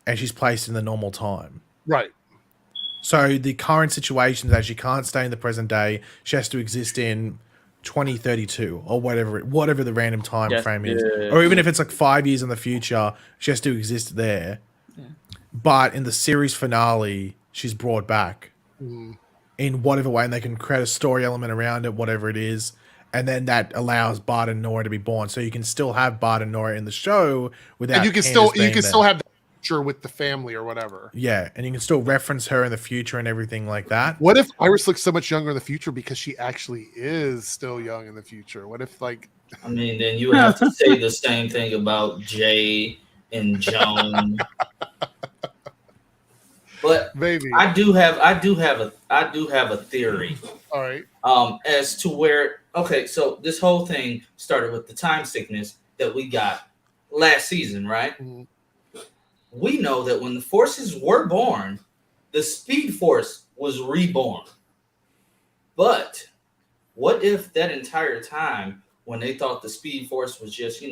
and she's placed in the normal time. Right. So the current situation is that she can't stay in the present day. She has to exist in 2032 or whatever the random time frame is. Or even if it's like 5 years in the future, she has to exist there. Yeah. But in the series finale, she's brought back in whatever way, and they can create a story element around it, whatever it is. And then that allows Bart and Nora to be born. So you can still have Bart and Nora in the show without. And you can still have the future with the family or whatever. Yeah, and you can still reference her in the future and everything like that. What if Iris looks so much younger in the future because she actually is still young in the future? What if like? I mean, then you would have to say the same thing about Jay and Joan. But maybe I do have a theory. All right. As to where so this whole thing started with the time sickness that we got last season, right? Mm-hmm. We know that when the forces were born, the Speed Force was reborn. But what if that entire time when they thought the Speed Force was just,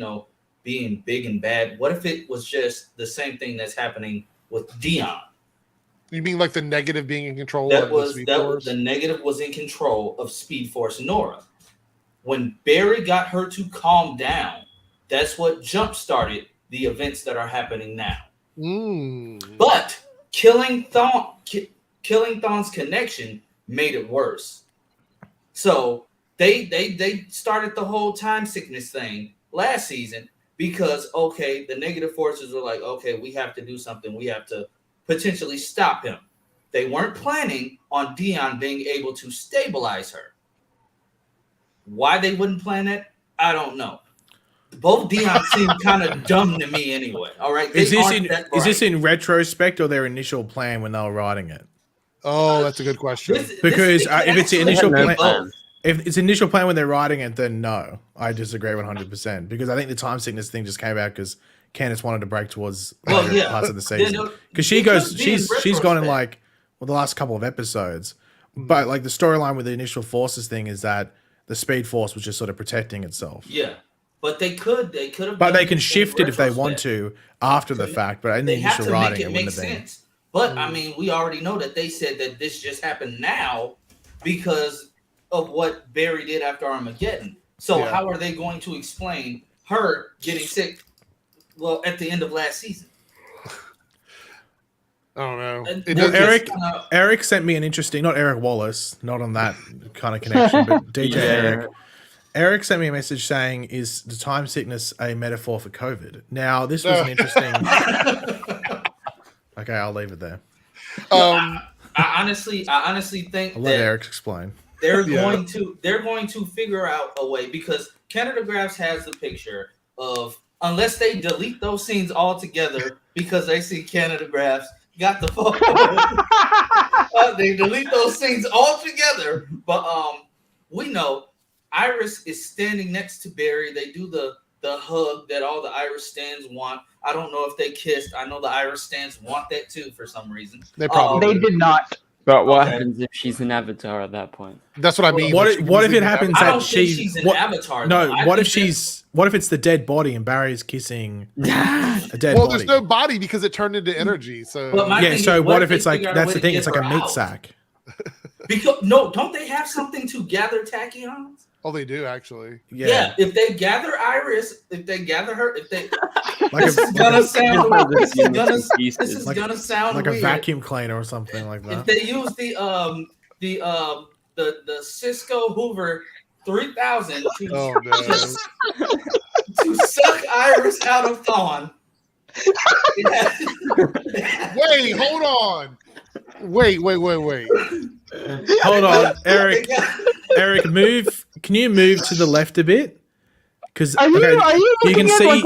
being big and bad, what if it was just the same thing that's happening with Dion? You mean like the negative being in control That of was the Speed that Force? the negative was in control of Speed Force Nora. When Barry got her to calm down, that's what jump started the events that are happening now. But killing Thawne's connection made it worse. So they started the whole time sickness thing last season because the negative forces were like, okay, we have to do something. We have to potentially stop him. They weren't planning on Dion being able to stabilize her. Why they wouldn't plan that, I don't know. Both Dion seem kind of dumb to me anyway. All right, Is this in retrospect or their initial plan when they were writing it? Oh, that's a good question. Because if it's the initial no plan, if it's initial plan when they're writing it, then no, I disagree 100%. Because I think the time sickness thing just came out because Candace wanted to break towards parts of the season. Because she's gone in like the last couple of episodes, but like the storyline with the initial forces thing is that the Speed Force was just sort of protecting itself. Yeah, but they could have. But they can shift it if they want to after the fact. But in the initial writing, it wouldn't have been. But I mean, we already know that they said that this just happened now because of what Barry did after Armageddon. So how are they going to explain her getting sick? Well, at the end of last season. I don't know. Well, Eric sent me an interesting, not Eric Wallace, not on that kind of connection, but DJ Eric. Eric sent me a message saying, "Is the time sickness a metaphor for COVID?" Now, this was an interesting. Okay, I'll leave it there. I honestly think I'll let Eric explain. They're going to figure out a way because Canada Graphs has the picture of unless they delete those scenes altogether because they see Canada Graphs got the photo. They delete those scenes altogether, but we know Iris is standing next to Barry. They do the hug that all the Iris stands want. I don't know if they kissed. I know the Iris stands want that too for some reason. They probably did not. But what happens if she's an avatar at that point? That's what I mean. What if it happens I that don't think she's an avatar. No, what if it's the dead body and Barry's kissing a dead well, body? there's no body because it turned into energy. So so what if it's like that's the thing? It's like a meat sack. Because don't they have something to gather tachyons? Oh, they do actually. Yeah. If they gather Iris, if they gather her, if they this is gonna sound like weird. A vacuum cleaner or something like that. If they use the Cisco Hoover 3000 to suck Iris out of Thawne. Wait, hold on. Wait. Hold on, Eric. Eric, move. Can you move to the left a bit? Because are you can see like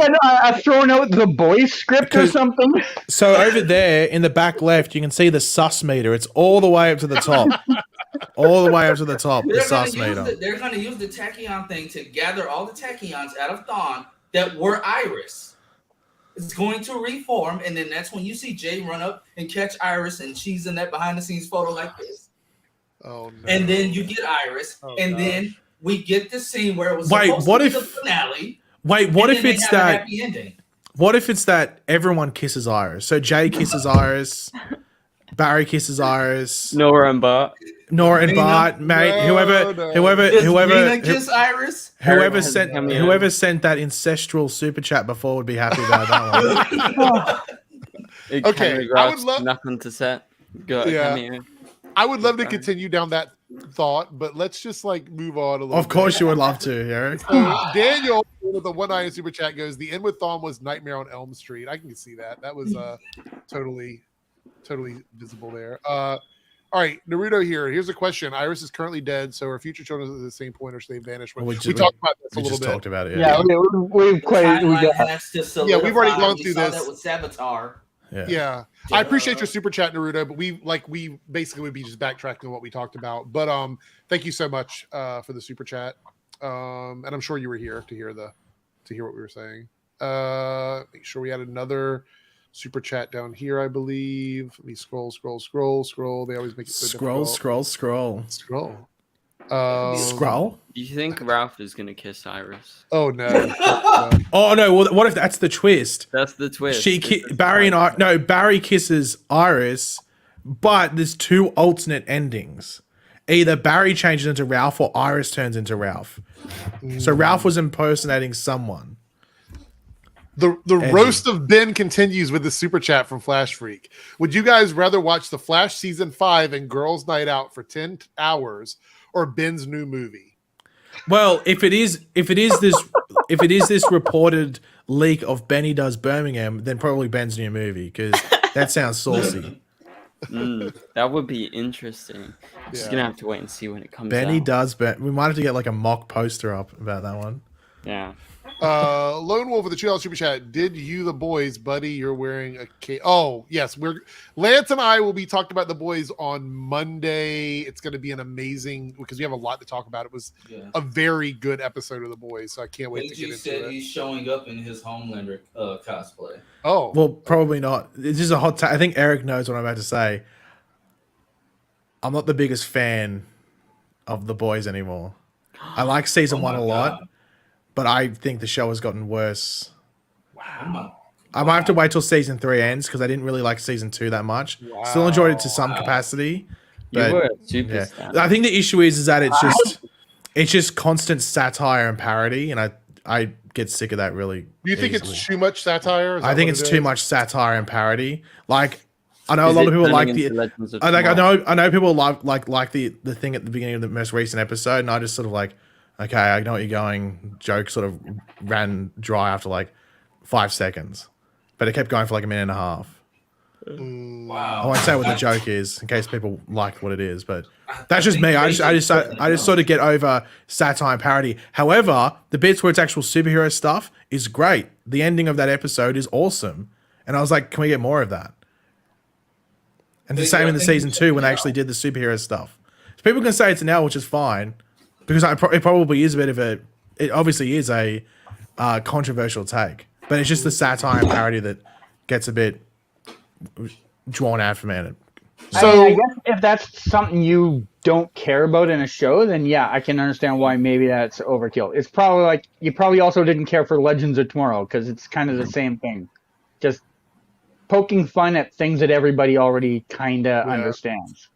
throwing out the boys script or something. So over there in the back left, you can see the sus meter. It's all the way up to the top. All the way up to the top. The sus meter. They're going to use the tachyon thing to gather all the tachyons out of Thawne that were Iris. It's going to reform, and then that's when you see Jay run up and catch Iris, and she's in that behind-the-scenes photo like this. Oh no! And then you get Iris, then we get the scene where it was the finale. Wait, what if it's that? Happy ending. What if it's that everyone kisses Iris? So Jay kisses Iris, Barry kisses Iris, Nora and Bart, mate. Whoever kiss Iris. Whoever sent that ancestral super chat before would be happy about that one. Okay, I would love nothing to set. I would love to continue down that thought, but let's just like move on a little. Of course, you would love to, Eric. So Daniel with the $1 super chat goes, "The end with Thawne was Nightmare on Elm Street." I can see that. That was totally visible there. All right, Naruto here. Here's a question. Iris is currently dead, so her future children are at the same point, or should they vanish? We talked about this a little bit. Talked about it. Yeah, we've already gone through this. That with Savitar. Yeah. I appreciate your super chat, Naruto, but we basically would be just backtracking on what we talked about. But thank you so much for the super chat. And I'm sure you were here to hear what we were saying. Make sure we had another super chat down here, I believe. Let me scroll. They always make it so difficult. Scroll. Scroll? Do you think Ralph is gonna kiss Iris? Oh no. Oh no, well, what if that's the twist? That's the twist. Barry kisses Iris, But there's two alternate endings. Either Barry changes into Ralph or Iris turns into Ralph. So Ralph was impersonating someone. The Edgy. roast of Ben continues with the super chat from Flash Freak. Would you guys rather watch The Flash season 5 and Girls Night Out for 10 hours or Ben's new movie? Well, if it is this reported leak of Benny Does Birmingham, then probably Ben's new movie, because that sounds saucy. That would be interesting. Just Yeah. gonna have to wait and see when it comes Benny out. Does we might have to get like a mock poster up about that one. Yeah. Lone Wolf with the $2 super chat. Did you the boys, buddy? You're wearing a cape. Oh, yes. Lance and I will be talking about the boys on Monday. It's going to be an amazing, because we have a lot to talk about. It was a very good episode of the boys, so I can't wait to get into said it. he's showing up in his Homelander cosplay. Oh, Well, probably not. This is a hot take. I think Eric knows what I'm about to say. I'm not the biggest fan of the boys anymore. I like season 1 a lot. God. But I think the show has gotten worse. Wow. I might have to wait till season 3 ends because I didn't really like season 2 that much. Still enjoyed it to some capacity. You But were a superstar. I think the issue is that it's just constant satire and parody, and I get sick of that really. do you think easily. it's too much satire? Is I that think what it's it too is? much satire and parody. Like I know a Is lot it of people like turning the into Legends of I Tomorrow? know people like the thing at the beginning of the most recent episode, and I just sort of like, okay, I know what you're going. Joke sort of ran dry after like 5 seconds, but it kept going for like a minute and a half. Wow. I won't say what the joke is in case people like what it is, but that's just me. I just sort of get over satire and parody. However, the bits where it's actual superhero stuff is great. The ending of that episode is awesome, and I was like, can we get more of that? And the same in the season 2 when they actually did the superhero stuff. So people can say it's an L, which is fine, because it probably is a bit of a. It obviously is a controversial take, but it's just the satire and parody that gets a bit drawn out for me. So I guess if that's something you don't care about in a show, then yeah, I can understand why maybe that's overkill. It's probably like you probably also didn't care for Legends of Tomorrow because it's kind of the same thing, just poking fun at things that everybody already kind of understands.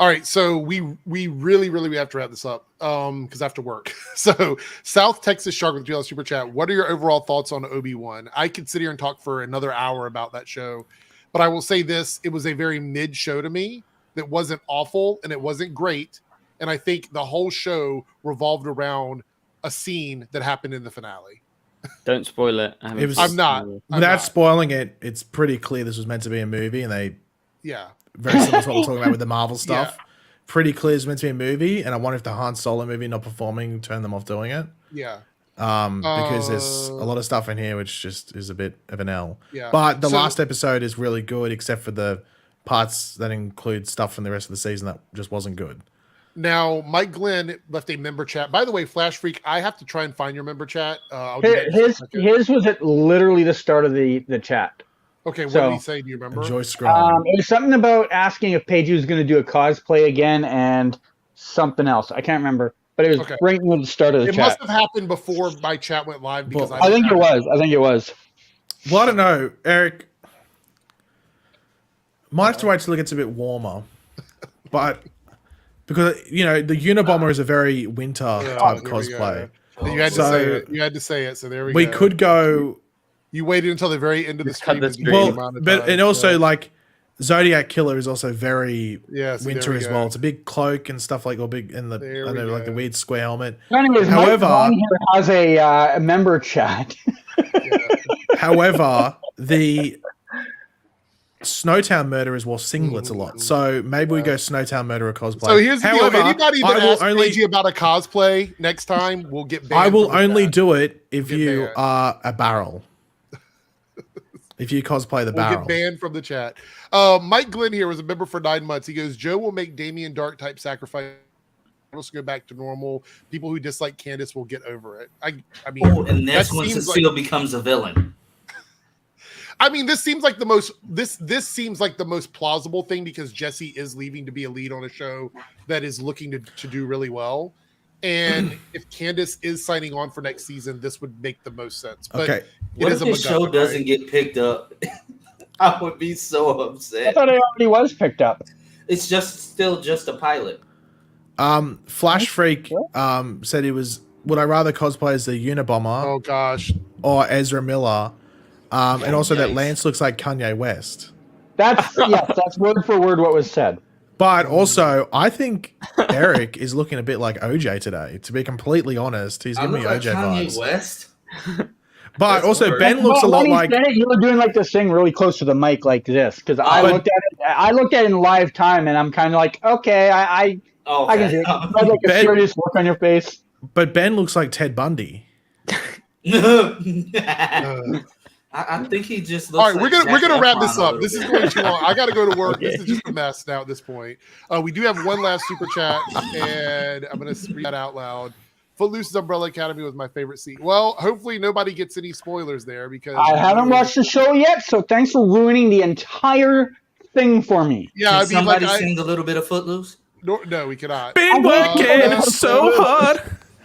all right, so we really have to wrap this up because I have to work. So South Texas Shark with $2 super chat. What are your overall thoughts on Obi-Wan? I could sit here and talk for another hour about that show, but I will say this: it was a very mid show to me. That wasn't awful and it wasn't great, and I think the whole show revolved around a scene that happened in the finale. Don't spoil it. I'm not. Without spoiling it, it's pretty clear this was meant to be a movie, and they Yeah. very similar to what we're talking about with the Marvel stuff. Pretty clear it's meant to be a movie, and I wonder if the Han Solo movie not performing turned them off doing it. Yeah. Because there's a lot of stuff in here which just is a bit of an L. Yeah. But the So- last episode is really good, except for the parts that include stuff from the rest of the season that just wasn't good. Now, Mike Glenn left a member chat. By the way, Flash Freak, I have to try and find your member chat. I'll do that in just a second. His was at literally the start of the chat. Okay, what so- did he say? Do you remember? Enjoy scrolling. It was something about asking if Paige was going to do a cosplay again and something else. I can't remember, but it was Okay. right near the start of the It chat. must have happened before my chat went live because Well, I think it was. Well, I don't know, Eric. Might have to wait till it gets a bit warmer, but because the Unabomber is a very winter type there we cosplay. go. You had to So- say it. You had to say it. So there we We go. could go You waited until the very end of the Just cut stream. the to stream. give the well, amount of but time. and also Yeah. like Zodiac Killer is also very Yeah, see, there winter we as go. well. It's a big cloak and stuff like, or big in the There I don't we know, like the go. weird square helmet. Anyways, However- Mike Vaughn here has a member chat. However, the Snowtown Murderers wore singlets a lot, so maybe we go Snowtown Murderer cosplay. So here's the deal. However, Anybody I that will asks only Paige about a cosplay next time will get banned. I will from the only chat. do it if Get you banned. are a barrel. If you cosplay the We'll barrel. get banned from the chat. Mike Glenn here was a member for 9 months. He goes, Joe will make Damien Dark type sacrifice. Let's go back to normal. People who dislike Candace will get over it. I mean, Oh, and that's that when seems Cecile becomes a villain. I mean, this seems like the most this seems like the most plausible thing because Jesse is leaving to be a lead on a show that is looking to do really well. And if Candace is signing on for next season, this would make the most sense. But Okay. What is if a this show MacGuffin, doesn't right? get picked up? I would be so I upset. thought it already was picked up. It's still just a pilot. Flash Freak said he was. Would I rather cosplay as the Unabomber Oh gosh. or Ezra Miller? And also that Yikes. Lance looks like Kanye West. That's word for word what was said. But also, I think Eric is looking a bit like OJ today. To be completely honest, he's I giving me look like OJ Kanye vibes. West. But That's also, weird. Ben looks a lot When he like. said it, you were doing like this thing really close to the mic, like this, because I But- looked at it. I looked at it in live time, and I'm kind of like, okay, I can see it. You had like a Ben- serious look on your face. But Ben looks like Ted Bundy. I think he just looks All right, like we're gonna Zac wrap Efron this a up. little This is bit. going too long. I gotta go to work. Okay. This is just a mess now at this point. We do have one last super chat, and I'm gonna read that out loud. Footloose Umbrella Academy was my favorite scene. Well, hopefully nobody gets any spoilers there because I haven't watched the show yet, so thanks for ruining the entire thing for me. Yeah, Can I mean, like, somebody sing a little bit of Footloose? no, we cannot. Been working so hard.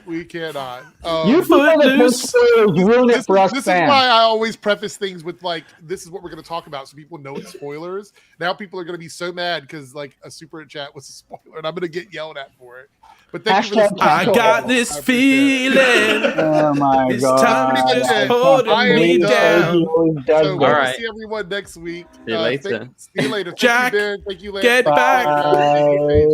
We cannot. You people that post Footloose. spoilers ruin it for us This is fans. why I always preface things with like, this is what we're going to talk about, so people know it's spoilers. Now people are going to be so mad because like a super chat was a spoiler, and I'm going to get yelled at for it. But thank you for Hashtag listening. I got this I appreciate it. feeling. Oh my It's god! time to just I hold am me done. down. He always does So this. we'll Alright. see everyone next week. See you later. See you later. Thank Jack, you, Ben. Thank you, Lance. get back. Bye.